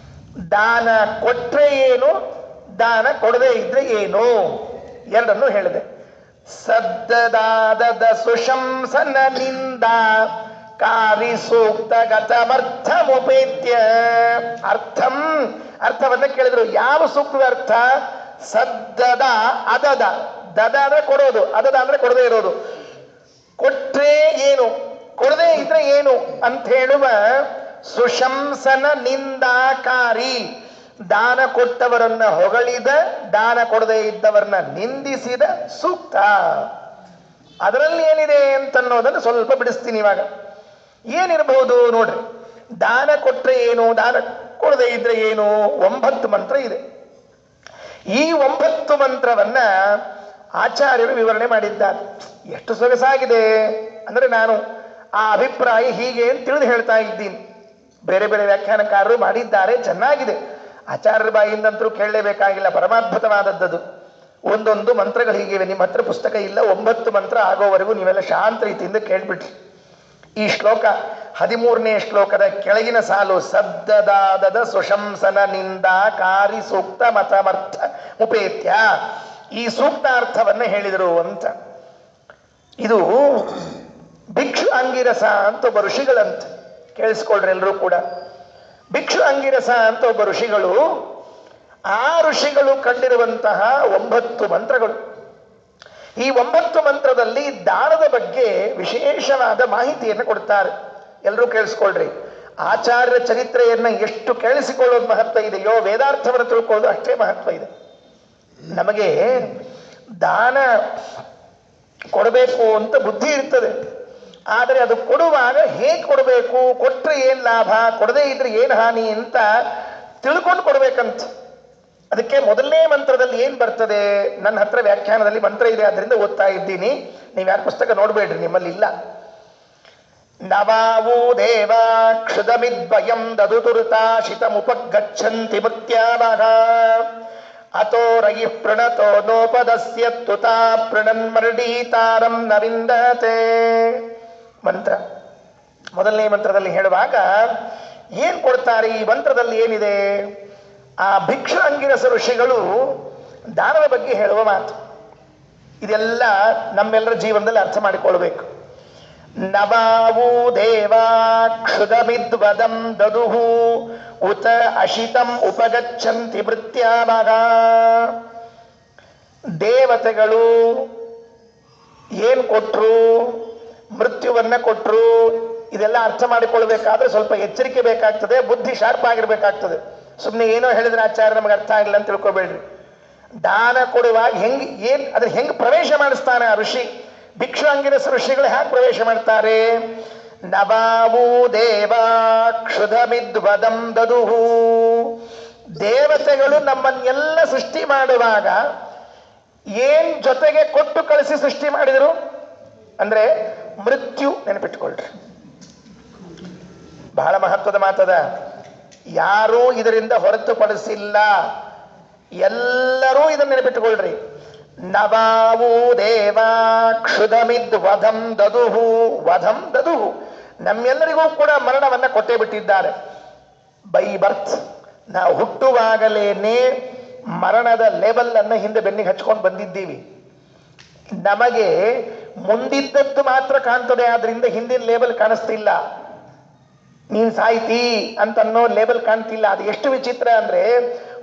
ದಾನ ಕೊಟ್ರೆ ಏನು, ದಾನ ಕೊಡದೆ ಇದ್ರೆ ಏನು, ಎರಡನ್ನು ಹೇಳಿದೆ. ಸದ್ದದಾದದ ಸುಶಂಸನ ನಿಂದ ಕಾರಿ ಸೂಕ್ತ ಗತಮರ್ಥಮುಪೇತ್ಯ. ಅರ್ಥವನ್ನ ಕೇಳಿದ್ರು. ಯಾವ ಸೂಕ್ತದ ಅರ್ಥ? ಸದ್ದದ ಅದದ. ದದ ಅಂದ್ರೆ ಕೊಡೋದು, ಅದದ ಅಂದ್ರೆ ಕೊಡದೇ ಇರೋದು. ಕೊಟ್ರೆ ಏನು, ಕೊಡದೇ ಇದ್ರೆ ಏನು ಅಂತ ಹೇಳುವ ಸುಶಂಸನ ನಿಂದಾಕಾರಿ. ದಾನ ಕೊಟ್ಟವರನ್ನ ಹೊಗಳಿದ, ದಾನ ಕೊಡದೇ ಇದ್ದವರನ್ನ ನಿಂದಿಸಿದ ಸೂಕ್ತ. ಅದರಲ್ಲಿ ಏನಿದೆ ಅಂತನ್ನೋದನ್ನು ಸ್ವಲ್ಪ ಬಿಡಿಸ್ತೀನಿ ಇವಾಗ. ಏನಿರಬಹುದು ನೋಡ್ರಿ. ದಾನ ಕೊಟ್ರೆ ಏನು, ದಾನ ಕೊಡದೇ ಇದ್ರೆ ಏನು? 9 ಮಂತ್ರ ಇದೆ. ಈ 9 ಮಂತ್ರವನ್ನ ಆಚಾರ್ಯರು ವಿವರಣೆ ಮಾಡಿದ್ದಾರೆ. ಎಷ್ಟು ಸೊಗಸಾಗಿದೆ ಅಂದ್ರೆ ನಾನು ಆ ಅಭಿಪ್ರಾಯ ಹೀಗೆ ಅಂತ ತಿಳಿದು ಹೇಳ್ತಾ ಇದ್ದೀನಿ. ಬೇರೆ ಬೇರೆ ವ್ಯಾಖ್ಯಾನಕಾರರು ಮಾಡಿದ್ದಾರೆ, ಚೆನ್ನಾಗಿದೆ. ಆಚಾರ್ಯರ ಬಾಯಿಂದಂತರೂ ಕೇಳಲೇಬೇಕಾಗಿಲ್ಲ, ಪರಮಾದ್ಭುತವಾದದ್ದು. ಒಂದೊಂದು ಮಂತ್ರಗಳು ಹೀಗಿವೆ. ನಿಮ್ಮ ಹತ್ರ ಪುಸ್ತಕ ಇಲ್ಲ, 9 ಮಂತ್ರ ಆಗೋವರೆಗೂ ನೀವೆಲ್ಲ ಶಾಂತ ರೀತಿಯಿಂದ ಕೇಳ್ಬಿಟ್ರಿ. ಈ ಶ್ಲೋಕ 13ನೇ ಶ್ಲೋಕದ ಕೆಳಗಿನ ಸಾಲು ಸದ್ದದಾದದ ಸುಶಂಸನ ನಿಂದ ಕಾರಿ ಸೂಕ್ತ ಮತಮರ್ಥ ಉಪೇತ್ಯ. ಈ ಸೂಕ್ತಾರ್ಥವನ್ನ ಹೇಳಿದರು ಅಂತ. ಇದು ಭಿಕ್ಷು ಅಂಗಿರಸ ಅಂತ ಒಬ್ಬ ಋಷಿಗಳಂತ. ಕೇಳಿಸ್ಕೊಳ್ರಿ ಎಲ್ಲರೂ ಕೂಡ. ಭಿಕ್ಷು ಅಂಗಿರಸ ಅಂತ ಒಬ್ಬ ಋಷಿಗಳು, ಆ ಋಷಿಗಳು ಕಂಡಿರುವಂತಹ 9 ಮಂತ್ರಗಳು. ಈ 9 ಮಂತ್ರದಲ್ಲಿ ದಾನದ ಬಗ್ಗೆ ವಿಶೇಷವಾದ ಮಾಹಿತಿಯನ್ನು ಕೊಡ್ತಾರೆ. ಎಲ್ಲರೂ ಕೇಳಿಸ್ಕೊಳ್ರಿ. ಆಚಾರ್ಯ ಚರಿತ್ರೆಯನ್ನ ಎಷ್ಟು ಕೇಳಿಸಿಕೊಳ್ಳೋದು ಮಹತ್ವ ಇದೆಯೋ, ವೇದಾರ್ಥವನ್ನು ತಿಳ್ಕೊಳ್ಳೋದು ಅಷ್ಟೇ ಮಹತ್ವ ಇದೆ. ನಮಗೆ ದಾನ ಕೊಡಬೇಕು ಅಂತ ಬುದ್ಧಿ ಇರ್ತದೆ, ಆದರೆ ಅದು ಕೊಡುವಾಗ ಹೇಗೆ ಕೊಡಬೇಕು, ಕೊಟ್ಟರೆ ಏನು ಲಾಭ, ಕೊಡದೇ ಇದ್ರೆ ಏನು ಹಾನಿ ಅಂತ ತಿಳ್ಕೊಂಡು ಕೊಡ್ಬೇಕಂತ. ಅದಕ್ಕೆ ಮೊದಲನೇ ಮಂತ್ರದಲ್ಲಿ ಏನ್ ಬರ್ತದೆ? ನನ್ನ ಹತ್ರ ವ್ಯಾಖ್ಯಾನದಲ್ಲಿ ಮಂತ್ರ ಇದೆ, ಅದರಿಂದ ಓದ್ತಾ ಇದ್ದೀನಿ. ನೀವು ಯಾರು ಪುಸ್ತಕ ನೋಡ್ಬೇಡ್ರಿ, ನಿಮ್ಮಲ್ಲಿ ಇಲ್ಲ. ನವಾವು ದೇವ ಕ್ಷುದಮಿದ್ವಯಂ ದದುತುರುತಾಶಿತಮುಪಗಚ್ಚಂತಿ ಭಕ್ತ್ಯಾವಹ ಅತೋ ರಯಿ ಪ್ರಣತೋ ನೋಪದಸ್ಯ ತುತಾ ಪ್ರಣನ್ಮರ್ಡೀತಾರಂ ನ ವಿಂದತೆ. ಮಂತ್ರ ಮೊದಲನೇ ಮಂತ್ರದಲ್ಲಿ ಹೇಳುವಾಗ ಏನ್ ಕೊಡ್ತಾರೆ? ಈ ಮಂತ್ರದಲ್ಲಿ ಏನಿದೆ? ಆ ಭಿಕ್ಷು ಅಂಗಿರಸ ಋಷಿಗಳು ದಾನದ ಬಗ್ಗೆ ಹೇಳುವ ಮಾತು. ಇದೆಲ್ಲ ನಮ್ಮೆಲ್ಲರ ಜೀವನದಲ್ಲಿ ಅರ್ಥ ಮಾಡಿಕೊಳ್ಬೇಕು. ನವಾವು ದೇವಾ ಕ್ಷುದಮಿದ್ವದಂ ದದುಹು ಉತ ಅಶಿತಂ ಉಪಗಚ್ಚಂತಿ ಭೃತ್ಯಾಮಗ. ದೇವತೆಗಳು ಏನ್ ಕೊಟ್ರು? ಮೃತ್ಯುವನ್ನ ಕೊಟ್ರು. ಇದೆಲ್ಲ ಅರ್ಥ ಮಾಡಿಕೊಳ್ಬೇಕಾದ್ರೆ ಸ್ವಲ್ಪ ಎಚ್ಚರಿಕೆ ಬೇಕಾಗ್ತದೆ, ಬುದ್ಧಿ ಶಾರ್ಪ್ ಆಗಿರ್ಬೇಕಾಗ್ತದೆ. ಸುಮ್ಮನೆ ಏನೋ ಹೇಳಿದ್ರೆ ಆಚಾರ್ಯ ನಮಗೆ ಅರ್ಥ ಆಗಿಲ್ಲ ಅಂತ ತಿಳ್ಕೊಬೇಡ್ರಿ. ದಾನ ಕೊಡುವಾಗ ಅದ್ರ ಹೆಂಗ್ ಪ್ರವೇಶ ಮಾಡಿಸ್ತಾನೆ ಆ ಋಷಿ? ಭಿಕ್ಷು ಅಂಗಿರಸ ಋಷಿಗಳು ಹ್ಯಾಕ್ ಪ್ರವೇಶ ಮಾಡ್ತಾರೆ? ನವಾವು ದೇವಾ ಕ್ಷುಧಮಿದ್ವದಂ ದದುಹು. ದೇವತೆಗಳು ನಮ್ಮನ್ನೆಲ್ಲ ಸೃಷ್ಟಿ ಮಾಡುವಾಗ ಏನ್ ಜೊತೆಗೆ ಕೊಟ್ಟು ಕಳಿಸಿ ಸೃಷ್ಟಿ ಮಾಡಿದರು ಅಂದ್ರೆ ಮೃತ್ಯು. ನೆನಪಿಟ್ಕೊಳ್ರಿ, ಬಹಳ ಮಹತ್ವದ ಮಾತದ. ಯಾರೂ ಇದರಿಂದ ಹೊರತುಪಡಿಸಿಲ್ಲ. ಎಲ್ಲರೂ ಇದನ್ನು ನೆನಪಿಟ್ಟುಕೊಳ್ಳ್ರಿ. ನವಾವು ದೇವ ಕ್ಷುಧಮಿದ್ ವಧಂ ದದುಹು ವಧಂ ದದುಹು. ನಮ್ಮೆಲ್ಲರಿಗೂ ಕೂಡ ಮರಣವನ್ನ ಕೊಟ್ಟೇ ಬಿಟ್ಟಿದ್ದಾರೆ. ಬೈ ಬರ್ತ್, ನಾವು ಹುಟ್ಟುವಾಗಲೇನೆ ಮರಣದ ಲೇಬಲ್ ಅನ್ನ ಹಿಂದೆ ಬೆನ್ನಿಗೆ ಹಚ್ಕೊಂಡು ಬಂದಿದ್ದೀವಿ. ನಮಗೆ ಮುಂದಿದ್ದದ್ದು ಮಾತ್ರ ಕಾಣ್ತದೆ, ಆದ್ರಿಂದ ಹಿಂದಿನ ಲೇಬಲ್ ಕಾಣಿಸ್ತಿಲ್ಲ. ನೀನ್ ಸಾಯ್ತಿ ಅಂತನ್ನೋ ಲೇಬಲ್ ಕಾಣ್ತಿಲ್ಲ. ಅದು ಎಷ್ಟು ವಿಚಿತ್ರ ಅಂದ್ರೆ,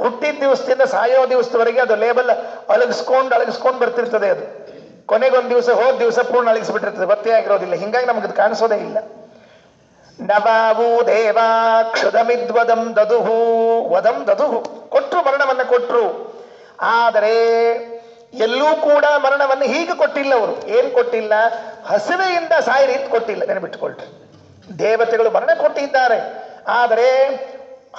ಹುಟ್ಟಿದ ದಿವಸದಿಂದ ಸಾಯೋ ದಿವಸದವರೆಗೆ ಅದು ಲೇಬಲ್ ಅಳಗಿಸ್ಕೊಂಡು ಬರ್ತಿರ್ತದೆ. ಅದು ಕೊನೆಗೊಂದು ದಿವಸ ಹೋದ ದಿವಸ ಪೂರ್ಣ ಅಳಗಿಸ್ಬಿಟ್ಟಿರ್ತದೆ, ಗೊತ್ತೇ ಆಗಿರೋದಿಲ್ಲ. ಹಿಂಗಾಗಿ ನಮಗದು ಕಾಣಿಸೋದೇ ಇಲ್ಲ. ನವಾವು ದೇವ ಕ್ಷುಧಮಿದ್ವದಂ ದದುಹು ವದಂ ದದುಹು. ಕೊಟ್ಟರು, ಮರಣವನ್ನ ಕೊಟ್ಟರು. ಆದರೆ ಎಲ್ಲೂ ಕೂಡ ಮರಣವನ್ನು ಹೀಗೆ ಕೊಟ್ಟಿಲ್ಲ. ಅವರು ಏನ್ ಕೊಟ್ಟಿಲ್ಲ? ಹಸಿವೆಯಿಂದ ಸಾಯಿರಿ ಅಂತ ಕೊಟ್ಟಿಲ್ಲ. ನೆನಪಿಟ್ಟುಕೊಳ್ರಿ, ದೇವತೆಗಳು ಮರಣ ಕೊಟ್ಟಿದ್ದಾರೆ, ಆದರೆ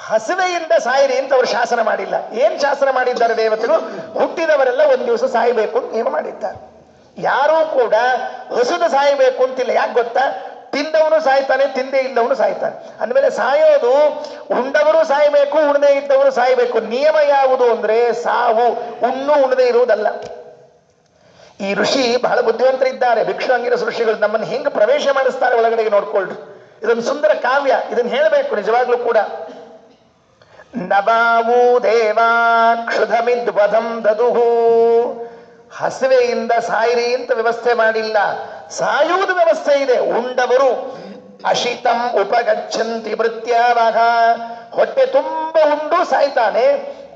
ಹಸಿವೆಯಿಂದ ಸಾಯಿರಿ ಅಂತ ಅವರು ಶಾಸನ ಮಾಡಿಲ್ಲ. ಏನ್ ಶಾಸನ ಮಾಡಿದ್ದಾರೆ ದೇವತೆಗಳು? ಹುಟ್ಟಿದವರೆಲ್ಲ ಒಂದು ದಿವಸ ಸಾಯಬೇಕು ಅಂತ ನೇಮ ಮಾಡಿದ್ದಾರೆ. ಯಾರೂ ಕೂಡ ಹಸುದ ಸಾಯಬೇಕು ಅಂತಿಲ್ಲ. ಯಾಕೆ ಗೊತ್ತಾ? ತಿಂದವನು ಸಾಯ್ತಾನೆ, ತಿಂದೇ ಇದ್ದವನು ಸಾಯ್ತಾನೆ. ಅಂದಮೇಲೆ ಸಾಯೋದು ಉಂಡವರು ಸಾಯಬೇಕು, ಉಣದೇ ಇದ್ದವರು ಸಾಯಬೇಕು. ನಿಯಮ ಯಾವುದು ಅಂದ್ರೆ ಸಾವು ಉಣ್ಣದೇ ಇರುವುದಲ್ಲ. ಈ ಋಷಿ ಬಹಳ ಬುದ್ಧಿವಂತರಿದ್ದಾರೆ, ಭಿಕ್ಷುಂಗಿರಸ ಋಷಿಗಳು. ನಮ್ಮನ್ನು ಹೆಂಗೆ ಪ್ರವೇಶ ಮಾಡಿಸ್ತಾರೆ ಒಳಗಡೆಗೆ ನೋಡ್ಕೊಳ್ರಿ. ಇದೊಂದು ಸುಂದರ ಕಾವ್ಯ, ಇದನ್ನು ಹೇಳಬೇಕು ನಿಜವಾಗ್ಲೂ ಕೂಡ. ನಬಾವು ದೇವ ಕ್ಷುಧಮಿದ್ ವಧಂ ದದುಹು. ಹಸಿವೆಯಿಂದ ಸಾಯಿರಿ ಅಂತ ವ್ಯವಸ್ಥೆ ಮಾಡಿಲ್ಲ, ಸಾಯುವುದು ವ್ಯವಸ್ಥೆ ಇದೆ. ಉಂಡವರು ಅಶಿತಂ ಉಪಗಚ್ಚಂತಿ ಭೃತ್ಯಾವಹ. ಹೊಟ್ಟೆ ತುಂಬ ಉಂಡು ಸಾಯ್ತಾನೆ,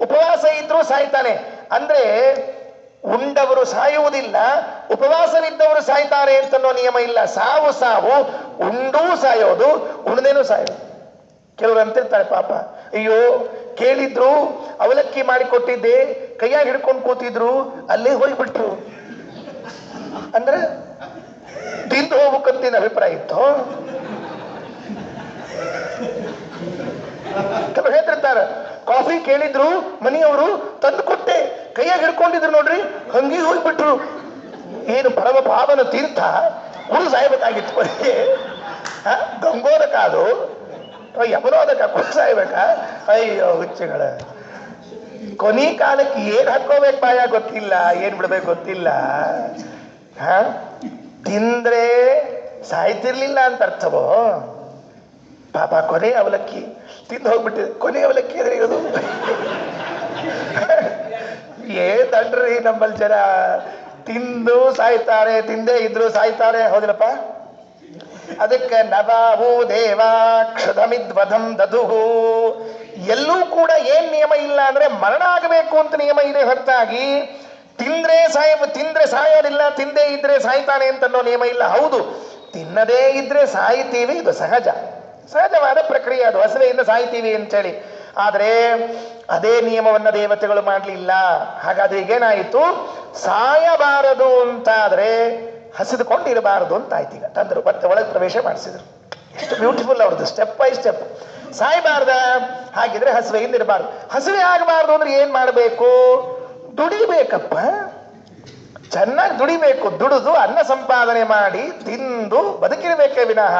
ಉಪವಾಸ ಇದ್ರೂ ಸಾಯ್ತಾನೆ. ಅಂದ್ರೆ ಉಂಡವರು ಸಾಯುವುದಿಲ್ಲ, ಉಪವಾಸವಿದ್ದವರು ಸಾಯ್ತಾರೆ ಅಂತನೋ ನಿಯಮ ಇಲ್ಲ. ಸಾವು ಸಾವು, ಉಂಡೂ ಸಾಯೋದು, ಉಣ್ದೇನೂ ಸಾಯೋದು. ಕೆಲವರು ಅಂತಿರ್ತಾರೆ, ಪಾಪ ಅಯ್ಯೋ ಕೇಳಿದ್ರು, ಅವಲಕ್ಕಿ ಮಾಡಿ ಕೊಟ್ಟಿದ್ದೆ, ಕೈಯಾಗಿ ಹಿಡ್ಕೊಂಡು ಕೂತಿದ್ರು, ಅಲ್ಲೇ ಹೋಗ್ಬಿಟ್ರು ಅಂದ್ರೆ ತಿಂದು ಹೋಗ್ಬೇಕಂತಿನ ಅಭಿಪ್ರಾಯ ಇತ್ತು. ಕೆಲವರು ಹೇಳ್ತಿರ್ತಾರೆ, ಕಾಫಿ ಕೇಳಿದ್ರು, ಮನೆಯವರು ತಂದು ಕೊಟ್ಟೆ, ಕೈಯಾಗಿ ಹಿಡ್ಕೊಂಡಿದ್ರು ನೋಡ್ರಿ, ಹಂಗೆ ಹೋಗ್ಬಿಟ್ರು. ಏನು ಪರಮ ಪಾವನ ತೀರ್ಥ, ಉಳು ಸಾಯ್ಬೇಕಾಗಿತ್ತು. ಗಂಗೋದಕ ಅದು ಯಮನೋದಕ ಕುಳು ಸಾಯ್ಬೇಕಾ? ಅಯ್ಯೋ ಹುಚ್ಚಗಳ. ಕೊನೆ ಕಾಲಕ್ಕೆ ಏನ್ ಹಾಕೋಬೇಕು ಬಾಯ ಗೊತ್ತಿಲ್ಲ, ಏನ್ ಬಿಡ್ಬೇಕು ಗೊತ್ತಿಲ್ಲ. ತಿಂದ್ರೆ ಸಾಯ್ತಿರ್ಲಿಲ್ಲ ಅಂತ ಅರ್ಥವೋ? ಪಾಪ ಕೊನೆ ಅವಲಕ್ಕಿ ತಿಂದು ಹೋಗ್ಬಿಟ್ಟಿದೆ. ಕೊನೆ ಅವಲಕ್ಕಿ ಅಂದ್ರೆ ಇರೋದು ಏನ್ ದಂಡ್ರಿ ನಮ್ಮಲ್ಲಿ ಜನ. ತಿಂದು ಸಾಯ್ತಾರೆ, ತಿಂದೇ ಇದ್ರು ಸಾಯ್ತಾರೆ. ಹೌದಿಲ್ಲಪ್ಪ? ಅದಕ್ಕೆ ನವಾವು ದೇವ ಕ್ಷುಧಮಿದ್ವಧಂ ದದುಹು. ಎಲ್ಲೂ ಕೂಡ ಏನ್ ನಿಯಮ ಇಲ್ಲ ಅಂದ್ರೆ ಮರಣ ಆಗಬೇಕು ಅಂತ ನಿಯಮ ಇದೆ ಹೊರತಾಗಿ ತಿಂದ್ರೆ ಸಾಯೋದಿಲ್ಲ, ತಿಂದೇ ಇದ್ರೆ ಸಾಯ್ತಾನೆ ಅಂತ ಅನ್ನೋ ನಿಯಮ ಇಲ್ಲ. ಹೌದು, ತಿನ್ನದೇ ಇದ್ರೆ ಸಾಯ್ತೀವಿ, ಇದು ಸಹಜವಾದ ಪ್ರಕ್ರಿಯೆ. ಅದು ಹಸಿವೆಯಿಂದ ಸಾಯ್ತೀವಿ ಅಂತೇಳಿ. ಆದರೆ ಅದೇ ನಿಯಮವನ್ನ ದೇವತೆಗಳು ಮಾಡಲಿಲ್ಲ. ಹಾಗಾದ್ರೆ ಈಗೇನಾಯಿತು? ಸಾಯಬಾರದು ಅಂತಾದ್ರೆ ಹಸಿದುಕೊಂಡಿರಬಾರದು ಅಂತ ಆಯ್ತು. ಈಗ ತಂದರು, ಮತ್ತೆ ಒಳಗೆ ಪ್ರವೇಶ ಮಾಡಿಸಿದ್ರು. ಎಷ್ಟು ಬ್ಯೂಟಿಫುಲ್ ಅವ್ರದ್ದು, ಸ್ಟೆಪ್ ಬೈ ಸ್ಟೆಪ್. ಸಾಯಬಾರ್ದ? ಹಾಗಿದ್ರೆ ಹಸಿವೆಯಿಂದ ಇರಬಾರ್ದು. ಹಸಿವೆ ಆಗಬಾರ್ದು ಅಂದ್ರೆ ಏನ್ ಮಾಡಬೇಕು? ದುಡಿಬೇಕಪ್ಪ, ಚೆನ್ನಾಗಿ ದುಡಿಬೇಕು. ದುಡಿದು ಅನ್ನ ಸಂಪಾದನೆ ಮಾಡಿ ತಿಂದು ಬದುಕಿರಬೇಕೇ ವಿನಃ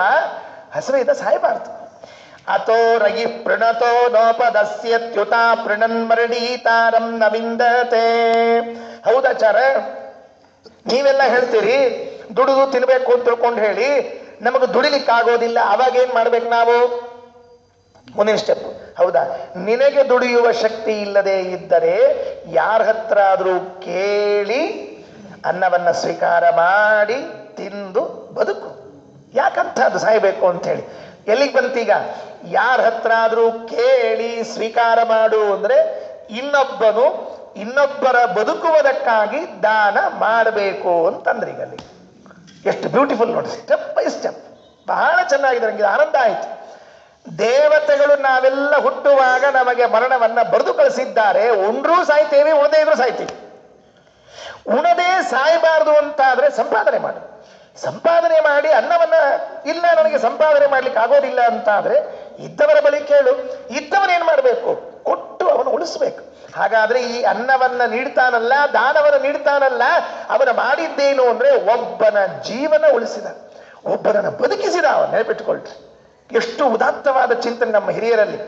ಹಸಿವೆಯಿಂದ ಸಾಯಬಾರ್ದು. ಅಥೋ ರಗಿ ಪ್ರಣತೋ ನೋಪದಸ್ಯತ್ಯುತ ಪ್ರಣನ್ ಮರಡೀತಾರಂ ನವಿಂದತೆ. ಹೌದಾಚಾರ, ನೀವೆಲ್ಲ ಹೇಳ್ತೀರಿ ದುಡಿದು ತಿನ್ಬೇಕು ಅಂತ ತಿಳ್ಕೊಂಡು ಹೇಳಿ, ನಮಗೆ ದುಡಿಲಿಕ್ಕಾಗೋದಿಲ್ಲ. ಅವಾಗ ಏನ್ ಮಾಡ್ಬೇಕು ನಾವು? ಮುಂದಿನ ಸ್ಟೆಪ್. ಹೌದಾ? ನಿನಗೆ ದುಡಿಯುವ ಶಕ್ತಿ ಇಲ್ಲದೆ ಇದ್ದರೆ ಯಾರ ಹತ್ರ ಆದ್ರೂ ಕೇಳಿ ಅನ್ನವನ್ನ ಸ್ವೀಕಾರ ಮಾಡಿ ತಿಂದು ಬದುಕು. ಯಾಕಂತ ಅದು ಸಾಯ್ಬೇಕು ಅಂತ ಹೇಳಿ. ಎಲ್ಲಿಗೆ ಬಂತೀಗ? ಯಾರ ಹತ್ರ ಆದ್ರೂ ಕೇಳಿ ಸ್ವೀಕಾರ ಮಾಡು ಅಂದ್ರೆ ಇನ್ನೊಬ್ಬರ ಬದುಕುವುದಕ್ಕಾಗಿ ದಾನ ಮಾಡಬೇಕು ಅಂತಂದ್ರೆ ಈಗ ಅಲ್ಲಿ ಎಷ್ಟು ಬ್ಯೂಟಿಫುಲ್ ನೋಡಿ, ಸ್ಟೆಪ್ ಬೈ ಸ್ಟೆಪ್. ಬಹಳ ಚೆನ್ನಾಗಿದೆ, ನನಗೆ ಆನಂದ ಆಯ್ತು. ದೇವತೆಗಳು ನಾವೆಲ್ಲ ಹುಟ್ಟುವಾಗ ನಮಗೆ ಮರಣವನ್ನ ಬರೆದು ಕಳಿಸಿದ್ದಾರೆ. ಉಂಡ್ರೂ ಸಾಯ್ತೇವೆ, ಉಣದೇ ಇದ್ರೂ ಸಾಯ್ತೀವಿ. ಉಣದೇ ಸಾಯಬಾರ್ದು ಅಂತಾದ್ರೆ ಸಂಪಾದನೆ ಮಾಡಿ ಅನ್ನವನ್ನ, ಇಲ್ಲ ನನಗೆ ಸಂಪಾದನೆ ಮಾಡ್ಲಿಕ್ಕೆ ಆಗೋದಿಲ್ಲ ಅಂತಾದ್ರೆ ಇದ್ದವರ ಬಳಿ ಕೇಳು. ಇದ್ದವನೇನ್ ಮಾಡಬೇಕು? ಕೊಟ್ಟು ಅವನು ಉಳಿಸ್ಬೇಕು. ಹಾಗಾದ್ರೆ ಈ ಅನ್ನವನ್ನ ನೀಡ್ತಾನಲ್ಲ, ದಾನವನ್ನ ನೀಡ್ತಾನಲ್ಲ, ಅವನ ಮಾಡಿದ್ದೇನು ಅಂದ್ರೆ ಒಬ್ಬನ ಜೀವನ ಉಳಿಸಿದ, ಒಬ್ಬನನ್ನ ಬದುಕಿಸಿದ. ಅವನ ನೆನಪಿಟ್ಟುಕೊಳ್ರಿ. ಎಷ್ಟು ಉದಾತ್ತವಾದ ಚಿಂತನೆ ನಮ್ಮ ಹಿರಿಯರಲ್ಲಿ.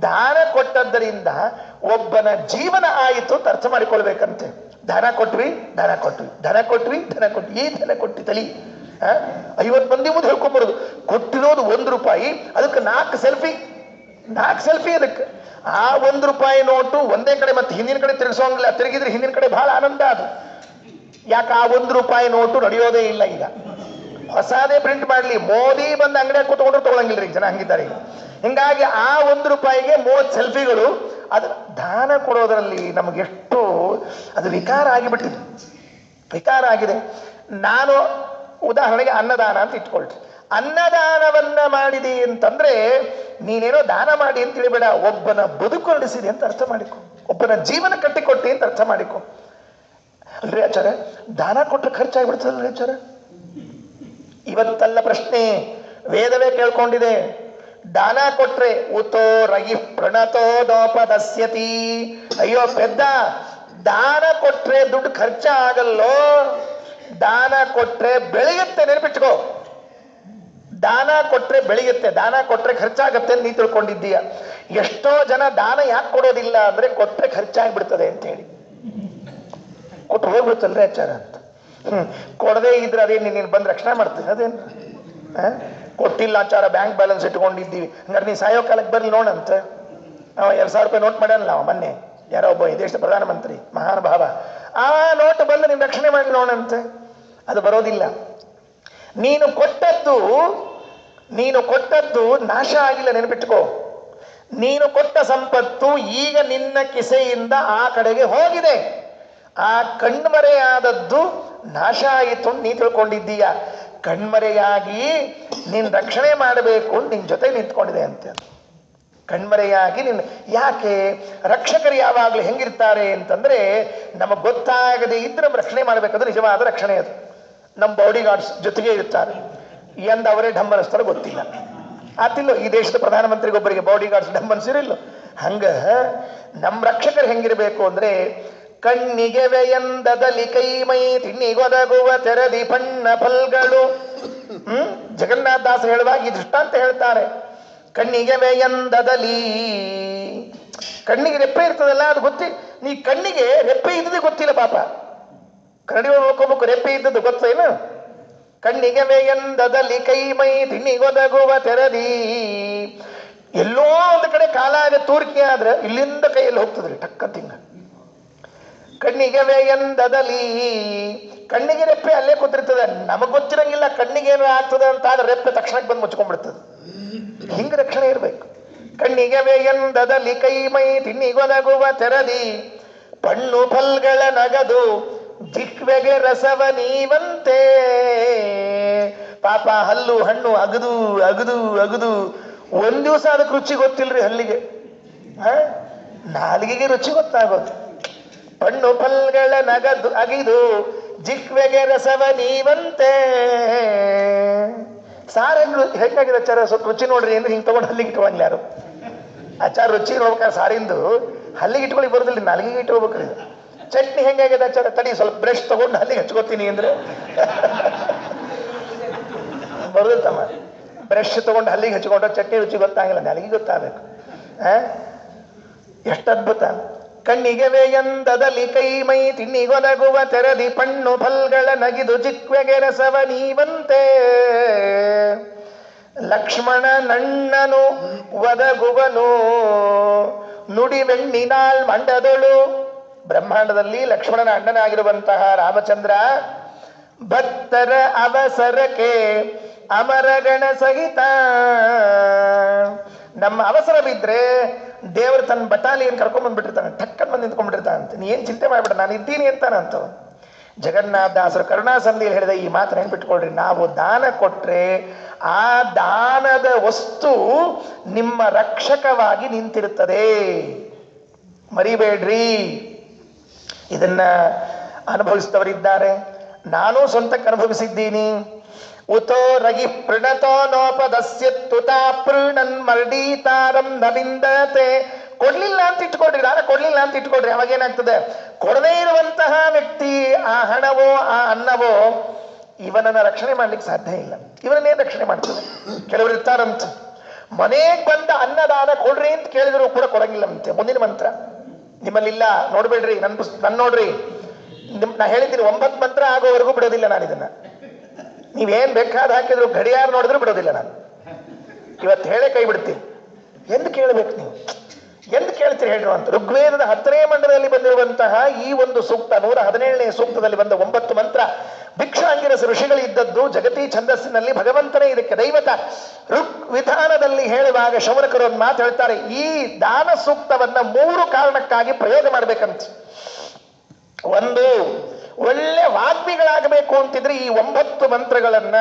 ದಾನ ಕೊಟ್ಟದ್ದರಿಂದ ಒಬ್ಬನ ಜೀವನ ಆಯಿತು ಅಂತ ಅರ್ಥ ಮಾಡಿಕೊಳ್ಬೇಕಂತೆ. ದಾನ ಕೊಟ್ವಿ ದಾನ ಕೊಟ್ವಿ ಧನ ಕೊಟ್ವಿ ಧನ ಕೊಟ್ವಿ ಈ ಧನ ಕೊಟ್ಟಿ ತಲಿ 50 ಮಂದಿ ಮುಂದೆ ಹೇಳ್ಕೊಂಬರೋದು. ಕೊಟ್ಟಿರೋದು ₹1, ಅದಕ್ಕೆ 4 ಸೆಲ್ಫಿ ಅದಕ್ಕೆ. ಆ ₹1 ನೋಟು ಒಂದೇ ಕಡೆ ಮತ್ತೆ ಹಿಂದಿನ ಕಡೆ ತಿರುಗಿಸೋಂಗಿಲ್ಲ. ತಿರುಗಿದ್ರೆ ಹಿಂದಿನ ಕಡೆ ಬಹಳ ಆನಂದ ಅದು. ಯಾಕೆ ಆ ₹1 ನೋಟು ನಡೆಯೋದೇ ಇಲ್ಲ ಈಗ. ಹೊಸದೇ ಪ್ರಿಂಟ್ ಮಾಡಲಿ, ಮೋದಿ ಬಂದು ಅಂಗಡಿಯಾಗ ಕೂತ್ಕೊಂಡ್ರು ತಗೊಳಂಗಿಲ್ಲ ರೀ, ಜನ ಹಂಗಿದ್ದಾರೆ ಈಗ. ಹಿಂಗಾಗಿ ಆ ₹1ಗೆ 30 ಸೆಲ್ಫಿಗಳು. ಅದು ದಾನ ಕೊಡೋದ್ರಲ್ಲಿ ನಮಗೆಷ್ಟು ಅದು ವಿಕಾರ ಆಗಿಬಿಟ್ಟಿದೆ, ವಿಕಾರ ಆಗಿದೆ. ನಾನು ಉದಾಹರಣೆಗೆ ಅನ್ನದಾನ ಅಂತ ಇಟ್ಕೊಳ್ರಿ. ಅನ್ನದಾನವನ್ನ ಮಾಡಿದಿ ಅಂತಂದ್ರೆ ನೀನೇನೋ ದಾನ ಮಾಡಿ ಅಂತ ತಿಳಿಬೇಡ, ಒಬ್ಬನ ಬದುಕು ನಡೆಸಿದೆ ಅಂತ ಅರ್ಥ ಮಾಡಿಕೊ, ಒಬ್ಬನ ಜೀವನ ಕಟ್ಟಿಕೊಟ್ಟಿ ಅಂತ ಅರ್ಥ ಮಾಡಿಕೊ. ಅಲ್ರಿ ಆಚಾರ, ದಾನ ಕೊಟ್ಟರೆ ಖರ್ಚಾಗ್ಬಿಡ್ತದಲ್ರಿ ಆಚಾರ? ಇವತ್ತಲ್ಲ ಪ್ರಶ್ನೆ, ವೇದವೇ ಕೇಳ್ಕೊಂಡಿದೆ. ದಾನ ಕೊಟ್ರೆ ಉತೋ ರಗಿ ಪ್ರಣತೋ ದೋಪದಸ್ಯತಿ. ಅಯ್ಯೋ ಪೆದ್ದ, ದಾನ ಕೊಟ್ರೆ ದುಡ್ಡು ಖರ್ಚ ಆಗಲ್ಲೋ, ದಾನ ಕೊಟ್ರೆ ಬೆಳೆಯುತ್ತೆ. ನೆನಪಿಟ್ಕೋ, ದಾನ ಕೊಟ್ರೆ ಬೆಳೆಯುತ್ತೆ, ದಾನ ಕೊಟ್ರೆ ಖರ್ಚಾಗತ್ತೆ ಅಂತ ನೀ ತಿಳ್ಕೊಂಡಿದ್ದೀಯ. ಎಷ್ಟೋ ಜನ ದಾನ ಯಾಕೆ ಕೊಡೋದಿಲ್ಲ ಅಂದ್ರೆ ಕೊಟ್ರೆ ಖರ್ಚಾಗ್ಬಿಡ್ತದೆ ಅಂತ ಹೇಳಿ ಕೊಟ್ಟು ಹೋಗ್ಬಿಡ್ತಲ್ರಿ ಆಚಾರ ಅಂತ. ಕೊಡದೇ ಇದ್ರೆ ಅದೇನು ನೀನು ಬಂದು ರಕ್ಷಣೆ ಮಾಡ್ತೀನಿ? ಅದೇನು ಕೊಟ್ಟಿಲ್ಲ ಆಚಾರ, ಬ್ಯಾಂಕ್ ಬ್ಯಾಲೆನ್ಸ್ ಇಟ್ಕೊಂಡಿದ್ದೀವಿ, ಹಂಗಾರೆ ನೀ ಸಾಯೋ ಕಾಲಕ್ಕೆ ಬರ್ಲಿ ನೋಡಂತ. 2,000 ನೋಟ್ ಮಾಡ್ಯಾನ ನಾವು ಮೊನ್ನೆ, ಯಾರೋ ಒಬ್ಬ ಈ ದೇಶದ ಪ್ರಧಾನಮಂತ್ರಿ ಮಹಾನುಭಾವ, ಆ ನೋಟ್ ಬಂದು ನೀನು ರಕ್ಷಣೆ ಮಾಡಿ ನೋಡಂತೆ. ಅದು ಬರೋದಿಲ್ಲ. ನೀನು ಕೊಟ್ಟದ್ದು ನಾಶ ಆಗಿಲ್ಲ, ನೆನಪಿಟ್ಕೋ. ನೀನು ಕೊಟ್ಟ ಸಂಪತ್ತು ಈಗ ನಿನ್ನ ಕಿಸೆಯಿಂದ ಆ ಕಡೆಗೆ ಹೋಗಿದೆ. ಆ ಕಣ್ಮರೆಯಾದದ್ದು ನಾಶ ಆಯಿತು ನೀ ತಿಳ್ಕೊಂಡಿದ್ದೀಯ. ಕಣ್ಮರೆಯಾಗಿ ನೀನು ರಕ್ಷಣೆ ಮಾಡಬೇಕು ಅಂತ ನಿನ್ನ ಜೊತೆ ನಿಂತ್ಕೊಂಡಿದೆ ಅಂತ. ಕಣ್ಮರೆಯಾಗಿ ನಿನ್ನ ಯಾಕೆ? ರಕ್ಷಕರು ಯಾವಾಗಲೂ ಹೆಂಗಿರ್ತಾರೆ ಅಂತಂದ್ರೆ, ನಮಗೆ ಗೊತ್ತಾಗದೆ ಇದ್ರೆ ರಕ್ಷಣೆ ಮಾಡಬೇಕಾದ್ರೆ ನಿಜವಾದ ರಕ್ಷಣೆ ಅದು. ನಮ್ಮ ಬಾಡಿ ಗಾರ್ಡ್ಸ್ ಜೊತೆಗೆ ಇರ್ತಾರೆ, ಎಂದ ಅವರೇ ಢಮ್ಮನಿಸ್ತಾರೋ ಗೊತ್ತಿಲ್ಲ. ಆತಿಲ್ಲೋ ಈ ದೇಶದ ಪ್ರಧಾನಮಂತ್ರಿಗೊಬ್ಬರಿಗೆ ಬಾಡಿ ಗಾರ್ಡ್ಸ್ ಢಮ್ಮನಿಸಿರಿಲ್ಲ. ಹಂಗ ನಮ್ಮ ರಕ್ಷಕರು ಹೆಂಗಿರ್ಬೇಕು ಅಂದ್ರೆ, ಕಣ್ಣಿಗೆ ವ್ಯಯಂದದಲ್ಲಿ ಕೈಮೈ ತಿನ್ನಿಗೊದಗುವ ತೆರದಿ ಪಣ್ಣ ಫಲ್ಗಳು. ಜಗನ್ನಾಥ ದಾಸ ಹೇಳುವಾಗ ಈ ದೃಷ್ಟಾಂತ ಹೇಳ್ತಾರೆ. ಕಣ್ಣಿಗೆ ವ್ಯಯಂದದಲ್ಲಿ, ಕಣ್ಣಿಗೆ ರೆಪ್ಪೆ ಇರ್ತದಲ್ಲ ಅದು ಗೊತ್ತಿ, ನೀ ಕಣ್ಣಿಗೆ ರೆಪ್ಪೆ ಇದ್ದದೇ ಗೊತ್ತಿಲ್ಲ ಪಾಪ. ಕನ್ನಡಿ ನೋಡ್ಕೋಬೇಕು, ರೆಪ್ಪೆ ಇದ್ದದ್ದು ಗೊತ್ತೇನು? ಕಣ್ಣಿಗೆ ವ್ಯಯಂದದಲ್ಲಿ ಕೈಮೈ ತಿನ್ನಿಗೊದಗುವ ತೆರದಿ. ಎಲ್ಲೋ ಒಂದು ಕಡೆ ಕಾಲಾಗ ತೂರಿಕೆ ಆದ್ರೆ ಇಲ್ಲಿಂದ ಕೈಯಲ್ಲಿ ಹೋಗ್ತದ್ರಿ ಟಕ್ಕಂತ ಹಿಂಗ. ಕಣ್ಣಿಗೆ ವ್ಯಯಂದದಲ್ಲಿ, ಕಣ್ಣಿಗೆ ರೆಪ್ಪೆ ಅಲ್ಲೇ ಕೂತಿರ್ತದೆ, ನಮಗ್ ಗೊತ್ತಿರಂಗಿಲ್ಲ ಕಣ್ಣಿಗೆ ಏನು ಆಗ್ತದೆ ಅಂತ ಆದ್ರೆ ರೆಪ್ಪೆ ತಕ್ಷಣಕ್ಕೆ ಬಂದು ಮುಚ್ಕೊಂಡ್ಬಿಡ್ತದೆ. ಹಿಂಗ ರಕ್ಷಣೆ ಇರ್ಬೇಕು. ಕಣ್ಣಿಗೆ ವ್ಯಯಂದದಲ್ಲಿ ಕೈಮೈ ತಿನ್ನಿಗೊದಗುವ ತೆರದಿ ಪಣ್ಣು ಫಲ್ಗಳ ನಗದು ಜಿಕ್ವೆಗೆ ರಸವ ನೀವಂತೆ. ಪಾಪ ಹಲ್ಲು ಹಣ್ಣು ಅಗದು ಅಗದು ಅಗದು ಒಂದ್ ದಿವಸ ಅದಕ್ಕೆ ರುಚಿ ಗೊತ್ತಿಲ್ರಿ ಹಲ್ಲಿಗೆ, ನಾಲಿಗೆಗೆ ರುಚಿ ಗೊತ್ತಾಗೋದು. ಪಣ್ಣು ಫಲ್ಗಳ ನಗದು ಅಗಿದು ಜಿಕ್ವೆಗೆ ರಸವ ನೀವಂತೆ. ಸಾರು ಹೆಂಗಾಗಿದೆ ಆಚಾರ? ಸ್ವಲ್ಪ ರುಚಿ ನೋಡ್ರಿ ಅಂದ್ರೆ ಹಿಂಗೆ ತಗೊಂಡು ಹಲ್ಲಿಗೆ ಇಟ್ಕೊಂಡ್ಲಿ ಯಾರು? ಆಚಾರ ರುಚಿ ನೋಡ್ಬೇಕಾದ್ರೆ ಸಾರಿಂದು ಹಲ್ಲಿಗೆ ಇಟ್ಕೊಳ್ಳಿ ಬರೋದಿಲ್ಲ, ನಾಲಿಗೆಗೆ ಇಟ್ಕೋಬೇಕ್ರಿ. ಚಟ್ನಿ ಹೆಂಗಾಗಿದೆ ಆಚಾರ? ತಡಿ ಸ್ವಲ್ಪ ಬ್ರಷ್ ತಗೊಂಡು ಹಲ್ಲಿಗೆ ಹಚ್ಕೋತೀನಿ ಅಂದ್ರೆ ಬರೋದಿಲ್ಲ ತಮ್ಮ. ಬ್ರಷ್ ತಗೊಂಡು ಹಲ್ಲಿಗೆ ಹಚ್ಕೊಂಡ್ರೆ ಚಟ್ನಿ ರುಚಿ ಗೊತ್ತಾಗಿಲ್ಲ, ನಾಲಿಗೆ ಗೊತ್ತಾಗಬೇಕು. ಎಷ್ಟು ಅದ್ಭುತ. ಕಣ್ಣಿಗೆ ವ್ಯಯಂದದಲ್ಲಿ ಕೈಮೈ ತಿನ್ನಿಗೊದಗುವ ತೆರದಿ ಪಣ್ಣು ಫಲ್ಗಳ ನಗಿದು ಜಿಕ್ವೆಗೆ ರಸವ ನೀವಂತೆ. ಲಕ್ಷ್ಮಣ ನಣ್ಣನು ಒದಗುವನು ನುಡಿ ವೆಣ್ಣಿನಾಳ್ ಮಂಡದಳು. ಬ್ರಹ್ಮಾಂಡದಲ್ಲಿ ಲಕ್ಷ್ಮಣನ ಅಣ್ಣನಾಗಿರುವಂತಹ ರಾಮಚಂದ್ರ ಭಕ್ತರ ಅವಸರಕ್ಕೆ ಅಮರಗಣ ಸಹಿತ. ನಮ್ಮ ಅವಸರ ಬಿದ್ರೆ ದೇವರು ತನ್ನ ಬಟಾಲಿಯನ್ ಕರ್ಕೊಂಡ್ ಬಂದ್ಬಿಟ್ಟಿರ್ತಾನೆ, ಟಕ್ಕನ್ ಬಂದು ನಿಂತ್ಕೊಂಡ್ಬಿಟ್ಟಿರ್ತಾನಂತೆ. ನೀ ಏನ್ ಚಿಂತೆ ಮಾಡ್ಬಿಡ, ನಾನು ಇದ್ದೀನಿ ಅಂತಾನಂತ. ಜಗನ್ನಾಥ ದಾಸರು ಕರುಣಾಸಂಧಿಯಲ್ಲಿ ಹೇಳಿದ ಈ ಮಾತು ನೆನ್ಪಿಟ್ಕೊಳ್ರಿ. ನಾವು ದಾನ ಕೊಟ್ರೆ ಆ ದಾನದ ವಸ್ತು ನಿಮ್ಮ ರಕ್ಷಕವಾಗಿ ನಿಂತಿರುತ್ತದೆ, ಮರಿಬೇಡ್ರಿ. ಇದನ್ನ ಅನುಭವಿಸಿದವರಿದ್ದಾರೆ, ನಾನು ಸ್ವಂತಕ್ಕೆ ಅನುಭವಿಸಿದ್ದೀನಿ. ಉತೋ ರಗಿ ಪ್ರಣತೋ ನೋಪದಸ್ಯತ್ತುತಾ ಪ್ರಣನ್ ಮರ್ಡೀತಾರಂ ನವಿಂದತೆ. ಕೊಡ್ಲಿಲ್ಲ ಅಂತ ಇಟ್ಕೊಡ್ರಿ, ದಾನ ಕೊಡ್ಲಿಲ್ಲ ಅಂತ ಇಟ್ಕೊಡ್ರಿ, ಅವಾಗ ಏನಾಗ್ತದೆ? ಕೊಡದೇ ಇರುವಂತಹ ವ್ಯಕ್ತಿ ಆ ಹಣವೋ ಆ ಅನ್ನವೋ ಇವನನ್ನ ರಕ್ಷಣೆ ಮಾಡ್ಲಿಕ್ಕೆ ಸಾಧ್ಯ ಇಲ್ಲ. ಇವನನ್ನೇನು ರಕ್ಷಣೆ ಮಾಡ್ತದೆ? ಕೆಲವರು ಇರ್ತಾರಂತ, ಮನೆಗೆ ಬಂದ ಅನ್ನದಾನ ಕೊಡ್ರಿ ಅಂತ ಕೇಳಿದ್ರು ಕೂಡ ಕೊಡಂಗಿಲ್ಲಂತೆ. ಮುಂದಿನ ಮಂತ್ರ ನಿಮ್ಮಲ್ಲಿಲ್ಲ, ನೋಡ್ಬೇಡ್ರಿ, ನನ್ ನೋಡ್ರಿ, ನಾ ಹೇಳಿದ್ದೀನಿ 9 ಮಂತ್ರ ಆಗೋವರೆಗೂ ಬಿಡೋದಿಲ್ಲ ನಾನು ಇದನ್ನ. ನೀವೇನ್ ಬೇಕಾದ ಹಾಕಿದ್ರು ಗಡಿಯಾರ ನೋಡಿದ್ರು ಬಿಡೋದಿಲ್ಲ ನಾನು. ಇವತ್ತು ಹೇಳೇ ಕೈ ಬಿಡ್ತೀನಿ. ಎಂದು ಕೇಳಬೇಕು ನೀವು, ಎಂದು ಕೇಳ್ತೀರಿ ಹೇಳ್ರು ಅಂತ. ಋಗ್ವೇದದ 10ನೇ ಮಂಡಲದಲ್ಲಿ ಬಂದಿರುವಂತಹ ಈ ಒಂದು ಸೂಕ್ತ 117ನೇ ಸೂಕ್ತದಲ್ಲಿ ಬಂದ 9 ಮಂತ್ರ ಭಿಕ್ಷಾಂಗಿರಸ ಋಷಿಗಳು ಇದ್ದದ್ದು ಜಗತಿ ಛಂದಸ್ಸಿನಲ್ಲಿ. ಭಗವಂತನೇ ಇದಕ್ಕೆ ದೈವತ. ಋಗ್ ವಿಧಾನದಲ್ಲಿ ಹೇಳುವಾಗ ಶೌನಕರು ಒಂದು ಮಾತು ಹೇಳ್ತಾರೆ, ಈ ದಾನ ಸೂಕ್ತವನ್ನ 3 ಕಾರಣಕ್ಕಾಗಿ ಪ್ರಯೋಗ ಮಾಡ್ಬೇಕಂತ. ಒಂದು, ಒಳ್ಳೆ ವಾಗ್ಮಿಗಳಾಗಬೇಕು ಅಂತಿದ್ರೆ ಈ 9 ಮಂತ್ರಗಳನ್ನ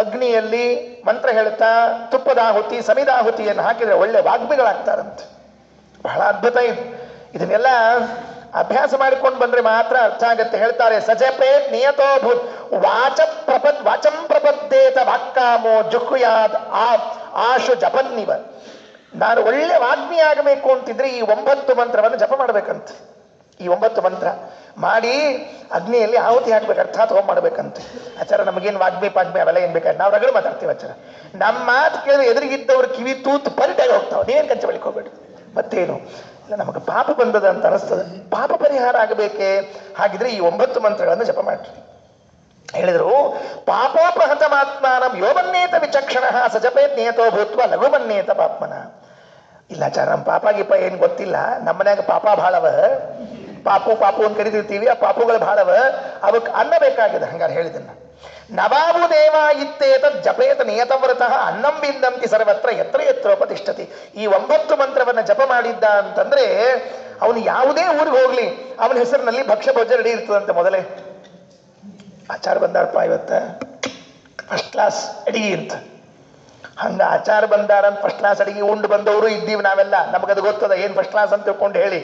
ಅಗ್ನಿಯಲ್ಲಿ ಮಂತ್ರ ಹೇಳ್ತಾ ತುಪ್ಪದಾಹುತಿ ಸಮಿದಾಹುತಿಯನ್ನು ಹಾಕಿದ್ರೆ ಒಳ್ಳೆ ವಾಗ್ಮಿಗಳಾಗ್ತಾರಂತೆ. ಬಹಳ ಅದ್ಭುತ ಇದು. ಇದನ್ನೆಲ್ಲ ಅಭ್ಯಾಸ ಮಾಡಿಕೊಂಡು ಬಂದ್ರೆ ಮಾತ್ರ ಅರ್ಥ ಆಗತ್ತೆ. ಹೇಳ್ತಾರೆ, ಸಜಪೇ ನಿಯತೋ ಭೂತ್ ವಾಚಂ ಪ್ರಪದ್ದೇತ ವಾಕ್ಕಾಮೋ ಜುಹುಯಾದ್ ಆಶು ಜಪನ್ನಿವ. ನಾನು ಒಳ್ಳೆ ವಾಗ್ಮಿ ಆಗಬೇಕು ಅಂತಿದ್ರೆ ಈ 9 ಮಂತ್ರವನ್ನು ಜಪ ಮಾಡ್ಬೇಕಂತ. ಈ 9 ಮಂತ್ರ ಮಾಡಿ ಅಗ್ನಿಯಲ್ಲಿ ಆಹುತಿ ಹಾಕ್ಬೇಕು, ಅರ್ಥಾತ್ ಹೋಮ ಮಾಡ್ಬೇಕಂತೆ. ಆಚಾರ ನಮಗೇನು ವಾಗ್ಮಿ ಪಾಗ್ಮಿ ಅವೆಲ್ಲ ಏನ್ ಬೇಕಾದ್ರೆ ನಾವು ರಗಡು ಮಾತಾಡ್ತೀವಿ ಆಚಾರ. ನಮ್ಮ ಮಾತು ಕೇಳಿದ್ರೆ ಎದುರಿಗಿದ್ದವ್ರು ಕಿವಿ ತೂತು ಪರಿಟಾಗಿ ಹೋಗ್ತಾವೆ. ನೀವೇನು ಕಂಚ ಬಳಿಕ್ ಹೋಗ್ಬೇಡಿ. ಮತ್ತೇನು ಇಲ್ಲ, ನಮಗೆ ಪಾಪ ಬಂದದ ಅಂತ ಅನಿಸ್ತದೆ, ಪಾಪ ಪರಿಹಾರ ಆಗಬೇಕೆ, ಹಾಗಿದ್ರೆ ಈ 9 ಮಂತ್ರಗಳನ್ನು ಜಪ ಮಾಡ್ರಿ ಹೇಳಿದ್ರು. ಪಾಪೋಪಹತಮಾತ್ಮಾನಂ ಯೋಮನ್ನೇತ ವಿಚಕ್ಷಣ ಸಜಪೇತ್ ನಿಯತೋ ಭೂತ್ವ ಲಘುಮನ್ನೇತ ಪಾಪ್ಮನ. ಇಲ್ಲ ಆಚಾರ, ನಮ್ಮ ಪಾಪ ಗೀಪ ಏನು ಗೊತ್ತಿಲ್ಲ, ನಮ್ಮ ಮನ್ಯಾಗ ಪಾಪ ಭಾಳವ, ಪಾಪು ಅಂತ ಕರಿತಿರ್ತೀವಿ, ಆ ಪಾಪುಗಳು ಭಾಳವ, ಅವಕ್ಕೆ ಅನ್ನ ಬೇಕಾಗಿದೆ. ಹಂಗಾರೆ ಹೇಳಿದನ್ನ ನವಾಬು ದೇವ ಇತ್ತೇತ ಜಪೇತ ನಿಯತವ್ರತಃ ಅನ್ನಂ ಬಿಂದಂತಿ ಸರ್ವತ್ರ ಎತ್ರ ಎತ್ರೋಪತಿಷ್ಠತಿ. ಈ 9 ಮಂತ್ರವನ್ನ ಜಪ ಮಾಡಿದ್ದ ಅಂತಂದ್ರೆ ಅವನು ಯಾವುದೇ ಊರಿಗೆ ಹೋಗ್ಲಿ ಅವನ ಹೆಸರಿನಲ್ಲಿ ಭಕ್ಷ್ಯ ಭೋಜ ರೆಡಿ ಇರ್ತದಂತೆ. ಮೊದಲೇ ಆಚಾರ ಬಂದಾರಪ್ಪ ಇವತ್ತ ಫಸ್ಟ್ ಕ್ಲಾಸ್ ಅಡಿಗೆ ಅಂತ, ಹಂಗ ಆಚಾರ ಬಂದಾರಂತ ಫಸ್ಟ್ ಕ್ಲಾಸ್ ಅಡಿಗೆ ಉಂಡು ಬಂದವರು ಇದ್ದೀವಿ ನಾವೆಲ್ಲ. ನಮಗದು ಗೊತ್ತದ ಏನ್ ಫಸ್ಟ್ ಕ್ಲಾಸ್ ಅಂತ ತಿಳ್ಕೊಂಡು ಹೇಳಿ.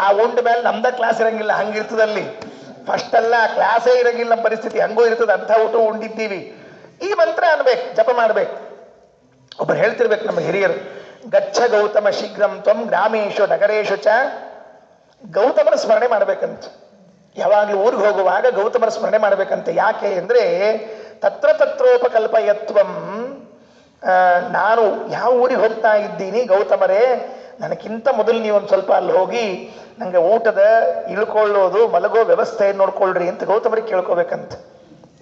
ಆ ಉಂಡ ಮೇಲೆ ನಮ್ದ ಕ್ಲಾಸ್ ಇರಂಗಿಲ್ಲ, ಹಂಗಿರ್ತದಲ್ಲಿ. ಫಸ್ಟ್ ಅಲ್ಲ, ಕ್ಲಾಸೇ ಇರಂಗಿಲ್ಲ ನಮ್ಮ ಪರಿಸ್ಥಿತಿ, ಹಂಗೂ ಇರ್ತದೆ. ಅಂಥ ಊಟ ಉಂಡಿದ್ದೀವಿ. ಈ ಮಂತ್ರ ಅನ್ಬೇಕು, ಜಪ ಮಾಡ್ಬೇಕು. ಒಬ್ಬರು ಹೇಳ್ತಿರ್ಬೇಕು ನಮ್ಮ ಹಿರಿಯರು, ಗಚ್ಚ ಗೌತಮ ಶೀಘ್ರಂ ತ್ವಂ ಗ್ರಾಮೇಶು ನಗರೇಶು ಚ. ಗೌತಮರ ಸ್ಮರಣೆ ಮಾಡ್ಬೇಕಂತ. ಯಾವಾಗಲೂ ಊರಿಗೆ ಹೋಗುವಾಗ ಗೌತಮರ ಸ್ಮರಣೆ ಮಾಡ್ಬೇಕಂತೆ. ಯಾಕೆ ಅಂದ್ರೆ ತತ್ರ ತತ್ರೋಪಕಲ್ಪಯತ್ವಂ. ನಾನು ಯಾವ ಊರಿಗೆ ಹೋಗ್ತಾ ಇದ್ದೀನಿ ಗೌತಮರೇ, ನನಗಿಂತ ಮೊದಲು ನೀವೊಂದು ಸ್ವಲ್ಪ ಅಲ್ಲಿ ಹೋಗಿ ನಂಗೆ ಊಟದ ಇಳ್ಕೊಳ್ಳೋದು ಮಲಗೋ ವ್ಯವಸ್ಥೆಯನ್ನು ನೋಡ್ಕೊಳ್ರಿ ಅಂತ ಗೌತಮರಿಗೆ ಕೇಳ್ಕೋಬೇಕಂತ.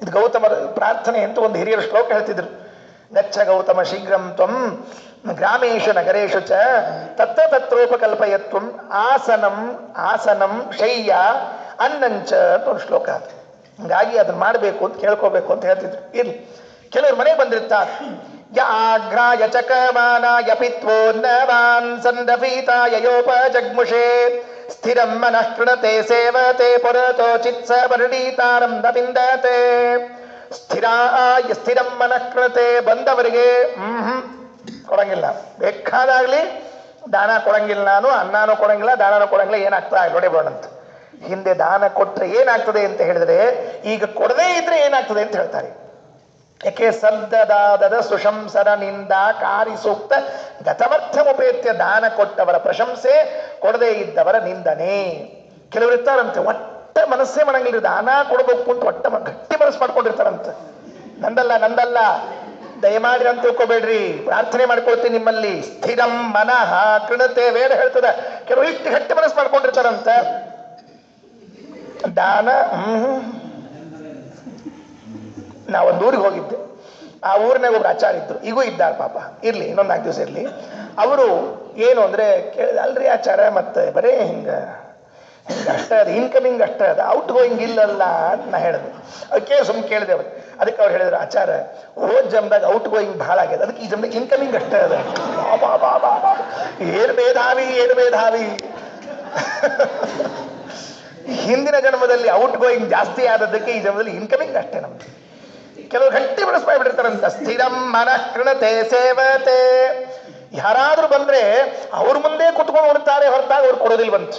ಇದು ಗೌತಮರ ಪ್ರಾರ್ಥನೆ ಅಂತ ಒಂದು ಹಿರಿಯರ ಶ್ಲೋಕ ಹೇಳ್ತಿದ್ರು. ಗಚ್ಚ ಗೌತಮ ಶೀಘ್ರಂ ತ್ವಂ ಗ್ರಾಮೇಶು ನಗರೇಶು ಚ ತತ್ರ ತತ್ರೋಪಕಲ್ಪಯತ್ವಂ ಆಸನಂ ಶಯ್ಯ ಅನ್ನಂಚ ಅಂತ ಒಂದು ಶ್ಲೋಕ ಅದು. ಹಂಗಾಗಿ ಅದನ್ನ ಮಾಡಬೇಕು ಅಂತ ಕೇಳ್ಕೋಬೇಕು ಅಂತ ಹೇಳ್ತಿದ್ರು. ಇರ್ಲಿ, ಕೆಲವರು ಮನೆಗೆ ಬಂದಿರ್ತಾರೆ. ಯಾಘ್ರಾಯ ಚಕಮಾನಾಯ ಪಿತ್ವೋನ್ನವಾನ್ ಸಂದಫೀತಾಯ ಯೋಪಜಗ್ಮುಷೇ ಸ್ಥಿರಂ ಮನಃ ಕೃಣತೆ ಸೇವತೆ ಪುರತೋ ಚಿತ್ಸ ಪರಿಣೀತಾರಂ ನವಿಂದತೆ. ಸ್ಥಿರಂ ಮನಃ ಕೃಣತೆ. ಬಂದವರಿಗೆ ಕೊಡಂಗಿಲ್ಲ, ಬೇಕಾದಾಗ್ಲಿ ದಾನ ಕೊಡಂಗಿಲ್ಲ, ನಾನು ಅನ್ನನೂ ಕೊಡಂಗಿಲ್ಲ, ದಾನನೂ ಕೊಡಂಗಿಲ್ಲ. ಏನಾಗ್ತದೆ ನೋಡಿ ಬಿಡೋಣಂತ. ಹಿಂದೆ ದಾನ ಕೊಟ್ರೆ ಏನಾಗ್ತದೆ ಅಂತ ಹೇಳಿದ್ರೆ, ಈಗ ಕೊಡದೇ ಇದ್ರೆ ಏನಾಗ್ತದೆ ಅಂತ ಹೇಳ್ತಾರೆ. ಯಾಕೆ ಸದ್ದದಾದದ ಸುಶಂಸರ ನಿಂದ ಕಾರಿ ಸೂಕ್ತ ಗತವರ್ಥಮುಪೇತ್ಯ. ದಾನ ಕೊಟ್ಟವರ ಪ್ರಶಂಸೆ, ಕೊಡದೇ ಇದ್ದವರ ನಿಂದನೆ. ಕೆಲವರು ಇರ್ತಾರಂತೆ ಒಟ್ಟ ಮನಸ್ಸೇ ಮಾಡಂಗಿಲ್ಲ, ದಾನ ಕೊಡಬೇಕು ಅಂತ ಒಟ್ಟ ಗಟ್ಟಿ ಮನಸ್ಸು ಮಾಡ್ಕೊಂಡಿರ್ತಾರಂತ. ನಂದಲ್ಲ ದಯಮಾಡಿ ಅಂತ ತಿಳ್ಕೊಬೇಡ್ರಿ, ಪ್ರಾರ್ಥನೆ ಮಾಡ್ಕೊಳ್ತೀನಿ ನಿಮ್ಮಲ್ಲಿ. ಸ್ಥಿರಂ ಮನಃ ಕೃಣತೆ ವೇದ ಹೇಳ್ತದ. ಕೆಲವರು ಇಷ್ಟು ಗಟ್ಟಿ ಮನಸ್ಸು ಮಾಡ್ಕೊಂಡಿರ್ತಾರಂತ. ದಾನ ನಾವೊಂದು ಊರಿಗೆ ಹೋಗಿದ್ದೆ. ಆ ಊರಿನಾಗ ಒಬ್ರು ಆಚಾರ ಇದ್ರು, ಈಗೂ ಇದ್ದಾರೆ ಪಾಪ. ಇರ್ಲಿ, ಇನ್ನೊಂದು 4 ದಿವಸ ಇರ್ಲಿ. ಅವರು ಏನು ಅಂದ್ರೆ ಕೇಳಿದ, ಅಲ್ರಿ ಆಚಾರ ಮತ್ತೆ ಬರೇ ಹಿಂಗ ಅಷ್ಟೇ ಅದು, ಇನ್ಕಮಿಂಗ್ ಅಷ್ಟೇ ಅದು, ಔಟ್ ಗೋಯಿಂಗ್ ಇಲ್ಲಲ್ಲ ಅಂತ ನಾ ಹೇಳಿದೆ. ಅದಕ್ಕೆ ಸುಮ್ಮನೆ ಕೇಳಿದೆ ಅವ್ರು. ಅದಕ್ಕೆ ಅವ್ರು ಹೇಳಿದ್ರು, ಆಚಾರ ಹೋದ್ ಜಮ್ದಾಗ ಔಟ್ ಗೋಯಿಂಗ್ ಭಾಳ ಆಗ್ಯದ, ಅದಕ್ಕೆ ಈ ಜಮ್ದಾಗ ಇನ್ಕಮಿಂಗ್ ಅಷ್ಟೇ ಅದ. ಏನು ಮೇಧಾವಿ ಹಿಂದಿನ ಜನ್ಮದಲ್ಲಿ ಔಟ್ ಗೋಯಿಂಗ್ ಜಾಸ್ತಿ ಆದದ್ದಕ್ಕೆ ಈ ಜನ್ಮದಲ್ಲಿ ಇನ್ಕಮಿಂಗ್ ಅಷ್ಟೇ ನಮ್ದು. ಕೆಲವರು ಗಟ್ಟಿ ಮನಸ್ಸು ಮಾಡಿಬಿಡ್ತಾರಂತ. ಸ್ಥಿರಂ ಮನಃ ಕೃಣತೆ ಸೇವತೆ. ಯಾರಾದ್ರೂ ಬಂದ್ರೆ ಅವ್ರ ಮುಂದೆ ಕುತ್ಕೊಂಡು ಉಣ್ತಾರೆ ಹೊರತಾಗ ಅವ್ರು ಕೊಡೋದಿಲ್ವಂತ.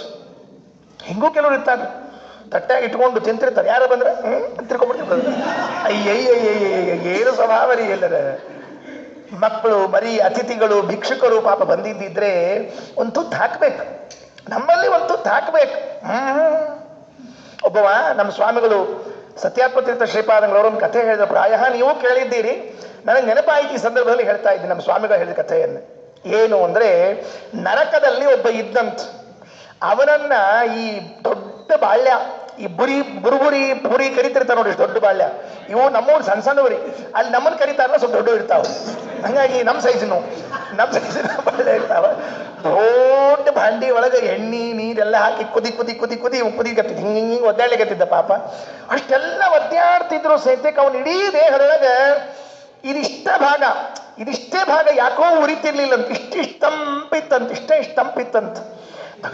ಹಿಂಗೂ ಕೆಲವರು ಇರ್ತಾರೆ, ತಟ್ಟಾಗಿ ಇಟ್ಕೊಂಡು ತಿಂತಿರ್ತಾರೆ. ಯಾರು ಬಂದ್ರೆ ತಿರ್ಕೊಂಡ್ಬಿಡ್ತಿರ್ತಾರೆ. ಅಯ್ಯಯ್ಯ ಏನು ಸ್ವಭಾವ ರೀ ಎಲ್ಲರ. ಮಕ್ಕಳು ಮರಿ ಅತಿಥಿಗಳು ಭಿಕ್ಷುಕರು ಪಾಪ ಬಂದಿದ್ದಿದ್ರೆ ಒಂದು ತುತ್ತು ಹಾಕ್ಬೇಕು, ನಮ್ಮಲ್ಲಿ ಒಂದು ತುತ್ತು ಹಾಕ್ಬೇಕು. ಒಬ್ಬವ ನಮ್ಮ ಸ್ವಾಮಿಗಳು ಸತ್ಯಾತ್ಮತೀರ್ಥ ಶ್ರೀಪಾದಂಗಳವರು ಒಂದು ಕಥೆ ಹೇಳಿದ್ರು, ಪ್ರಾಯ ನೀವು ಕೇಳಿದ್ದೀರಿ, ನನಗೆ ನೆನಪಾಯಿತು ಈ ಸಂದರ್ಭದಲ್ಲಿ ಹೇಳ್ತಾ ಇದ್ದೀನಿ ನಮ್ಮ ಸ್ವಾಮಿಗಳು ಹೇಳಿದ ಕಥೆಯನ್ನು. ಏನು ಅಂದರೆ, ನರಕದಲ್ಲಿ ಒಬ್ಬ ಇದ್ದಂತ, ಅವನನ್ನ ಈ ದೊಡ್ಡ ಬಾಳ್ಯ, ಈ ಬುರುಬುರಿ ಪುರಿ ಕರಿತಿರ್ತಾರ ನೋಡಿ, ದೊಡ್ಡ ಬಾಳ್ಯ, ಇವು ನಮ್ಮೂರು ಸಣ್ಣ ಸಣ್ಣವ್ರಿ, ಅಲ್ಲಿ ನಮ್ಮನ್ನು ಕರಿತಾರಲ್ಲ ಸ್ವಲ್ಪ ದೊಡ್ಡ ಇರ್ತಾವ, ಹಂಗಾಗಿ ನಮ್ಮ ಸೈಜಿನ ಬಾಳ್ಯ ಇರ್ತಾವ. ದೊಡ್ಡ ಭಾಂಡಿ ಒಳಗೆ ಎಣ್ಣೆ ನೀರೆಲ್ಲ ಹಾಕಿ ಕುದಿ ಕುದಿ ಕುದಿ ಕುದಿ ಕುದಿಗತ್ತಿದ್ ಹಿಂಗೆ ಒದ್ದಾಡ್ಲಿಕ್ಕತ್ತಿದ್ದ ಪಾಪ. ಅಷ್ಟೆಲ್ಲ ಒದ್ದಾಡ್ತಿದ್ರು ಸಹಿತಕ್ಕೆ ಅವನ ಇಡೀ ದೇಹದೊಳಗೆ ಇದಿಷ್ಟೇ ಭಾಗ ಯಾಕೋ ಉರಿತಿರ್ಲಿಲ್ಲಂತ, ಇಷ್ಟಂಪಿತ್ತಂತ, ಇಷ್ಟಂಪಿತ್ತಂತ,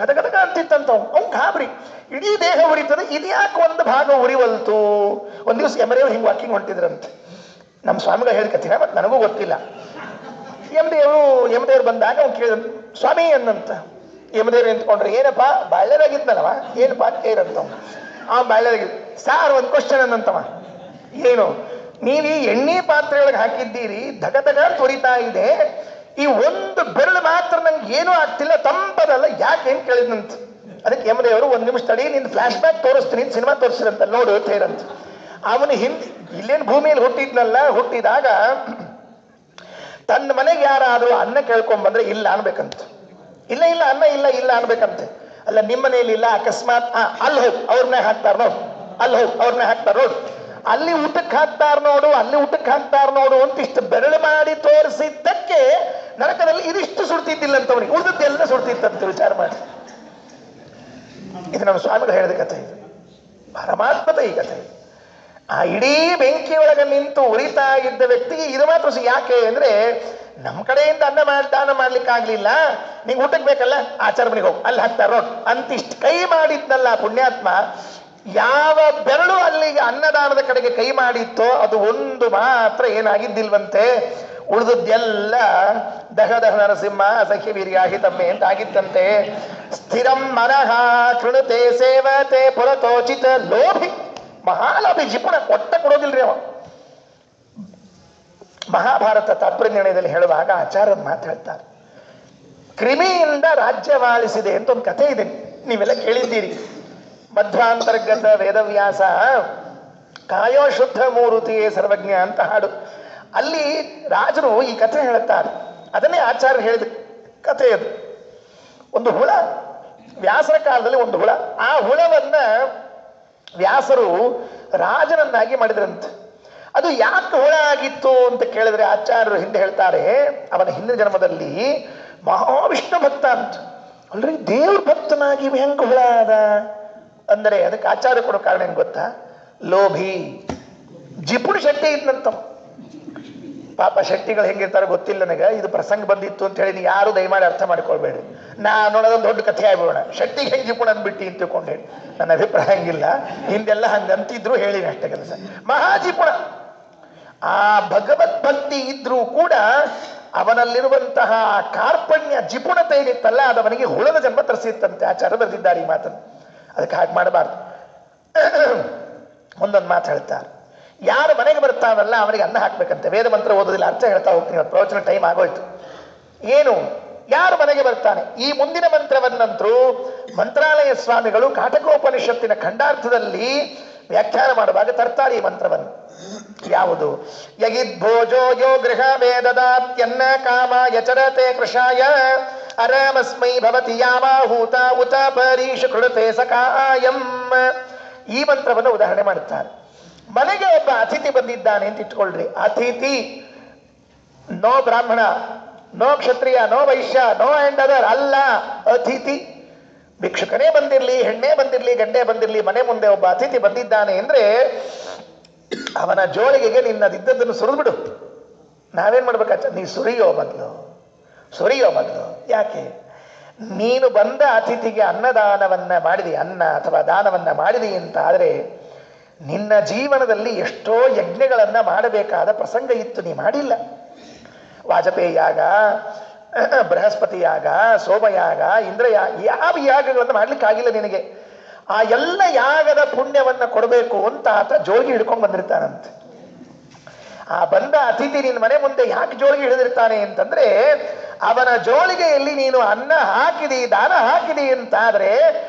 ಗದಗದಗ ಅಂತಿತ್ತಂತ. ಅವ್ನು ಗಾಬರಿ, ಇಡೀ ದೇಹ ಉರಿತದೆ, ಇದ್ಯಾಕೆ ಒಂದು ಭಾಗ ಉರಿವಲ್ತು. ಒಂದ್ ದಿವಸ ಯಮದೇವ್ರು ಹಿಂಗೆ ವಾಕಿಂಗ್ ಹೊಂಟಿದ್ರಂತೆ, ನಮ್ಮ ಸ್ವಾಮಿಗಳು ಹೇಳಿಕತ್ತೀರ, ಮತ್ತೆ ನನಗೂ ಗೊತ್ತಿಲ್ಲ. ಯಮದೇವ್ರು ಬಂದಾಗ ಅವ್ನು ಕೇಳಿದ, ಸ್ವಾಮಿ ಅನ್ನಂತ. ಯಮದೇವ್ರು ನಿಂತ್ಕೊಂಡ್ರೆ, ಏನಪ್ಪ ಬಾಳ್ಯದಾಗಿದ್ನಲ್ಲವ, ಏನಪ್ಪ ಏನಂತ. ಬಾಳ್ಯದಾಗಿದ್ದ ಸಾರ್ ಒಂದು ಕ್ವಶನ್ ಅನ್ನಂತವ. ಏನು, ನೀವೀ ಎಣ್ಣೆ ಪಾತ್ರೆಯೊಳಗೆ ಹಾಕಿದ್ದೀರಿ, ಧಗ ಧಗ ತೊರಿತಾ ಇದೆ, ಈ ಒಂದು ಬೆರಳು ಮಾತ್ರ ನಂಗೆ ಏನೂ ಆಗ್ತಿಲ್ಲ, ತಂಪದಲ್ಲ, ಯಾಕೆ ಏನು ಕೇಳಿದ್ನಂತ. ಅದಕ್ಕೆ ಯಮದೇವರು ಒಂದು ನಿಮಿಷ ತಡಿ, ನಿಂದು ಫ್ಲಾಶ್ ಬ್ಯಾಕ್ ತೋರಿಸ್ತೀನಿ, ಸಿನಿಮಾ ತೋರಿಸಿರಂತ ನೋಡು ತೇರಂತ. ಅವನು ಇಲ್ಲೇನು ಭೂಮಿಯಲ್ಲಿ ಹುಟ್ಟಿದ್ನಲ್ಲ, ಹುಟ್ಟಿದಾಗ ತನ್ನ ಮನೆಗೆ ಯಾರಾದರೂ ಅನ್ನ ಕೇಳ್ಕೊಂಡ್ಬಂದ್ರೆ ಇಲ್ಲ ಅನ್ಬೇಕಂತ. ಇಲ್ಲ ಇಲ್ಲ ಅನ್ನ ಇಲ್ಲ ಇಲ್ಲ ಅನ್ಬೇಕಂತೆ. ಅಲ್ಲ ನಿಮ್ಮ ಮನೆಯಲ್ಲಿ ಇಲ್ಲ, ಅಕಸ್ಮಾತ್ ಅಲ್ಲಿ ಹೋಗಿ ಅವ್ರನ್ನೇ ಹಾಕ್ತಾರ ನೋಡು, ಅಲ್ಲಿ ಹೋಗಿ ಅವ್ರನ್ನೇ ಹಾಕ್ತಾರ ನೋಡು, ಅಲ್ಲಿ ಊಟಕ್ಕೆ ಹಾಕ್ತಾರ ನೋಡು, ಅಲ್ಲಿ ಊಟಕ್ಕೆ ಹಾಕ್ತಾರ ನೋಡು ಅಂತ ಇಷ್ಟು ಬೆರಳು ಮಾಡಿ ತೋರಿಸಿದ್ದಕ್ಕೆ ನರಕದಲ್ಲಿ ಇದಿಷ್ಟು ಸುಡ್ತಿದ್ದಿಲ್ಲ ಅಂತ ಅವನಿಗೆ, ಉಳಿದದ್ದೆಲ್ಲ ಸುಡ್ತಿತ್ತಂತ. ವಿಚಾರ ಮಾಡಿ, ಇದು ನಮ್ಮ ಸ್ವಾಮಿಗಳು ಹೇಳಿದ ಕಥೆ, ಇದು ಪರಮಾತ್ಮದ ಈ ಕಥೆ. ಆ ಇಡೀ ಬೆಂಕಿಯೊಳಗೆ ನಿಂತು ಉರಿತಾ ಇದ್ದ ವ್ಯಕ್ತಿಗೆ ಇದು ಮಾತ್ರ ಯಾಕೆ ಅಂದ್ರೆ, ನಮ್ಮ ಕಡೆಯಿಂದ ದಾನ ಮಾಡ್ಲಿಕ್ಕೆ ಆಗ್ಲಿಲ್ಲ, ನಿಂಗೆ ಊಟಕ್ಕೆ ಬೇಕಲ್ಲ, ಆಚಾರ ಮನೆಗೆ ಹೋಗಿ ಅಲ್ಲಿ ಹಾಕ್ತಾರ ನೋಡ್ ಅಂತಿಷ್ಟು ಕೈ ಮಾಡಿದ್ನಲ್ಲ ಪುಣ್ಯಾತ್ಮ. ಯಾವ ಬೆರಳು ಅಲ್ಲಿಗೆ ಅನ್ನದಾನದ ಕಡೆಗೆ ಕೈ ಮಾಡಿತ್ತೋ ಅದು ಒಂದು ಮಾತ್ರ ಏನಾಗಿದ್ದಿಲ್ವಂತೆ, ಉಳಿದದ್ದೆಲ್ಲ ದಹ ದಹ ನರಸಿಂಹ ಸಖ್ಯ ವೀರ್ಯಾಹಿ ತಮ್ಮೆ ಅಂತ ಆಗಿತ್ತಂತೆ. ಸ್ಥಿರಂ ಮನಃ ಕೃಣತೆ ಸೇವತೆ ಪುರತೋಚಿತ ಲೋಭಿ, ಮಹಾಲೋಭಿ ಜಿಪುಣ, ಒಟ್ಟ ಕೊಡೋದಿಲ್ರಿ ಅವ. ಮಹಾಭಾರತ ತಾತ್ಪರ್ಯ ನಿರ್ಣಯದಲ್ಲಿ ಹೇಳುವಾಗ ಆಚಾರ್ಯರು ಮಾತಾಡ್ತಾರೆ, ಕ್ರಿಮಿಯಿಂದ ರಾಜ್ಯವಾಳಿಸಿದೆ ಅಂತ ಒಂದು ಕಥೆ ಇದೆ, ನೀವೆಲ್ಲ ಕೇಳಿದ್ದೀರಿ. ಮಧ್ವಾಂತರ್ಗತ ವೇದವ್ಯಾಸ ಕಾಯೋ ಶುದ್ಧ ಮೂರುತಿಯೇ ಸರ್ವಜ್ಞ ಅಂತ ಹಾಡು, ಅಲ್ಲಿ ರಾಜರು ಈ ಕಥೆ ಹೇಳುತ್ತಾರೆ. ಅದನ್ನೇ ಆಚಾರ್ಯ ಹೇಳಿದ ಕಥೆ ಅದು. ಒಂದು ಹುಳ, ವ್ಯಾಸರ ಕಾಲದಲ್ಲಿ ಒಂದು ಹುಳ, ಆ ಹುಳವನ್ನ ವ್ಯಾಸರು ರಾಜನನ್ನಾಗಿ ಮಾಡಿದ್ರಂತೆ. ಅದು ಯಾಕೆ ಹುಳ ಆಗಿತ್ತು ಅಂತ ಕೇಳಿದ್ರೆ ಆಚಾರ್ಯರು ಹಿಂದೆ ಹೇಳ್ತಾರೆ, ಅವನ ಹಿಂದಿನ ಜನ್ಮದಲ್ಲಿ ಮಹಾವಿಷ್ಣು ಭಕ್ತ ಅಂತ. ಅಲ್ರಿ ದೇವ್ರ ಭಕ್ತನಾಗಿ ಹೆಂಗ ಹುಳ ಅದ ಅಂದರೆ ಅದಕ್ಕೆ ಆಚಾರ್ಯ ಕೊಡೋ ಕಾರಣ ಏನ್ ಗೊತ್ತಾ, ಲೋಭಿ ಜಿಪುಣ ಶೆಟ್ಟಿ ಇದ್ನಂತ. ಪಾಪ ಶೆಟ್ಟಿಗಳು ಹೆಂಗಿರ್ತಾರೋ ಗೊತ್ತಿಲ್ಲ ನನಗೆ, ಇದು ಪ್ರಸಂಗ ಬಂದಿತ್ತು ಅಂತ ಹೇಳಿ ಯಾರು ದಯಮಾಡಿ ಅರ್ಥ ಮಾಡ್ಕೊಳ್ಬೇಡ್ರಿ. ನಾನು ನೋಡೋದೊಂದು ದೊಡ್ಡ ಕಥೆ ಆಗ್ಬಿಡೋಣ, ಶೆಟ್ಟಿಗೆ ಹೆಂಗೆ ಜಿಪುಣ ಅಂದ್ಬಿಟ್ಟು ಅಂತ ತಿಳ್ಕೊಂಡು ಹೇಳಿ, ನನ್ನ ಅಭಿಪ್ರಾಯ ಹಂಗಿಲ್ಲ, ಹಿಂದೆಲ್ಲ ಹಂಗಂತಿದ್ರು ಹೇಳಿನ ಅಷ್ಟೇ ಕೆಲಸ. ಮಹಾಜಿಪುಣ, ಆ ಭಗವತ್ ಭಕ್ತಿ ಇದ್ರೂ ಕೂಡ ಅವನಲ್ಲಿರುವಂತಹ ಕಾರ್ಪಣ್ಯ ಜಿಪುಣತೆ ಏನಿತ್ತಲ್ಲ ಅದು ಅವನಿಗೆ ಹುಳದ ಜನ್ಮ ತರಿಸಿತ್ತಂತೆ. ಆಚಾರ್ಯ ಬರೆದಿದ್ದಾರೆ ಈ ಮಾತನ್ನು, ಅದಕ್ಕೆ ಹಾಗೆ ಮಾಡಬಾರ್ದು. ಒಂದೊಂದು ಮಾತು ಹೇಳ್ತಾರೆ, ಯಾರು ಮನೆಗೆ ಬರ್ತಾನಲ್ಲ ಅವನಿಗೆ ಅನ್ನ ಹಾಕ್ಬೇಕಂತೆ. ವೇದ ಮಂತ್ರ ಓದೋದಿಲ್ಲ, ಅರ್ಥ ಹೇಳ್ತಾ ಹೋಗ್ತೀನಿ, ಪ್ರವಚನ ಟೈಮ್ ಆಗೋಯ್ತು. ಏನು, ಯಾರು ಮನೆಗೆ ಬರ್ತಾನೆ, ಈ ಮುಂದಿನ ಮಂತ್ರವನ್ನಂತರೂ ಮಂತ್ರಾಲಯ ಸ್ವಾಮಿಗಳು ಕಾಟಕೋಪನಿಷತ್ತಿನ ಖಂಡಾರ್ಥದಲ್ಲಿ ವ್ಯಾಖ್ಯಾನ ಮಾಡುವಾಗ ತರ್ತಾರೆ ಈ ಮಂತ್ರವನ್ನು. ಯಾವುದು, ಯಗಿದ್ಭೋಜೋ ಯೋ ಗೃಹ ವೇದದಾತ್ಯನ್ನ ಕಾಮ ಯಚರತೆ ಕೃಷಾಯ ಅರಮಸ್ಮೈ ಭವತಿ ಯಾಮಾಹೂತ ಉತ ಪರೀಶ ಕೃತೆ ಸಕಾಯಂ. ಈ ಮಂತ್ರವನ್ನು ಉದಾಹರಣೆ ಮಾಡುತ್ತಾರೆ. ಮನೆಗೆ ಒಬ್ಬ ಅತಿಥಿ ಬಂದಿದ್ದಾನೆ ಅಂತ ಇಟ್ಕೊಳ್ರಿ. ಅತಿಥಿ, ನೋ ಬ್ರಾಹ್ಮಣ, ನೋ ಕ್ಷತ್ರಿಯ, ನೋ ವೈಶ್ಯ, ನೋ ಅಂಡ್ ಅದರ್, ಅಲ್ಲ, ಅತಿಥಿ. ಭಿಕ್ಷುಕನೇ ಬಂದಿರ್ಲಿ, ಹೆಣ್ಣೆ ಬಂದಿರ್ಲಿ, ಗಂಡೆ ಬಂದಿರ್ಲಿ, ಮನೆ ಮುಂದೆ ಒಬ್ಬ ಅತಿಥಿ ಬಂದಿದ್ದಾನೆ ಅಂದ್ರೆ ಅವನ ಜೋಳಿಗೆಗೆ ನಿನ್ನದಿದ್ದದ್ದನ್ನು ಸುರಿದ್ಬಿಡು. ನಾವೇನ್ ಮಾಡ್ಬೇಕಾಚ, ನೀ ಸುರಿಯೋ ಮೊದಲು. ಯಾಕೆ, ನೀನು ಬಂದ ಅತಿಥಿಗೆ ಅನ್ನದಾನವನ್ನ ಮಾಡಿದಿ, ಅನ್ನ ಅಥವಾ ದಾನವನ್ನ ಮಾಡಿದಿ ಅಂತ ಆದರೆ ನಿನ್ನ ಜೀವನದಲ್ಲಿ ಎಷ್ಟೋ ಯಜ್ಞಗಳನ್ನ ಮಾಡಬೇಕಾದ ಪ್ರಸಂಗ ಇತ್ತು, ನೀ ಮಾಡಿಲ್ಲ. ವಾಜಪೇಯಿ ಯಾಗ, ಬೃಹಸ್ಪತಿ ಯಾಗ, ಸೋಮಯಾಗ, ಇಂದ್ರಯಾಗ, ಯಾವ ಯಾಗಗಳನ್ನು ಮಾಡ್ಲಿಕ್ಕಾಗಿಲ್ಲ ನಿನಗೆ. ಆ ಎಲ್ಲ ಯಾಗದ ಪುಣ್ಯವನ್ನ ಕೊಡಬೇಕು ಅಂತ ಆತ ಜೋಳಿಗೆ ಹಿಡ್ಕೊಂಡು ಬಂದಿರ್ತಾನಂತೆ. ಆ ಬಂದ ಅತಿಥಿ ನಿನ್ನ ಮನೆ ಮುಂದೆ ಯಾಕೆ ಜೋಳಿಗೆ ಹಿಡಿದಿರ್ತಾನೆ ಅಂತಂದ್ರೆ, ಅವನ ಜೋಳಿಗೆಯಲ್ಲಿ ನೀನು ಅನ್ನ ಹಾಕಿದಿ, ದಾನ ಹಾಕಿದಿ ಅಂತಾದ್ರೆ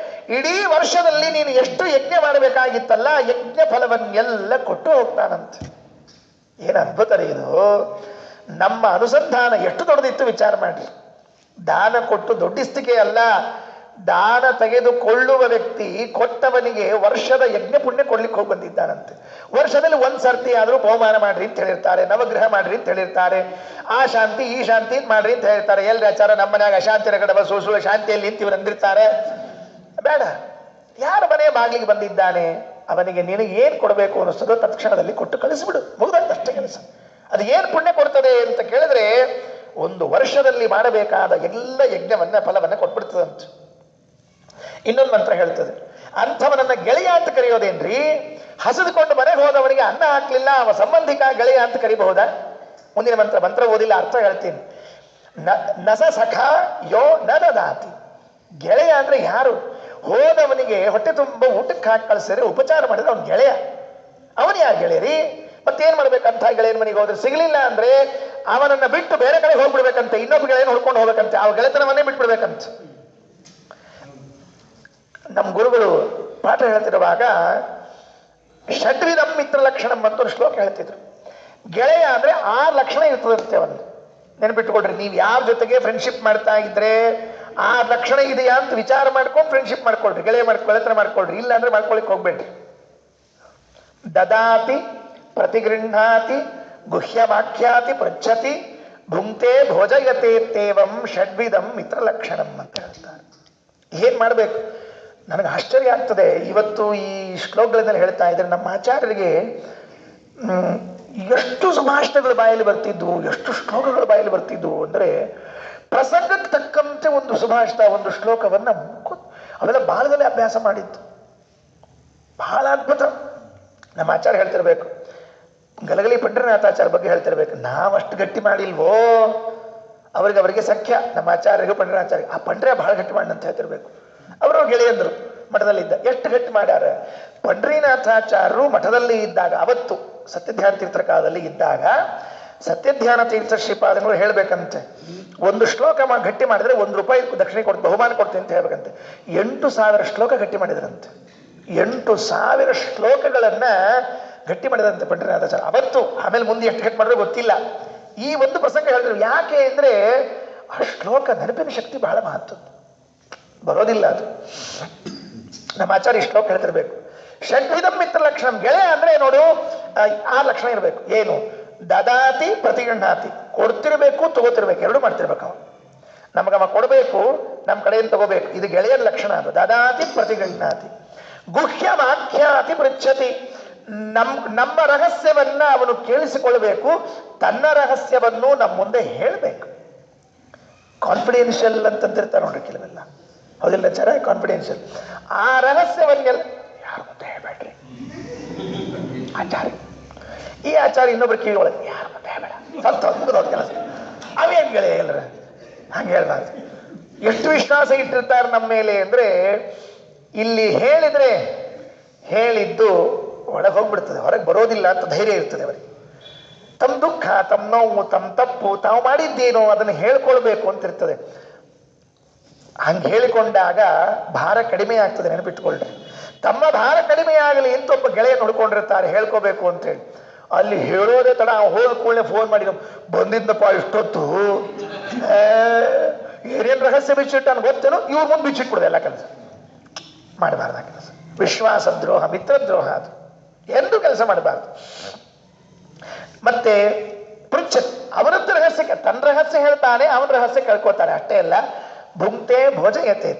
ಇಡೀ ವರ್ಷದಲ್ಲಿ ನೀನು ಎಷ್ಟು ಯಜ್ಞ ಮಾಡಬೇಕಾಗಿತ್ತಲ್ಲ ಯಜ್ಞ ಫಲವನ್ನೆಲ್ಲ ಕೊಟ್ಟು ಹೋಗ್ತಾನಂತೆ. ಏನು ಅದ್ಭುತ ರೀ ಇದು. ನಮ್ಮ ಅನುಸಂಧಾನ ಎಷ್ಟು ದೊಡ್ಡದಿತ್ತು ವಿಚಾರ ಮಾಡಿ. ದಾನ ಕೊಟ್ಟು ದೊಡ್ಡಿಸ್ತಿಕೆ ಅಲ್ಲ, ದಾನ ತೆಗೆದುಕೊಳ್ಳುವ ವ್ಯಕ್ತಿ ಕೊಟ್ಟವನಿಗೆ ವರ್ಷದ ಯಜ್ಞ ಪುಣ್ಯ ಕೊಡ್ಲಿಕ್ಕೆ ಹೋಗಿ ಬಂದಿದ್ದಾನಂತೆ. ವರ್ಷದಲ್ಲಿ ಒಂದ್ ಸರ್ತಿ ಆದ್ರೂ ಬಹುಮಾನ ಮಾಡ್ರಿ ಅಂತ ಹೇಳಿರ್ತಾರೆ, ನವಗ್ರಹ ಮಾಡ್ರಿ ಅಂತ ಹೇಳಿರ್ತಾರೆ, ಆ ಶಾಂತಿ ಈ ಶಾಂತಿ ಮಾಡ್ರಿ ಅಂತ ಹೇಳ್ತಾರೆ. ಎಲ್ರಿ ಆಚಾರ ನಮ್ಮ ಮನ್ಯಾಗ ಅಶಾಂತಿ ರಗಡವ ಸುಳ್ಳು ಶಾಂತಿಯಲ್ಲಿ ನಿಂತು ಇವ್ರು ಅಂದಿರ್ತಾರೆ. ಬೇಡ, ಯಾರ ಮನೆ ಬಾಗಿಲಿಗೆ ಬಂದಿದ್ದಾನೆ ಅವನಿಗೆ ನಿನಗೆ ಏನ್ ಕೊಡಬೇಕು ಅನ್ನಿಸ್ತದೋ ತತ್ಕ್ಷಣದಲ್ಲಿ ಕೊಟ್ಟು ಕಳಿಸ್ಬಿಡು, ಮುಗಿದಷ್ಟೇ ಕೆಲಸ. ಅದು ಏನ್ ಪುಣ್ಯ ಕೊಡ್ತದೆ ಅಂತ ಕೇಳಿದ್ರೆ ಒಂದು ವರ್ಷದಲ್ಲಿ ಮಾಡಬೇಕಾದ ಎಲ್ಲ ಯಜ್ಞವನ್ನ ಫಲವನ್ನ ಕೊಟ್ಬಿಡ್ತದಂತೆ. ಇನ್ನೊಂದು ಮಂತ್ರ ಹೇಳ್ತದೆ, ಅಂಥವನನ್ನ ಗೆಳೆಯ ಅಂತ ಕರೆಯೋದೇನ್ರಿ? ಹಸಿದುಕೊಂಡು ಮನೆಗೆ ಹೋದವನಿಗೆ ಅನ್ನ ಹಾಕ್ಲಿಲ್ಲ ಅವ ಸಂಬಂಧಿಕ ಗೆಳೆಯ ಅಂತ ಕರಿಬಹುದಾ? ಮುಂದಿನ ಮಂತ್ರ ಓದಿಲ್ಲ, ಅರ್ಥ ಹೇಳ್ತೀನಿ. ನಸ ಸಖ ಯೋ ನ ದದಾತಿ. ಗೆಳೆಯ ಅಂದ್ರೆ ಯಾರು? ಹೋದವನಿಗೆ ಹೊಟ್ಟೆ ತುಂಬ ಊಟಕ್ಕೆ ಹಾಕಿ ಕಳಿಸಿದ್ರೆ ಉಪಚಾರ ಮಾಡಿದ್ರೆ ಅವ್ನ ಗೆಳೆಯ. ಅವನು ಯಾರು ಗೆಳೆಯರಿ? ಮತ್ತೇನ್ ಮಾಡ್ಬೇಕಂತ ಗೆಳೆಯನ ಮನೆಗೆ ಹೋದ್ರೆ ಸಿಗ್ಲಿಲ್ಲ ಅಂದ್ರೆ ಅವನನ್ನ ಬಿಟ್ಟು ಬೇರೆ ಕಡೆ ಹೋಗ್ಬಿಡ್ಬೇಕಂತೆ, ಇನ್ನೊಬ್ಬ ಗೆಳೆಯನ ಹುಡ್ಕೊಂಡು ಹೋಗ್ಬೇಕಂತೆ, ಆ ಗೆಳೆತನವನ್ನೇ ಬಿಟ್ಬಿಡ್ಬೇಕಂತ. ನಮ್ಮ ಗುರುಗಳು ಪಾಠ ಹೇಳ್ತಿರುವಾಗ ಷಡ್ವಿಧಂ ಮಿತ್ರ ಲಕ್ಷಣಂ ಅಂತ ಒಂದು ಶ್ಲೋಕ ಹೇಳ್ತಿದ್ರು. ಗೆಳೆಯ ಅಂದ್ರೆ 6 ಲಕ್ಷಣ ಇರ್ತದಂತೆ ಅವನು. ನೆನ್ಪಿಟ್ಕೊಡ್ರಿ, ನೀವು ಯಾರ ಜೊತೆಗೆ ಫ್ರೆಂಡ್ಶಿಪ್ ಮಾಡ್ತಾ ಇದ್ರೆ 6 ಲಕ್ಷಣ ಇದೆಯಾ ಅಂತ ವಿಚಾರ ಮಾಡ್ಕೊಂಡು ಫ್ರೆಂಡ್ಶಿಪ್ ಮಾಡ್ಕೊಳ್ರಿ, ಗೆಳೆತನ ಮಾಡ್ಕೊಳ್ರಿ. ಇಲ್ಲ ಅಂದ್ರೆ ಮಾಡ್ಕೊಳಿಕ್ ಹೋಗ್ಬೇಡ್ರಿ. ದದಾತಿ ಪ್ರತಿಗೃಹಾತಿ ಗುಹ್ಯವಾಖ್ಯಾತಿ ಪೃಚ್ಛತಿ ಭುಂಕ್ತೆ ಭೋಜಯತೆ ತೇವಂ ಷಡ್ವಿಧಂ ಮಿತ್ರ ಲಕ್ಷಣಂ ಅಂತ ಹೇಳ್ತಾರೆ. ಏನ್ ಮಾಡ್ಬೇಕು? ನನಗೆ ಆಶ್ಚರ್ಯ ಆಗ್ತದೆ. ಇವತ್ತು ಈ ಶ್ಲೋಕಗಳನ್ನೆಲ್ಲ ಹೇಳ್ತಾ ಇದ್ರೆ ನಮ್ಮ ಆಚಾರ್ಯರಿಗೆ ಎಷ್ಟು ಸಂಭಾಷಣೆಗಳು ಬಾಯಲ್ಲಿ ಬರ್ತಿದ್ವು, ಎಷ್ಟು ಶ್ಲೋಕಗಳು ಬಾಯಲ್ಲಿ ಬರ್ತಿದ್ವು ಅಂದ್ರೆ ಪ್ರಸಂಗಕ್ಕೆ ತಕ್ಕಂತೆ ಒಂದು ಸುಭಾಷಿತ, ಒಂದು ಶ್ಲೋಕವನ್ನ ಅವೆಲ್ಲ ಬಾಳದಲ್ಲೇ ಅಭ್ಯಾಸ ಮಾಡಿದ್ದು. ಬಹಳ ಅದ್ಭುತ. ನಮ್ಮ ಆಚಾರ್ಯ ಹೇಳ್ತಿರ್ಬೇಕು, ಗಲಗಲಿ ಪಂಡ್ರನಾಥಾಚಾರ್ಯ ಬಗ್ಗೆ ಹೇಳ್ತಿರ್ಬೇಕು, ನಾವಷ್ಟು ಗಟ್ಟಿ ಮಾಡಿಲ್ವೋ ಅವರಿಗೆ ಸಖ್ಯ. ನಮ್ಮ ಆಚಾರ್ಯರಿಗೂ ಪಂಡ್ರನಾಚಾರ್ಯ ಆ ಪಂಡ್ರೆ ಬಹಳ ಗಟ್ಟಿ ಮಾಡಿ ಅಂತ ಹೇಳ್ತಿರ್ಬೇಕು. ಅವರು ಗೆಳೆಯಂದ್ರು ಮಠದಲ್ಲಿದ್ದ ಎಷ್ಟು ಗಟ್ಟಿ ಮಾಡ್ಯಾರ. ಪಂಡ್ರೀನಾಥಾಚಾರ್ಯರು ಮಠದಲ್ಲಿ ಇದ್ದಾಗ, ಅವತ್ತು ಸತ್ಯಧ್ಯಾನ ತೀರ್ಥರ ಕಾಲದಲ್ಲಿ ಇದ್ದಾಗ ಸತ್ಯಧ್ಯಾನ ತೀರ್ಥ ಶ್ರೀಪಾದಗಳು ಹೇಳ್ಬೇಕಂತೆ, ಒಂದು ಶ್ಲೋಕ ಗಟ್ಟಿ ಮಾಡಿದ್ರೆ ₹1 ದಕ್ಷಿಣೆ ಕೊಡ್ತು, ಬಹುಮಾನ ಕೊಡ್ತೀನಿ ಅಂತ ಹೇಳ್ಬೇಕಂತೆ. 8,000 ಶ್ಲೋಕ ಗಟ್ಟಿ ಮಾಡಿದ್ರಂತೆ. 8,000 ಶ್ಲೋಕಗಳನ್ನ ಗಟ್ಟಿ ಮಾಡಿದಂತೆ ಪಂಡ್ರೀನಾಥಾಚಾರ್ಯ ಅವತ್ತು. ಆಮೇಲೆ ಮುಂದೆ ಎಷ್ಟು ಗಟ್ಟಿ ಮಾಡಿದ್ರೆ ಗೊತ್ತಿಲ್ಲ. ಈ ಒಂದು ಪ್ರಸಂಗ ಹೇಳಿದ್ರು. ಯಾಕೆ ಅಂದ್ರೆ ಆ ಶ್ಲೋಕ ನೆನಪಿನ ಶಕ್ತಿ ಬಹಳ ಮಹತ್ವದ್ದು, ಬರೋದಿಲ್ಲ ಅದು. ನಮ್ಮ ಆಚಾರ್ಯ ಶ್ಲೋಕ ಹೇಳ್ತಿರ್ಬೇಕು, ಷಡ್ವಿಧಂ ಮಿತ್ರ ಲಕ್ಷಣಂ. ಗೆಳೆಯ ಅಂದ್ರೆ ನೋಡು 6 ಲಕ್ಷಣ ಇರಬೇಕು. ಏನು? ದದಾತಿ ಪ್ರತಿಗೃಹಾತಿ, ಕೊಡ್ತಿರ್ಬೇಕು ತಗೋತಿರ್ಬೇಕು, ಎರಡು ಮಾಡ್ತಿರ್ಬೇಕು. ನಮಗವ ಕೊಡಬೇಕು, ನಮ್ಮ ಕಡೆಯಿಂದ ತಗೋಬೇಕು, ಇದು ಗೆಳೆಯರ ಲಕ್ಷಣ. ಅದು ದದಾತಿ ಪ್ರತಿಗೃಹಾತಿ. ಗುಹ್ಯವಾಖ್ಯಾತಿ ಪೃಚ್ಛತಿ, ನಮ್ಮ ರಹಸ್ಯವನ್ನ ಅವನು ಕೇಳಿಸಿಕೊಳ್ಬೇಕು, ತನ್ನ ರಹಸ್ಯವನ್ನು ನಮ್ಮ ಮುಂದೆ ಹೇಳಬೇಕು. ಕಾನ್ಫಿಡೆನ್ಷಿಯಲ್ ಅಂತಂತಿರ್ತಾರೆ ನೋಡ್ರಿ ಕೆಲವೆಲ್ಲ, ಹೌದಿಲ್ಲ ಚಾರ? ಕಾನ್ಫಿಡೆನ್ಷಿಯಲ್. ಆ ರಹಸ್ಯವನ್ನೆಲ್ಲ ಯಾರು ಮುಂದೆ ಹೇಳ್ಬೇಡ್ರಿ. ಆಚಾರ್ಯ, ಈ ಆಚಾರ್ಯ ಇನ್ನೊಬ್ರು ಕಿವಿ ಒಳಗೆ ಯಾರು ಮುಂದೆ ಹೇಳ್ಬೇಡ, ಸ್ವಲ್ಪ ಕೆಲಸ ಅವೇನ್ ಗೆಳೆಯ ಎಲ್ಲರ ಹಂಗೆ ಹೇಳ್ಬಾರ್ದು. ಎಷ್ಟು ವಿಶ್ವಾಸ ಇಟ್ಟಿರ್ತಾರೆ ನಮ್ಮ ಮೇಲೆ ಅಂದ್ರೆ, ಇಲ್ಲಿ ಹೇಳಿದ್ರೆ ಹೇಳಿದ್ದು ಒಳಗೆ ಹೋಗ್ಬಿಡ್ತದೆ, ಹೊರಗೆ ಬರೋದಿಲ್ಲ ಅಂತ ಧೈರ್ಯ ಇರ್ತದೆ ಅವರಿಗೆ. ತಮ್ಮ ದುಃಖ, ತಮ್ಮ ನೋವು, ತಮ್ಮ ತಪ್ಪು, ತಾವು ಮಾಡಿದ್ದೇನೋ ಅದನ್ನು ಹೇಳ್ಕೊಳ್ಬೇಕು ಅಂತ ಇರ್ತದೆ. ಹಂಗೆ ಹೇಳಿಕೊಂಡಾಗ ಭಾರ ಕಡಿಮೆ ಆಗ್ತದೆ. ನೆನಪಿಟ್ಕೊಳ್ರಿ, ತಮ್ಮ ಭಾರ ಕಡಿಮೆ ಆಗಲಿ ಅಂತ ಒಬ್ಬ ಗೆಳೆಯ ನೋಡ್ಕೊಂಡಿರ್ತಾರೆ ಹೇಳ್ಕೋಬೇಕು ಅಂತೇಳಿ. ಅಲ್ಲಿ ಹೇಳೋದೇ ತಡ, ಹೋದ ಕೂಡಲೇ ಫೋನ್ ಮಾಡಿ ಬಂದಿದ್ದಪ್ಪ ಇಷ್ಟೊತ್ತು ಏನೇನು ರಹಸ್ಯ ಬಿಚ್ಚಿಟ್ಟು ನನಗೆ ಗೊತ್ತೇನೋ, ಇವ್ರ ಮುಂದೆ ಬಿಚ್ಚಿಟ್ಬಿಡ್ದೆ ಎಲ್ಲ ಕೆಲಸ. ಮಾಡಬಾರ್ದ ಕೆಲಸ, ವಿಶ್ವಾಸ ದ್ರೋಹ, ಮಿತ್ರದ್ರೋಹ, ಅದು ಎಂದು ಕೆಲಸ ಮಾಡಬಾರ್ದು. ಮತ್ತೆ ಪೃಚ್ಛತ್, ಅವನದ್ದು ರಹಸ್ಯಕ್ಕೆ ತನ್ನ ರಹಸ್ಯ ಹೇಳ್ತಾನೆ, ಅವನ ರಹಸ್ಯ ಕೇಳ್ಕೋತಾನೆ, ಅಷ್ಟೇ ಅಲ್ಲ. ಭುಂಕ್ತೆ ಭೋಜಯತೆ,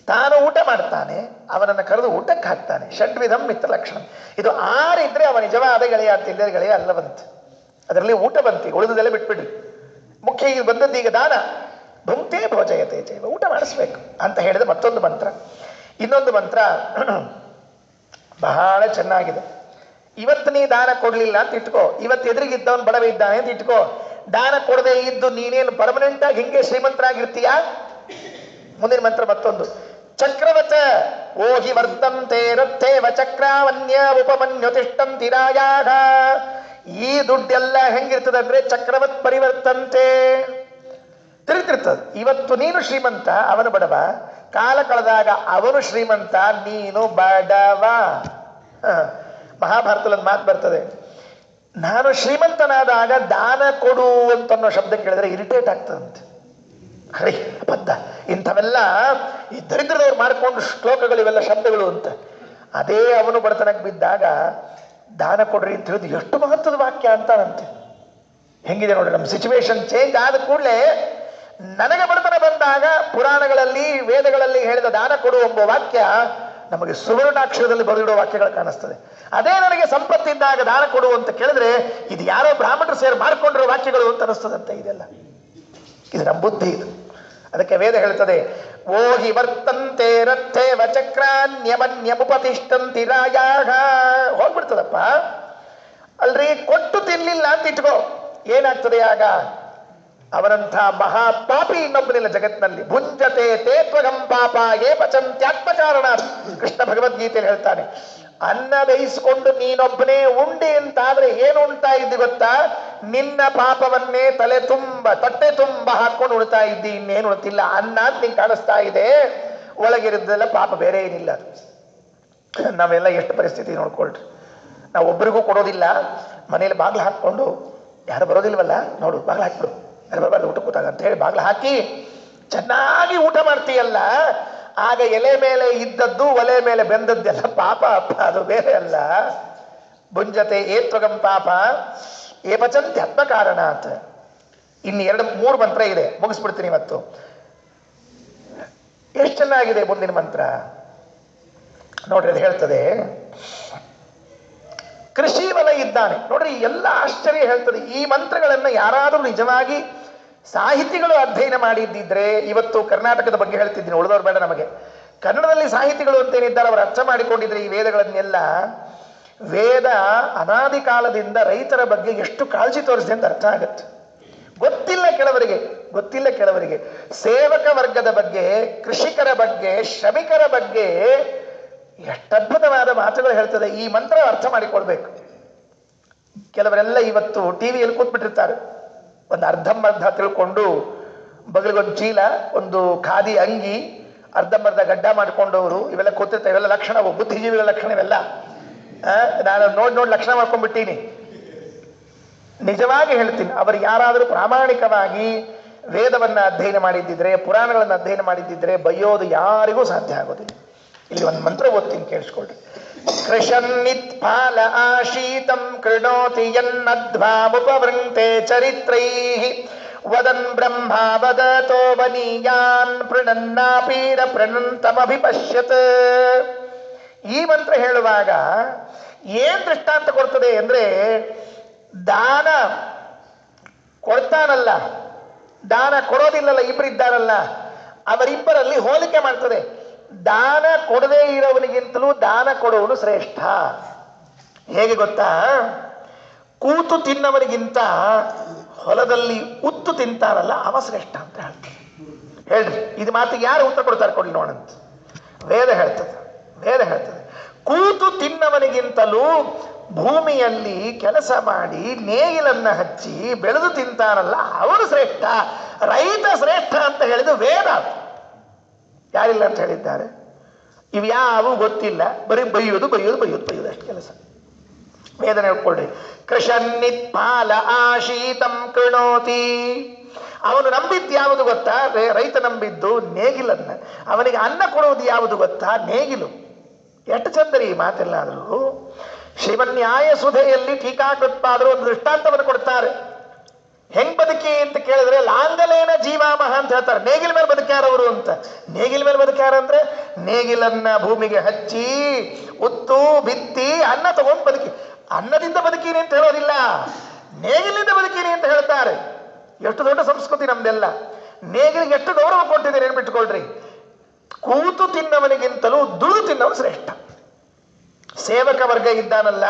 ತಾನು ಊಟ ಮಾಡ್ತಾನೆ, ಅವನನ್ನು ಕರೆದು ಊಟಕ್ಕೆ ಹಾಕ್ತಾನೆ. ಷಡ್ವಿಧಂ ಮಿತ್ರ ಲಕ್ಷಣ. ಇದು 6 ಇದ್ರೆ ಅವ ನಿಜವಾದ ಗೆಳೆಯ ಅಂತ, ಇಲ್ಲದ ಗೆಳೆಯ ಅಲ್ಲ ಬಂತು. ಅದರಲ್ಲಿ ಊಟ ಬಂತಿ, ಉಳಿದದೆಲ್ಲ ಬಿಟ್ಬಿಡ್ರಿ. ಮುಖ್ಯ ಈಗ ಬಂದದ್ದು ಈಗ ದಾನ. ಭುಂಕ್ತೆ ಭೋಜಯತೆ, ಊಟ ಮಾಡಿಸ್ಬೇಕು ಅಂತ ಹೇಳಿದ ಮತ್ತೊಂದು ಮಂತ್ರ. ಇನ್ನೊಂದು ಮಂತ್ರ ಬಹಳ ಚೆನ್ನಾಗಿದೆ. ಇವತ್ತು ನೀ ದಾನ ಕೊಡ್ಲಿಲ್ಲ ಅಂತ ಇಟ್ಕೋ, ಇವತ್ತು ಎದುರಿಗಿದ್ದವನು ಬಡವ ಇದ್ದಾನೆ ಅಂತ ಇಟ್ಕೋ, ದಾನ ಕೊಡದೆ ಇದ್ದು ನೀನೇನು ಪರ್ಮನೆಂಟ್ ಆಗಿ ಹಿಂಗೆ ಶ್ರೀಮಂತರಾಗಿರ್ತೀಯಾ? ಮುಂದಿನ ಮಂತ್ರ ಮತ್ತೊಂದು, ಚಕ್ರವಚ ಓಹಿ ವರ್ಧಂತೆ ರಥೇವ ಚಕ್ರಾವನ್ಯ ಉಪಮನ್ಯುತಿಷ್ಠಂತಿ ರಾಯಾಗ. ಈ ದುಡ್ಡೆಲ್ಲ ಹೆಂಗಿರ್ತದೆ ಅಂದ್ರೆ ಚಕ್ರವತ್ ಪರಿವರ್ತಂತೆ, ತಿರುಗ್ತಿರ್ತದೆ. ಇವತ್ತು ನೀನು ಶ್ರೀಮಂತ, ಅವನು ಬಡವ, ಕಾಲ ಕಳೆದಾಗ ಅವನು ಶ್ರೀಮಂತ, ನೀನು ಬಡವ. ಮಹಾಭಾರತದಲ್ಲಿ ಮಾತು ಬರ್ತದೆ, ನಾನು ಶ್ರೀಮಂತನಾದಾಗ ದಾನ ಕೊಡು ಅಂತನ್ನೋ ಶಬ್ದ ಕೇಳಿದ್ರೆ ಇರಿಟೇಟ್ ಆಗ್ತದಂತೆ. ಹರಿ ಅಬದ್ಧ, ಇಂಥವೆಲ್ಲ ಈ ದರಿದ್ರದವ್ರು ಮಾಡಿಕೊಂಡು ಶ್ಲೋಕಗಳು, ಇವೆಲ್ಲ ಶಬ್ದಗಳು ಅಂತ. ಅದೇ ಅವನು ಬಡತನಕ್ಕೆ ಬಿದ್ದಾಗ ದಾನ ಕೊಡ್ರಿ ಅಂತ ಹೇಳಿದ್ರು ಎಷ್ಟು ಮಹತ್ವದ ವಾಕ್ಯ ಅಂತಾನಂತೆ. ಹೆಂಗಿದೆ ನೋಡಿ, ನಮ್ಮ ಸಿಚುವೇಶನ್ ಚೇಂಜ್ ಆದ ಕೂಡಲೇ ನನಗೆ ಬಡತನ ಬಂದಾಗ ಪುರಾಣಗಳಲ್ಲಿ ವೇದಗಳಲ್ಲಿ ಹೇಳಿದ ದಾನ ಕೊಡು ಎಂಬ ವಾಕ್ಯ ನಮಗೆ ಸುವರ್ಣಾಕ್ಷರದಲ್ಲಿ ಬರೆದಿಡೋ ವಾಕ್ಯಗಳು ಕಾಣಿಸ್ತದೆ. ಅದೇ ನನಗೆ ಸಂಪತ್ತಿದ್ದಾಗ ದಾನ ಕೊಡು ಅಂತ ಕೇಳಿದ್ರೆ ಇದು ಯಾರೋ ಬ್ರಾಹ್ಮಣರು ಸೇರಿ ಮಾಡ್ಕೊಂಡಿರೋ ವಾಕ್ಯಗಳು ಅಂತ ಅನಿಸ್ತದಂತೆ. ಇದೆಲ್ಲ ಇದು ನಮ್ಮ ಬುದ್ಧಿ. ಇದು ಅದಕ್ಕೆ ವೇದ ಹೇಳ್ತದೆ, ಓಹಿ ವರ್ತಂತೆ ರಥೇವ ಚಕ್ರಾನ್ಯಮನ್ಯಮುಪತಿಷ್ಠಂತಿ ರಾಯಾಹ. ಹೋಗ್ಬಿಡ್ತದಪ್ಪ. ಅಲ್ರಿ, ಕೊಟ್ಟು ತಿನ್ಲಿಲ್ಲ ಅಂತ ಇಟ್ಕೋ, ಏನಾಗ್ತದೆ ಆಗ? ಅವರಂಥ ಮಹಾಪಾಪಿ ಇನ್ನೊಬ್ಬನಿಲ್ಲ ಜಗತ್ತಿನಲ್ಲಿ. ಭುಂಜತೆ ತೇತ್ವಗಂ ಪಾಪ ಏ ಪಚಂತ್ಯಾತ್ಮಕಾರಣ. ಕೃಷ್ಣ ಭಗವದ್ಗೀತೆಯಲ್ಲಿ ಹೇಳ್ತಾನೆ, ಅನ್ನ ಬೇಯಿಸಿಕೊಂಡು ನೀನೊಬ್ಬನೇ ಉಂಡಿ ಅಂತಾದ್ರೆ ಏನು ಉಣ್ತಾ ಇದ್ದಿ ಗೊತ್ತಾ? ನಿನ್ನ ಪಾಪವನ್ನೇ ತಟ್ಟೆ ತುಂಬ ಹಾಕೊಂಡು ಉಣ್ತಾ ಇದ್ದಿ, ಇನ್ನೇನು ಉಣ್ತಿಲ್ಲ. ಅನ್ನ ಅಂತ ನಿಂಗೆ ಕಾಣಿಸ್ತಾ ಇದೆ, ಒಳಗಿರಿದ್ದೆಲ್ಲ ಪಾಪ ಬೇರೆ ಏನಿಲ್ಲ. ನಾವೆಲ್ಲ ಎಷ್ಟು ಪರಿಸ್ಥಿತಿ ನೋಡ್ಕೊಳ್ರಿ. ನಾವು ಒಬ್ಬರಿಗೂ ಕೊಡೋದಿಲ್ಲ, ಮನೇಲಿ ಬಾಗಿಲು ಹಾಕ್ಕೊಂಡು ಯಾರು ಬರೋದಿಲ್ವಲ್ಲ ನೋಡು ಬಾಗಿಲು ಹಾಕ್ಬಿಡು, ಯಾರು ಬರಬಾರ್ದು ಊಟ ಕೂತಾಗ ಅಂತ ಹೇಳಿ ಬಾಗಿಲು ಹಾಕಿ ಚೆನ್ನಾಗಿ ಊಟ ಮಾಡ್ತೀಯಲ್ಲ, ಆಗ ಎಲೆ ಮೇಲೆ ಇದ್ದದ್ದು ಒಲೆ ಮೇಲೆ ಬೆಂದದ್ದೆಲ್ಲ ಪಾಪ ಅಪ್ಪ, ಅದು ಬೇರೆ ಅಲ್ಲ. ಭುಂಜತೆ ಏತ್ವಗಂ ಪಾಪ ಏ ಪಚಂತಿ ಆತ್ಮಕಾರಣ ಅಂತ. ಇನ್ನು 2-3 ಮಂತ್ರ ಇದೆ, ಮುಗಿಸ್ಬಿಡ್ತೀನಿ ಇವತ್ತು. ಎಷ್ಟು ಚೆನ್ನಾಗಿದೆ ಮುಂದಿನ ಮಂತ್ರ ನೋಡ್ರಿ. ಅದು ಹೇಳ್ತದೆ, ಕೃಷಿ ವಲ ಇದ್ದಾನೆ ನೋಡ್ರಿ. ಎಲ್ಲ ಆಶ್ಚರ್ಯ ಹೇಳ್ತದೆ. ಈ ಮಂತ್ರಗಳನ್ನು ಯಾರಾದರೂ ನಿಜವಾಗಿ ಸಾಹಿತಿಗಳು ಅಧ್ಯಯನ ಮಾಡಿದ್ದಿದ್ರೆ, ಇವತ್ತು ಕರ್ನಾಟಕದ ಬಗ್ಗೆ ಹೇಳ್ತಿದ್ದೀನಿ, ಉಳಿದವ್ರು ಬೇಡ ನಮಗೆ. ಕನ್ನಡದಲ್ಲಿ ಸಾಹಿತಿಗಳು ಅಂತೇನಿದ್ದಾರೆ ಅವರು ಅರ್ಥ ಮಾಡಿಕೊಂಡಿದ್ರೆ ಈ ವೇದಗಳನ್ನೆಲ್ಲ, ವೇದ ಅನಾದಿ ಕಾಲದಿಂದ ರೈತರ ಬಗ್ಗೆ ಎಷ್ಟು ಕಾಳಜಿ ತೋರಿಸಿದೆ ಅಂತ ಅರ್ಥ ಆಗುತ್ತೆ. ಗೊತ್ತಿಲ್ಲ ಕೆಲವರಿಗೆ ಸೇವಕ ವರ್ಗದ ಬಗ್ಗೆ, ಕೃಷಿಕರ ಬಗ್ಗೆ, ಶ್ರಮಿಕರ ಬಗ್ಗೆ ಎಷ್ಟು ಅದ್ಭುತವಾದ ಮಾತುಗಳು ಹೇಳ್ತದೆ. ಈ ಮಂತ್ರ ಅರ್ಥ ಮಾಡಿಕೊಳ್ಬೇಕು. ಕೆಲವರೆಲ್ಲ ಇವತ್ತು ಟಿವಿಯಲ್ಲಿ ಕೂತ್ಬಿಟ್ಟಿರ್ತಾರೆ, ಒಂದು ಅರ್ಧಂಬರ್ಧ ತಿಳ್ಕೊಂಡು ಬಗಲಿಗೊಂದು ಚೀಲ, ಒಂದು ಖಾದಿ ಅಂಗಿ, ಅರ್ಧಂಬರ್ಧ ಗಡ್ಡ ಮಾಡ್ಕೊಂಡವರು ಇವೆಲ್ಲ ಕೂತಿರ್ತಾರೆ. ಇವೆಲ್ಲ ಲಕ್ಷಣ, ಬುದ್ಧಿಜೀವಿಗಳ ಲಕ್ಷಣ ಇವೆಲ್ಲ. ನಾನು ನೋಡಿ ಲಕ್ಷಣ ಮಾಡ್ಕೊಂಡ್ಬಿಟ್ಟೀನಿ. ನಿಜವಾಗಿ ಹೇಳ್ತೀನಿ, ಅವರು ಯಾರಾದರೂ ಪ್ರಾಮಾಣಿಕವಾಗಿ ವೇದವನ್ನು ಅಧ್ಯಯನ ಮಾಡಿದ್ದಿದ್ರೆ, ಪುರಾಣಗಳನ್ನು ಅಧ್ಯಯನ ಮಾಡಿದ್ದಿದ್ರೆ ಬೈಯೋದು ಯಾರಿಗೂ ಸಾಧ್ಯ ಆಗೋದಿಲ್ಲ. ಇಲ್ಲಿ ಒಂದು ಮಂತ್ರ ಓದ್ತೀನಿ, ಕೇಳಿಸ್ಕೊಳ್ರಿ. ಕೃಷನ್ನಿತ್ಫಾಲ ಆಶೀತಂ ಕೃಣೋತಿ ಯನ್ನಧ್ವಾಮುಪವೃಂಕ್ತೆ ಚರಿತ್ರೈಃ ವದನ್ ಬ್ರಹ್ಮ ವದತೋ ವನೀಯಾನ್ ಪ್ರಣನ್ನಾಪೀರ ಪ್ರಣಂತಮಭಿಪಶ್ಯತ್. ಈ ಮಂತ್ರ ಹೇಳುವಾಗ ಏನ್ ದೃಷ್ಟಾಂತ ಕೊಡ್ತದೆ ಅಂದ್ರೆ, ದಾನ ಕೊಡ್ತಾನಲ್ಲ, ದಾನ ಕೊಡೋದಿಲ್ಲಲ್ಲ, ಇಬ್ಬರಿದ್ದಾರಲ್ಲ, ಅವರಿಬ್ಬರಲ್ಲಿ ಹೋಲಿಕೆ ಮಾಡ್ತದೆ. ದಾನ ಕೊಡದೇ ಇರೋವನಿಗಿಂತಲೂ ದಾನ ಕೊಡುವನು ಶ್ರೇಷ್ಠ. ಹೇಗೆ ಗೊತ್ತಾ? ಕೂತು ತಿನ್ನವನಿಗಿಂತ ಹೊಲದಲ್ಲಿ ಉತ್ತು ತಿಂತಾರಲ್ಲ ಅವ ಶ್ರೇಷ್ಠ ಅಂತ ಹೇಳ್ತಾರೆ. ಹೇಳ್ರಿ, ಇದು ಮಾತಿಗೆ ಯಾರು ಉತ್ತರ ಕೊಡ್ತಾರೆ ಕೊಡಿ ನೋಡಂತ. ವೇದ ಹೇಳ್ತದೆ, ಕೂತು ತಿನ್ನವನಿಗಿಂತಲೂ ಭೂಮಿಯಲ್ಲಿ ಕೆಲಸ ಮಾಡಿ ನೇಗಿಲನ್ನ ಹಚ್ಚಿ ಬೆಳೆದು ತಿಂತಾನಲ್ಲ ಅವನು ಶ್ರೇಷ್ಠ. ರೈತ ಶ್ರೇಷ್ಠ ಅಂತ ಹೇಳಿದ ವೇದ. ಯಾರಿಲ್ಲ ಅಂತ ಹೇಳಿದ್ದಾರೆ? ಇವು ಯಾವು ಗೊತ್ತಿಲ್ಲ, ಬರೀ ಬೈಯೋದು ಅಷ್ಟು ಕೆಲಸ. ವೇದನೆ ಹೇಳ್ಕೊಳ್ರಿ. ಕೃಷನ್ನಿತ್ಪಾಲ ಆಶೀತಂ ಕೃಣೋತಿ. ಅವನು ನಂಬಿದ್ದು ಯಾವುದು ಗೊತ್ತಾ? ರೈತ ನಂಬಿದ್ದು ನೇಗಿಲನ್ನ. ಅವನಿಗೆ ಅನ್ನ ಕೊಡುವುದು ಯಾವುದು ಗೊತ್ತಾ? ನೇಗಿಲು. ಎಷ್ಟು ಚಂದರಿ ಈ ಮಾತೆಲ್ಲ. ಆದರೂ ಶ್ರೀಮನ್ಯಾಯ ಸುಧೆಯಲ್ಲಿ ಟೀಕಾಕೃತ್ಪಾದರು ಒಂದು ದೃಷ್ಟಾಂತವನ್ನು ಕೊಡ್ತಾರೆ. ಹೆಂಗ್ ಬದುಕಿ ಅಂತ ಕೇಳಿದ್ರೆ, ಲಾಂಗಲೇನ ಜೀವಾಮಹ ಅಂತ ಹೇಳ್ತಾರೆ. ನೇಗಿಲ ಮೇಲೆ ಬದುಕ್ಯಾರವರು ಅಂತ. ನೇಗಿಲ ಮೇಲೆ ಬದುಕ್ಯಾರಂದ್ರೆ ನೇಗಿಲನ್ನ ಭೂಮಿಗೆ ಹಚ್ಚಿ ಉತ್ತು ಬಿತ್ತಿ ಅನ್ನ ತಗೊಂಡು ಬದುಕಿ. ಅನ್ನದಿಂದ ಬದುಕೀನಿ ಅಂತ ಹೇಳೋದಿಲ್ಲ, ನೇಗಿಲಿಂದ ಬದುಕೀನಿ ಅಂತ ಹೇಳ್ತಾರೆ. ಎಷ್ಟು ದೊಡ್ಡ ಸಂಸ್ಕೃತಿ ನಮ್ದೆಲ್ಲ. ನೇಗಿಲಿಗೆ ಎಷ್ಟು ಗೌರವ ಕೊಟ್ಟಿದೆ ನೆನ್ಬಿಟ್ಕೊಳ್ರಿ. ಕೂತು ತಿನ್ನವನಿಗಿಂತಲೂ ದುಡಿದು ತಿನ್ನವನು ಶ್ರೇಷ್ಠ. ಸೇವಕ ವರ್ಗ ಇದ್ದಾನಲ್ಲ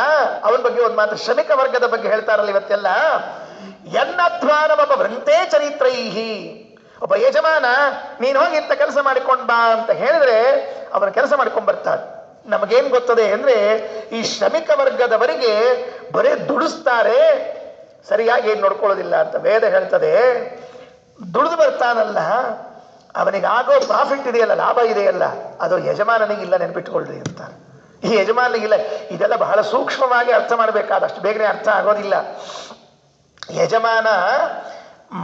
ಅವನ ಬಗ್ಗೆ ಒಂದು ಮಾತು. ಶ್ರಮಿಕ ವರ್ಗದ ಬಗ್ಗೆ ಹೇಳ್ತಾರಲ್ಲ ಇವತ್ತೆಲ್ಲ. ಯನ್ನಧ್ವಾನಮಪ ವೃಂಕ್ತೆ ಚರಿತ್ರೈಹಿ. ಒಬ್ಬ ಯಜಮಾನ ನೀನು ಹೋಗಿ ಇಂಥ ಕೆಲಸ ಮಾಡಿಕೊಂಡ್ ಬಾ ಅಂತ ಹೇಳಿದ್ರೆ ಅವನ ಕೆಲಸ ಮಾಡ್ಕೊಂಡ್ ಬರ್ತಾನೆ. ನಮಗೇನ್ ಗೊತ್ತದೆ ಅಂದ್ರೆ, ಈ ಶ್ರಮಿಕ ವರ್ಗದವರಿಗೆ ಬರೇ ದುಡಿಸ್ತಾರೆ, ಸರಿಯಾಗಿ ಏನ್ ನೋಡ್ಕೊಳ್ಳೋದಿಲ್ಲ ಅಂತ ವೇದ ಹೇಳ್ತದೆ. ದುಡಿದು ಬರ್ತಾನಲ್ಲ ಅವನಿಗಾಗೋ ಪ್ರಾಫಿಟ್ ಇದೆಯಲ್ಲ, ಲಾಭ ಇದೆಯಲ್ಲ, ಅದು ಯಜಮಾನನಿಗಿಲ್ಲ, ನೆನ್ಪಿಟ್ಕೊಳ್ರಿ ಅಂತ. ಈ ಯಜಮಾನನಿಗಿಲ್ಲ. ಇದೆಲ್ಲ ಬಹಳ ಸೂಕ್ಷ್ಮವಾಗಿ ಅರ್ಥ ಮಾಡಬೇಕಾದ, ಅಷ್ಟು ಬೇಗನೆ ಅರ್ಥ ಆಗೋದಿಲ್ಲ. ಯಜಮಾನ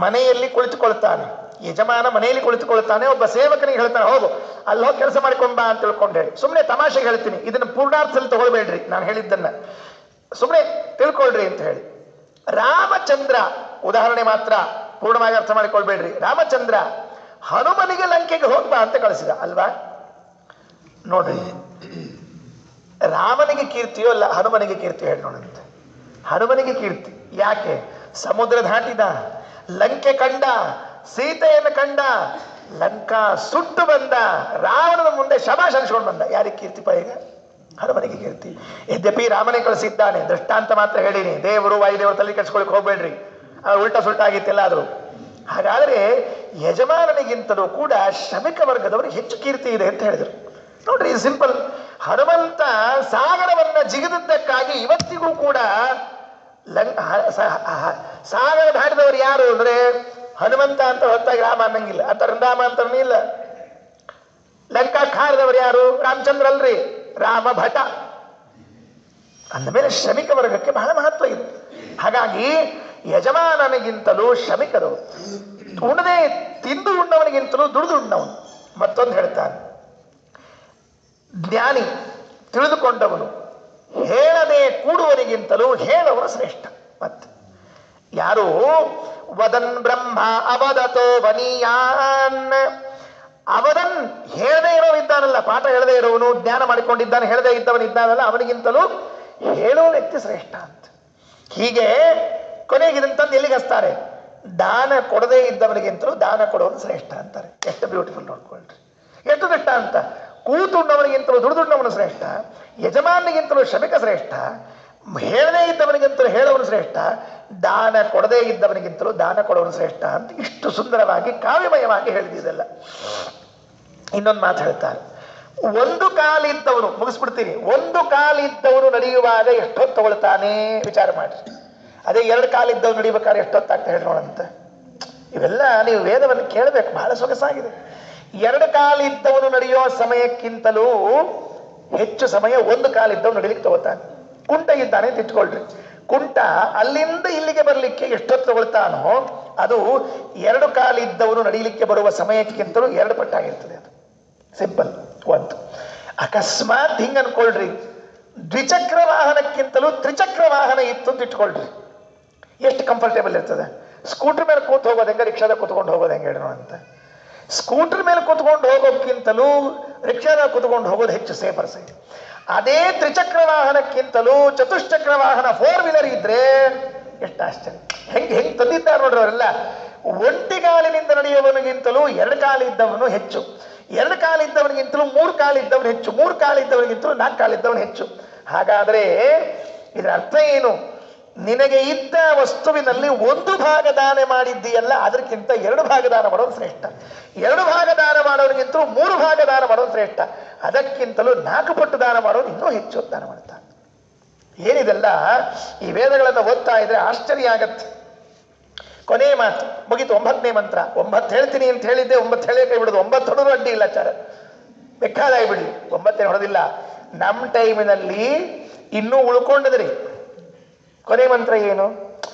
ಮನೆಯಲ್ಲಿ ಕುಳಿತುಕೊಳ್ತಾನೆ, ಯಜಮಾನ ಮನೆಯಲ್ಲಿ ಕುಳಿತುಕೊಳ್ತಾನೆ. ಒಬ್ಬ ಸೇವಕನಿಗೆ ಹೇಳ್ತಾನೆ, ಹೋಗು ಅಲ್ಲಿ ಹೋಗಿ ಕೆಲಸ ಮಾಡ್ಕೊಂಡ್ ಬಾ ಅಂತ ತಿಳ್ಕೊಂಡು ಹೇಳಿ. ಸುಮ್ಮನೆ ತಮಾಷೆಗೆ ಹೇಳ್ತೀನಿ, ಇದನ್ನು ಪೂರ್ಣಾರ್ಥದಲ್ಲಿ ತಗೊಳ್ಬೇಡ್ರಿ, ನಾನು ಹೇಳಿದ್ದನ್ನ ಸುಮ್ಮನೆ ತಿಳ್ಕೊಳ್ರಿ ಅಂತ ಹೇಳಿ. ರಾಮಚಂದ್ರ, ಉದಾಹರಣೆ ಮಾತ್ರ, ಪೂರ್ಣವಾಗಿ ಅರ್ಥ ಮಾಡಿಕೊಳ್ಬೇಡ್ರಿ. ರಾಮಚಂದ್ರ ಹನುಮನಿಗೆ ಲಂಕೆಗೆ ಹೋಗ್ಬಾ ಅಂತ ಕಳಿಸಿದ ಅಲ್ವಾ? ನೋಡ್ರಿ, ರಾಮನಿಗೆ ಕೀರ್ತಿಯೋ ಅಲ್ಲ ಹನುಮನಿಗೆ ಕೀರ್ತಿ ಹೇಳಿ ನೋಡಂತೆ. ಹನುಮನಿಗೆ ಕೀರ್ತಿ. ಯಾಕೆ? ಸಮುದ್ರ ದಾಟಿದ, ಲಂಕೆ ಕಂಡ, ಸೀತೆಯನ್ನು ಕಂಡ, ಲಂಕಾ ಸುಟ್ಟು ಬಂದ, ರಾವಣನ ಮುಂದೆ ಶಬಾಷ್ ಅನ್ಸ್ಕೊಂಡು ಬಂದ. ಯಾರಿಗೆ ಕೀರ್ತಿಪ ಈಗ? ಹನುಮನಿಗೆ ಕೀರ್ತಿ. ಯದ್ಯಪಿ ರಾಮನೇ ಕಳಿಸಿದ್ದಾನೆ, ದೃಷ್ಟಾಂತ ಮಾತ್ರ ಹೇಳಿನಿ. ದೇವರು ವಾಯುದೇವರು ತಲೆ ಕೆಡಿಸ್ಕೊಳಕ್ ಹೋಗ್ಬೇಡ್ರಿ, ಉಲ್ಟಾ ಸುಲ್ಟ ಆಗಿತ್ತೆಲ್ಲ ಅದು. ಹಾಗಾದ್ರೆ ಯಜಮಾನನಿಗಿಂತಲೂ ಕೂಡ ಶ್ರಮಿಕ ವರ್ಗದವರಿಗೆ ಹೆಚ್ಚು ಕೀರ್ತಿ ಇದೆ ಅಂತ ಹೇಳಿದರು. ನೋಡ್ರಿ, ಸಿಂಪಲ್. ಹನುಮಂತ ಸಾಗರವನ್ನ ಜಿಗಿದದ್ದಕ್ಕಾಗಿ ಇವತ್ತಿಗೂ ಕೂಡ ಸಾಗರ ದಾಟಿದವರು ಯಾರು ಅಂದ್ರೆ ಹನುಮಂತ ಅಂತ ಹೊರತಾಗಿ ರಾಮ ಅನ್ನಂಗಿಲ್ಲ, ಅಂತ ರಾಮ ಅಂತಾನೆ ಇಲ್ಲ. ಲಂಕಾ ಖಾರದವರು ಯಾರು? ರಾಮಚಂದ್ರ ಅಲ್ರಿ, ರಾಮ ಭಟ. ಅಂದಮೇಲೆ ಶ್ರಮಿಕ ವರ್ಗಕ್ಕೆ ಬಹಳ ಮಹತ್ವ ಇದೆ. ಹಾಗಾಗಿ ಯಜಮಾನನಿಗಿಂತಲೂ ಶ್ರಮಿಕರು, ಉಣ್ಣದೆ ತಿಂದು ಉಣ್ಣವನಿಗಿಂತಲೂ ದುಡಿದು ಉಣ್ಣವನು. ಮತ್ತೊಂದು ಹೇಳ್ತಾನೆ, ಜ್ಞಾನಿ ತಿಳಿದುಕೊಂಡವನು ಹೇಳದೆ ಕೂಡುವನಿಗಿಂತಲೂ ಹೇಳವನು ಶ್ರೇಷ್ಠ. ಮತ್ತೆ ಯಾರು ವದನ್ ಬ್ರಹ್ಮ ಅವದತೋ ವನೀಯಾನ್, ಅವದನ್ ಹೇಳದೇ ಇರೋನು ಇದ್ದಾನಲ್ಲ, ಪಾಠ ಹೇಳದೇ ಇರೋವನು, ಜ್ಞಾನ ಮಾಡಿಕೊಂಡಿದ್ದಾನೆ, ಹೇಳದೇ ಇದ್ದವನು ಇದ್ದಾನಲ್ಲ, ಅವನಿಗಿಂತಲೂ ಹೇಳೋ ವ್ಯಕ್ತಿ ಶ್ರೇಷ್ಠ ಅಂತ. ಹೀಗೆ ಕೊನೆಗೆ ಇದನ್ನು ತಂದು ಎಲ್ಲಿಗೆ ಹಚ್ತಾರೆ? ದಾನ ಕೊಡದೇ ಇದ್ದವನಿಗಿಂತಲೂ ದಾನ ಕೊಡೋನು ಶ್ರೇಷ್ಠ ಅಂತಾರೆ. ಎಷ್ಟು ಬ್ಯೂಟಿಫುಲ್ ನೋಡ್ಕೊಳ್ರಿ, ಎಷ್ಟು ದೃಷ್ಟ ಅಂತ. ಕೂತುಣ್ಣವನಿಗಿಂತಲೂ ದುಡಿದುಣ್ಣವನು ಶ್ರೇಷ್ಠ, ಯಜಮಾನಿಗಿಂತಲೂ ಶ್ರಮಿಕ ಶ್ರೇಷ್ಠ, ಹೇಳದೇ ಇದ್ದವನಿಗಿಂತಲೂ ಹೇಳೋನು ಶ್ರೇಷ್ಠ, ದಾನ ಕೊಡದೇ ಇದ್ದವನಿಗಿಂತಲೂ ದಾನ ಕೊಡೋನು ಶ್ರೇಷ್ಠ ಅಂತ ಇಷ್ಟು ಸುಂದರವಾಗಿ ಕಾವ್ಯಮಯವಾಗಿ ಹೇಳಿದಿದೆಲ್ಲ. ಇನ್ನೊಂದು ಮಾತು ಹೇಳ್ತಾರೆ, ಒಂದು ಕಾಲಿದ್ದವನು, ಮುಗಿಸ್ಬಿಡ್ತೀನಿ, ಒಂದು ಕಾಲಿದ್ದವನು ನಡೆಯುವಾಗ ಎಷ್ಟೊತ್ತು ತಗೊಳ್ತಾನೆ ವಿಚಾರ ಮಾಡಿ. ಅದೇ ಎರಡು ಕಾಲಿದ್ದವನು ನಡಿಬೇಕಾದ್ರೆ ಎಷ್ಟೊತ್ತಾಗ್ತಾ ಹೇಳಿ ನೋಡಂತ. ಇವೆಲ್ಲ ನೀವು ವೇದವನ್ನು ಕೇಳಬೇಕು, ಬಹಳ ಸೊಗಸಾಗಿದೆ. ಎರಡು ಕಾಲಿದ್ದವನು ನಡೆಯೋ ಸಮಯಕ್ಕಿಂತಲೂ ಹೆಚ್ಚು ಸಮಯ ಒಂದು ಕಾಲಿದ್ದವನು ನಡಿಲಿಕ್ಕೆ ತಗೋತಾನೆ. ಕುಂಟ ಇದ್ದಾನೆ ಅಂತ ಇಟ್ಕೊಳ್ರಿ, ಕುಂಟ ಅಲ್ಲಿಂದ ಇಲ್ಲಿಗೆ ಬರಲಿಕ್ಕೆ ಎಷ್ಟೊತ್ತು ತಗೊಳ್ತಾನೋ ಅದು ಎರಡು ಕಾಲಿದ್ದವನು ನಡೀಲಿಕ್ಕೆ ಬರುವ ಸಮಯಕ್ಕಿಂತಲೂ ಎರಡು ಪಟ್ಟಾಗಿರ್ತದೆ. ಅದು ಸಿಂಪಲ್. ಒಂದು ಅಕಸ್ಮಾತ್ ಹಿಂಗ ಅನ್ಕೊಳ್ರಿ, ದ್ವಿಚಕ್ರ ವಾಹನಕ್ಕಿಂತಲೂ ತ್ರಿಚಕ್ರ ವಾಹನ ಇತ್ತು ಅಂತ ಇಟ್ಕೊಳ್ರಿ, ಎಷ್ಟು ಕಂಫರ್ಟೇಬಲ್ ಇರ್ತದೆ. ಸ್ಕೂಟರ್ ಮೇಲೆ ಕೂತ್ ಹೋಗೋದು ಹೆಂಗೆ, ರಿಕ್ಷಾದಾಗ ಕೂತ್ಕೊಂಡು ಹೋಗೋದು ಹೆಂಗೆ ಹೇಳೋಣ ಅಂತ. ಸ್ಕೂಟರ್ ಮೇಲೆ ಕೂತ್ಕೊಂಡು ಹೋಗೋಕ್ಕಿಂತಲೂ ರಿಕ್ಷಾದಾಗ ಕೂತ್ಕೊಂಡು ಹೋಗೋದು ಹೆಚ್ಚು ಸೇಫರ್ ಸೈಡ್. ಅದೇ ತ್ರಿಚಕ್ರ ವಾಹನಕ್ಕಿಂತಲೂ ಚತುಶ್ಚಕ್ರ ವಾಹನ, 4 ವೀಲರ್ ಇದ್ರೆ ಎಷ್ಟು ಆಶ್ಚರ್ಯ. ಹೆಂಗೆ ತಂದಿದ್ದಾರೆ ನೋಡ್ರಿ ಅವರೆಲ್ಲ. ಒಂಟಿಗಾಲಿನಿಂದ ನಡೆಯುವವನಿಗಿಂತಲೂ ಎರಡು ಕಾಲಿದ್ದವನು ಹೆಚ್ಚು, ಎರಡು ಕಾಲಿದ್ದವನಿಗಿಂತಲೂ 3 ಕಾಲಿದ್ದವನು ಹೆಚ್ಚು, 3 ಕಾಲಿದ್ದವನಿಗಿಂತಲೂ 4 ಕಾಲಿದ್ದವನು ಹೆಚ್ಚು. ಹಾಗಾದ್ರೆ ಇದರ ಅರ್ಥ ಏನು? ನಿನಗೆ ಇದ್ದ ವಸ್ತುವಿನಲ್ಲಿ 1 ಭಾಗ ದಾನ ಮಾಡಿದ್ದೀಯಲ್ಲ, ಅದಕ್ಕಿಂತ 2 ಭಾಗ ದಾನ ಮಾಡೋದು ಶ್ರೇಷ್ಠ. 2 ಭಾಗ ದಾನ ಮಾಡೋರಿಗಿಂತಲೂ 3 ಭಾಗ ದಾನ ಮಾಡೋದು ಶ್ರೇಷ್ಠ. ಅದಕ್ಕಿಂತಲೂ 4 ಪಟ್ಟು ದಾನ ಮಾಡೋದು ಇನ್ನೂ ಹೆಚ್ಚು ದಾನ ಮಾಡ್ತಾನೆ. ಏನಿದೆಲ್ಲ ಈ ವೇದಗಳನ್ನು ಓದ್ತಾ ಇದ್ರೆ ಆಶ್ಚರ್ಯ ಆಗತ್ತೆ. ಕೊನೆಯ ಮಾತು ಮುಗಿತು, 9ನೇ ಮಂತ್ರ. 9 ಹೇಳ್ತೀನಿ ಅಂತ ಹೇಳಿದ್ದೆ, 9 ಹೇಳೇ ಕೈ ಬಿಡೋದು. 9 ಹೊಡೋದು ಅಡ್ಡಿ ಇಲ್ಲ, ಚಾರ ಬೇಕಾದಾಗಿ ಬಿಡಿ, 9 ಹೊಡೋದಿಲ್ಲ. ನಮ್ಮ ಟೈಮಿನಲ್ಲಿ ಇನ್ನೂ ಉಳ್ಕೊಂಡಿದ್ರಿ. ಕೊನೆ ಮಂತ್ರ ಏನು?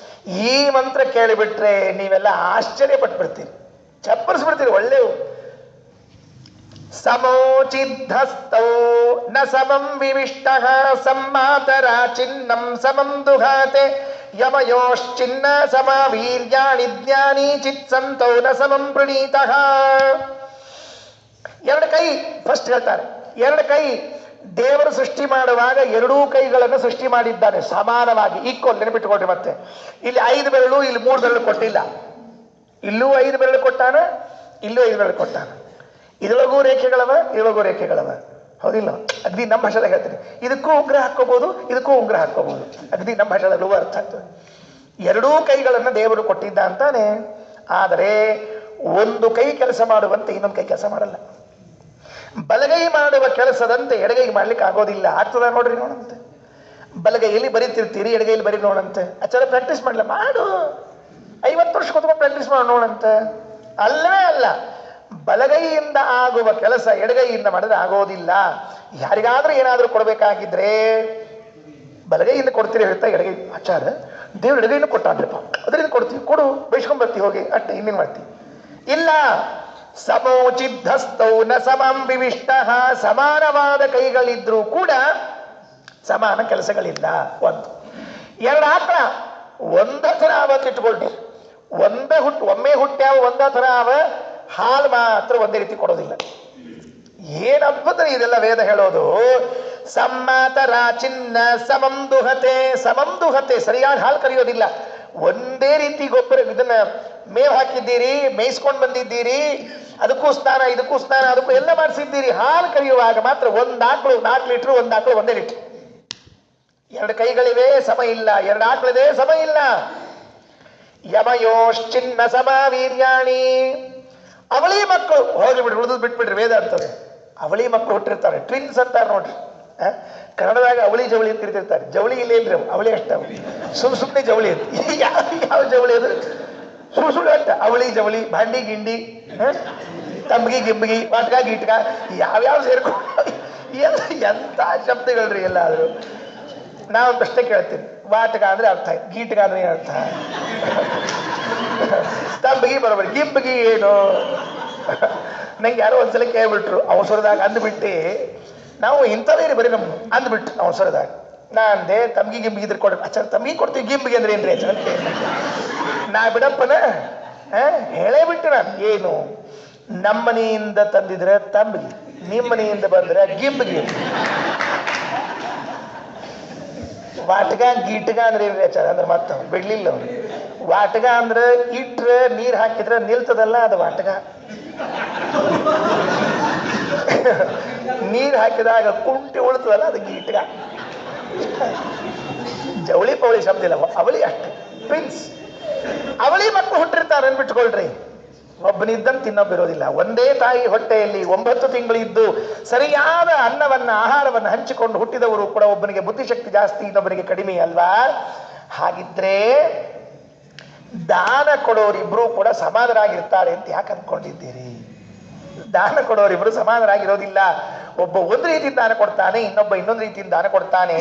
ಈ ಮಂತ್ರ ಕೇಳಿಬಿಟ್ರೆ ನೀವೆಲ್ಲ ಆಶ್ಚರ್ಯ ಪಟ್ಬಿಡ್ತೀರಿ, ಚಪ್ಪರಿಸ್ಬಿಡ್ತೀರಿ. ಒಳ್ಳೆವು ಸಮೋಚಿದ್ಧಸ್ತೌ ನ ಸಮಂ ವಿವಿಷ್ಟಃ ಸಂಮಾತರ ಚಿನ್ನಂ ಸಮಂ ದುಘಾತೆ ಯಮಯೋಶ್ಚಿನ್ನ ಸಮ ವೀರ್ಯಾಣಿ ಜ್ಞಾನಿ ಚಿತ್ಸಂತೌ ನ ಸಮಂ ಪ್ರಣೀತಃ. 2 ಕೈ ಫಸ್ಟ್ ಹೇಳ್ತಾರೆ. 2 ಕೈ ದೇವರು ಸೃಷ್ಟಿ ಮಾಡುವಾಗ 2 ಕೈಗಳನ್ನು ಸೃಷ್ಟಿ ಮಾಡಿದ್ದಾನೆ ಸಮಾನವಾಗಿ, ಈಕ್ವಲ್. ನೆನಪಿಟ್ಟುಕೊಡ್ರಿ. ಮತ್ತೆ ಇಲ್ಲಿ 5 ಬೆರಳು, ಇಲ್ಲಿ 3 ಬೆರಳು ಕೊಟ್ಟಿಲ್ಲ. ಇಲ್ಲೂ 5 ಬೆರಳು ಕೊಟ್ಟಾನ, ಇಲ್ಲೂ 5 ಬೆರಳು ಕೊಟ್ಟಾನ. ಇದರೊಳಗೂ ರೇಖೆಗಳವ, ಇದರೊಳಗೂ ರೇಖೆಗಳವ, ಹೌದಿಲ್ಲ? ಅಗ್ದಿ ನಮ್ಮ ಭಾಷೆದಾಗ ಹೇಳ್ತೀನಿ, ಇದಕ್ಕೂ ಉಂಗ್ರ ಹಾಕೋಬಹುದು, ಇದಕ್ಕೂ ಉಂಗ್ರ ಹಾಕೋಬಹುದು. ಅಗ್ದಿ ನಮ್ಮ ಭಾಷೆದಾಗೂ ಅರ್ಥ ಆಗ್ತದೆ. 2 ಕೈಗಳನ್ನು ದೇವರು ಕೊಟ್ಟಿದ್ದ ಅಂತಾನೆ. ಆದರೆ ಒಂದು ಕೈ ಕೆಲಸ ಮಾಡುವಂತೆ ಇನ್ನೊಂದು ಕೈ ಕೆಲಸ ಮಾಡಲ್ಲ. ಬಲಗೈ ಮಾಡುವ ಕೆಲಸದಂತೆ ಎಡಗೈಗೆ ಮಾಡ್ಲಿಕ್ಕೆ ಆಗೋದಿಲ್ಲ. ಆಗ್ತದ ನೋಡ್ರಿ, ನೋಡಂತೆ. ಬಲಗೈಯಲ್ಲಿ ಬರೀತಿರ್ತೀರಿ, ಎಡಗೈಯಲ್ಲಿ ಬರೀ ನೋಡಂತೆ. ಆಚಾರ ಪ್ರಾಕ್ಟೀಸ್ ಮಾಡಲ್ಲ, ಮಾಡು, 50 ವರ್ಷ ಕೂತ್ಕೊಂಡು ಪ್ರಾಕ್ಟೀಸ್ ಮಾಡಿ ನೋಡಂತೆ. ಅಲ್ಲವೇ ಅಲ್ಲ. ಬಲಗೈಯಿಂದ ಆಗುವ ಕೆಲಸ ಎಡಗೈಯಿಂದ ಮಾಡಿದ್ರೆ ಆಗೋದಿಲ್ಲ. ಯಾರಿಗಾದ್ರೂ ಏನಾದರೂ ಕೊಡಬೇಕಾಗಿದ್ರೆ ಬಲಗೈಯಿಂದ ಕೊಡ್ತೀರಿ ಹೇಳ್ತಾ ಎಡಗೈ ಆಚಾರ ದೇವ್ರ ಎಡಗೈನ ಕೊಟ್ಟಾಡ್ರಪ್ಪ ಅದರಿಂದ ಕೊಡ್ತೀವಿ, ಕೊಡು ಬೈಸ್ಕೊಂಡ್ ಬರ್ತೀವಿ ಹೋಗಿ ಅಷ್ಟೇ, ಇನ್ನೇನು ಮಾಡ್ತೀವಿ? ಇಲ್ಲ. ಸಮೋಚಿದ್ಧಸ್ತೌ ನ ಸಮಂ ವಿವಿಷ್ಟ, ಸಮಾನವಾದ ಕೈಗಳಿದ್ರೂ ಕೂಡ ಸಮಾನ ಕೆಲಸಗಳಿಲ್ಲ. ಒಂದು. ಎರಡು ಆಕಳ ಒಂದ ಥರ ಅವತ್ತು ಇಟ್ಕೊಳ್ರಿ, ಒಮ್ಮೆ ಹುಟ್ಟ್ಯಾವ ಒಂದ ಥರ ಅವ, ಹಾಲು ಮಾತ್ರ ಒಂದೇ ರೀತಿ ಕೊಡೋದಿಲ್ಲ. ಏನಪ್ಪಂದ್ರೆ ಇದೆಲ್ಲ ವೇದ ಹೇಳೋದು. ಸಮ್ಮತರ ಚಿನ್ನ ಸಮಂದುಹತೆ, ಸಮಂದುಹತೆ ಸರಿಯಾದ ಹಾಲು ಕರೆಯೋದಿಲ್ಲ. ಒಂದೇ ರೀತಿ ಗೊಬ್ಬರ ಇದನ್ನ ಮೇವು ಹಾಕಿದ್ದೀರಿ, ಮೇಯಿಸ್ಕೊಂಡು ಬಂದಿದ್ದೀರಿ, ಅದಕ್ಕೂ ಸ್ನಾನ ಇದಕ್ಕೂ ಸ್ನಾನ ಅದಕ್ಕೂ ಎಲ್ಲ ಮಾಡಿಸಿದ್ದೀರಿ. ಹಾಲು ಕರೆಯುವಾಗ ಮಾತ್ರ ಒಂದು ಆಕಳು 4 ಲೀಟ್ರು, ಒಂದು ಆಕಳು 1 ಲೀಟ್ರು. 2 ಕೈಗಳಿವೆ ಸಮ ಇಲ್ಲ, 2 ಆಕಳಿದೆ ಸಮ ಇಲ್ಲ. ಯಮಯೋಶ್ಚಿನ್ನ ಸಮಾವೀರ್ಯಾಣಿ. ಅವಳಿ ಮಕ್ಕಳು ಹೋಗಿ ಬಿಡ್ರಿ, ಉಳಿದು ಬಿಟ್ಬಿಡ್ರಿ, ವೇದ ಅಂತದೆ. ಅವಳಿ ಮಕ್ಕಳು ಹುಟ್ಟಿರ್ತಾರೆ, ಟ್ವಿನ್ಸ್ ಅಂತಾರೆ ನೋಡ್ರಿ. ಕನ್ನಡದಾಗ ಅವಳಿ ಜವಳಿ ಅಂತ ಇರ್ತಿರ್ತಾರೆ. ಜವಳಿ ಇಲ್ಲ ಇಲ್ರಿ, ಅವಳಿ ಅಷ್ಟ ಸುಮ್ಮನೆ ಜವಳಿ ಅಂತ. ಯಾವ ಜವಳಿ ಅದು? ಸುಳ್ಳು ಅಷ್ಟ ಅವಳಿ ಜವಳಿ, ಭಾಂಡಿ ಗಿಂಡಿ, ತಂಬಗಿ ಗಿಂಬಗಿ, ವಾಟ್ಕ ಗೀಟ್ಕ, ಯಾವ್ಯಾವ ಸೇರ್ಕೊಂಡು ಎಂತ ಶಬ್ದಗಳ್ರಿ ಎಲ್ಲಾದ್ರು. ನಾವು ಪ್ರಶ್ನೆ ಕೇಳ್ತೀನಿ, ವಾಟಕ ಅಂದ್ರೆ ಅರ್ಥ ಆಯ್ತು, ಗೀಟಕ ಅಂದ್ರೆ ಏನು ಅರ್ಥ? ತಂಬಗಿ ಬರೋಬರಿ, ಗಿಂಬಗಿ ಏನು? ನಂಗೆ ಯಾರೋ ಒಂದ್ಸಲ ಕೇಳ್ಬಿಟ್ರು ಅವಸರದಾಗ, ಅಂದ್ಬಿಟ್ಟು ನಾವು ಇಂಥವೇರಿ ಬರೀ ನಮ್ಮ ಅಂದ್ಬಿಟ್ಟು ಅವಸರದಾಗ. ನಾ ಅಂದೆ ತಮ್ಗಿ ಗಿಂಬಿಗೆ ಇದ್ರೆ ಕೊಡ್ರಿ. ಅಚ್ಚಾರ ತಮ್ಗಿ ಕೊಡ್ತೀವಿ, ಗಿಂಬಿಗೆ ಅಂದ್ರೆ ಏನ್ರಿ ಅಚ್ಚ? ನಾ ಬಿಡಪ್ಪನ ಹೇಳೇ ಬಿಟ್ಟು ನಾನು, ಏನು ನಮ್ಮನೆಯಿಂದ ತಂದಿದ್ರೆ ತಂಬಿಗೆ, ನಿಮ್ಮನೆಯಿಂದ ಬಂದ್ರೆ ಗಿಂಬಿಗೆ. ವಾಟಗ ಗೀಟಗ ಅಂದ್ರೆ ಏನ್ರಿ ಆಚಾರ ಅಂದ್ರೆ ಮತ್ತೆ ಬಿಡ್ಲಿಲ್ಲ ಅವ್ರು. ವಾಟಗ ಅಂದ್ರೆ ಇಟ್ರೆ ನೀರು ಹಾಕಿದ್ರೆ ನಿಲ್ತದಲ್ಲ, ಅದು ವಾಟಗ. ನೀರು ಹಾಕಿದಾಗ ಕುಂಟಿ ಉಳ್ತದಲ್ಲ, ಅದು ಗೀಟಗ. ಜವಳಿ ಪವಳಿ ಶಬ್ದ ಇಲ್ಲ, ಅವಳಿ ಅಷ್ಟೇ. ಪ್ರಿನ್ಸ್ ಅವಳಿ ಮಕ್ಕಳು ಹುಟ್ಟಿರ್ತಾರೆ ಅನ್ಬಿಟ್ಕೊಳ್ರಿ. ಒಬ್ಬನಿದ್ದಂತ ಇನ್ನೊಬ್ಬಿರೋದಿಲ್ಲ. ಒಂದೇ ತಾಯಿ ಹೊಟ್ಟೆಯಲ್ಲಿ 9 ತಿಂಗಳಿದ್ದು ಸರಿಯಾದ ಅನ್ನವನ್ನ ಆಹಾರವನ್ನು ಹಂಚಿಕೊಂಡು ಹುಟ್ಟಿದವರು ಕೂಡ ಒಬ್ಬನಿಗೆ ಬುದ್ಧಿಶಕ್ತಿ ಜಾಸ್ತಿ, ಇನ್ನೊಬ್ಬನಿಗೆ ಕಡಿಮೆ ಅಲ್ವಾ? ಹಾಗಿದ್ರೆ ದಾನ ಕೊಡೋರಿಬ್ರು ಕೂಡ ಸಮಾನರಾಗಿರ್ತಾರೆ ಅಂತ ಯಾಕೆ ಅನ್ಕೊಂಡಿದ್ದೀರಿ? ದಾನ ಕೊಡೋರಿಬ್ರು ಸಮಾನರಾಗಿರೋದಿಲ್ಲ. ಒಬ್ಬ ಒಂದು ರೀತಿಯಿಂದ ದಾನ ಕೊಡ್ತಾನೆ, ಇನ್ನೊಬ್ಬ ಇನ್ನೊಂದು ರೀತಿಯಿಂದ ದಾನ ಕೊಡ್ತಾನೆ.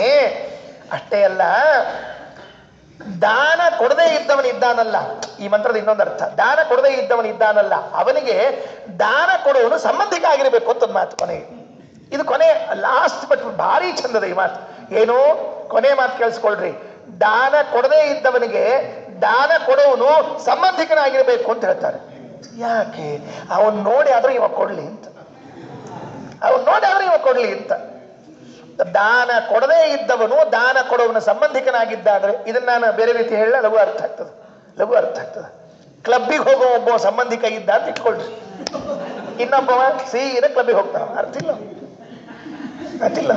ಅಷ್ಟೇ ಅಲ್ಲ, ದಾನ ಕೊಡದೇ ಇದ್ದವನಿದ್ದಾನಲ್ಲ, ಈ ಮಂತ್ರದ ಇನ್ನೊಂದು ಅರ್ಥ, ದಾನ ಕೊಡದೇ ಇದ್ದವನಿದ್ದಾನಲ್ಲ ಅವನಿಗೆ ದಾನ ಕೊಡೋನು ಸಂಬಂಧಿಕ ಆಗಿರಬೇಕು ಅಂತ ಒಂದು ಮಾತು ಕೊನೆಗೆ. ಇದು ಕೊನೆ ಲಾಸ್ಟ್ ಬಟ್ ಭಾರಿ ಚಂದದ ಈ ಮಾತು. ಏನು ಕೊನೆ ಮಾತು ಕೇಳಿಸ್ಕೊಳ್ರಿ. ದಾನ ಕೊಡದೇ ಇದ್ದವನಿಗೆ ದಾನ ಕೊಡೋನು ಸಂಬಂಧಿಕನಾಗಿರ್ಬೇಕು ಅಂತ ಹೇಳ್ತಾರೆ. ಯಾಕೆ? ಅವನ್ ನೋಡಿ ಆದ್ರೂ ಇವ ಕೊಡ್ಲಿ ಅಂತ, ಅವನ್ ನೋಡಿ ಆದ್ರೂ ಇವ ಕೊಡ್ಲಿ ಅಂತ. ದಾನ ಕೊಡದೇ ಇದ್ದವನು ದಾನ ಕೊಡೋವನ ಸಂಬಂಧಿಕನಾಗಿದ್ದ ಅಂದ್ರೆ ಇದನ್ನ ನಾನು ಬೇರೆ ರೀತಿ ಹೇಳ ಲಘು ಅರ್ಥ ಆಗ್ತದೆ, ಲಘು ಅರ್ಥ ಆಗ್ತದೆ. ಕ್ಲಬ್ಬಿಗೆ ಹೋಗೋ ಒಬ್ಬ ಸಂಬಂಧಿಕ ಇದ್ದ ಅಂತ ಇಟ್ಕೊಳ್ರಿ, ಇನ್ನೊಬ್ಬವ ಸೀದಾ ಕ್ಲಬ್ಬಿಗೆ ಹೋಗ್ತಾನ, ಅರ್ಥಿಲ್ಲ ಅರ್ಥಿಲ್ಲ.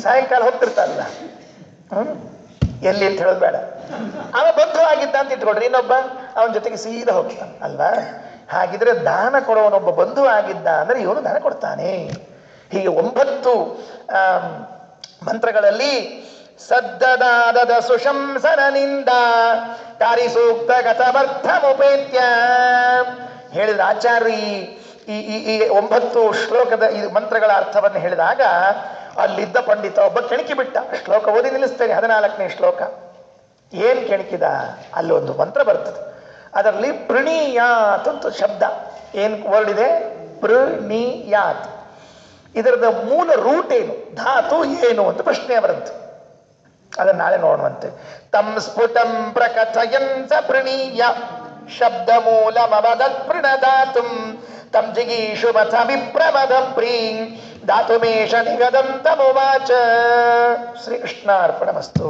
ಸಾಯಂಕಾಲ ಹೋಗ್ತಿರ್ತಾರಲ್ಲ, ಎಲ್ಲಿ ಅಂತ ಹೇಳೋದು ಬೇಡ, ಅವ ಬಂಧು ಆಗಿದ್ದ ಅಂತ ಇಟ್ಕೊಳ್ರಿ, ಇನ್ನೊಬ್ಬ ಅವನ ಜೊತೆಗೆ ಸೀದಾ ಹೋಗ್ತಾನ ಅಲ್ವಾ? ಹಾಗಿದ್ರೆ ದಾನ ಕೊಡೋನೊಬ್ಬ ಬಂಧು ಆಗಿದ್ದ ಅಂದ್ರೆ ಇವನು ದಾನ ಕೊಡ್ತಾನೆ. ಹೀಗೆ 9 ಮಂತ್ರಗಳಲ್ಲಿ ಸದ್ದದಾದದ ಸುಶಂಸನನಿಂದ ಕಾರಿಸೂಕ್ತ ಗತಮರ್ಥಮುಪೇತ್ಯ ಹೇಳಿದ ಆಚಾರ್ಯ. ಈ 9 ಶ್ಲೋಕದ ಈ ಮಂತ್ರಗಳ ಅರ್ಥವನ್ನು ಹೇಳಿದಾಗ ಅಲ್ಲಿದ್ದ ಪಂಡಿತ ಒಬ್ಬ ಕೆಣಕಿ ಬಿಟ್ಟ. ಶ್ಲೋಕ ಓದಿ ನಿಲ್ಲಿಸ್ತೇನೆ, 14ನೇ ಶ್ಲೋಕ. ಏನ್ ಕೆಣಕಿದ? ಅಲ್ಲೊಂದು ಮಂತ್ರ ಬರ್ತದೆ, ಅದರಲ್ಲಿ ಪ್ರಣೀಯಾತ್ ಅಂತ ಶಬ್ದ, ಏನ್ ವರ್ಡ್ ಇದೆ? ಪ್ರಣೀಯಾತ್. ಇದರದ ಮೂಲ ರೂಟ್ ಏನು, ಧಾತು ಏನು ಅಂತ ಪ್ರಶ್ನೆ ಬರುತ್ತೆ. ಅದನ್ನ ನಾಳೆ ನೋಡುವಂತೆ. ತಂ ಸ್ಫುಟಂ ಪ್ರಕಥಯನ್ ಸ ಪ್ರಣೀಯ ಶಬ್ದ ಮೂಲ ಮವದತ್ ಪ್ರಣದಾತುಂ ತಂ ಜಿಗೀಷು ಮಥ ವಿಪ್ರಮದ ಪ್ರೀಂ ಧಾತುಮೇಷ ನಿಗದಂತಮುವಾಚ. ಶ್ರೀಕೃಷ್ಣಾರ್ಪಣಮಸ್ತು.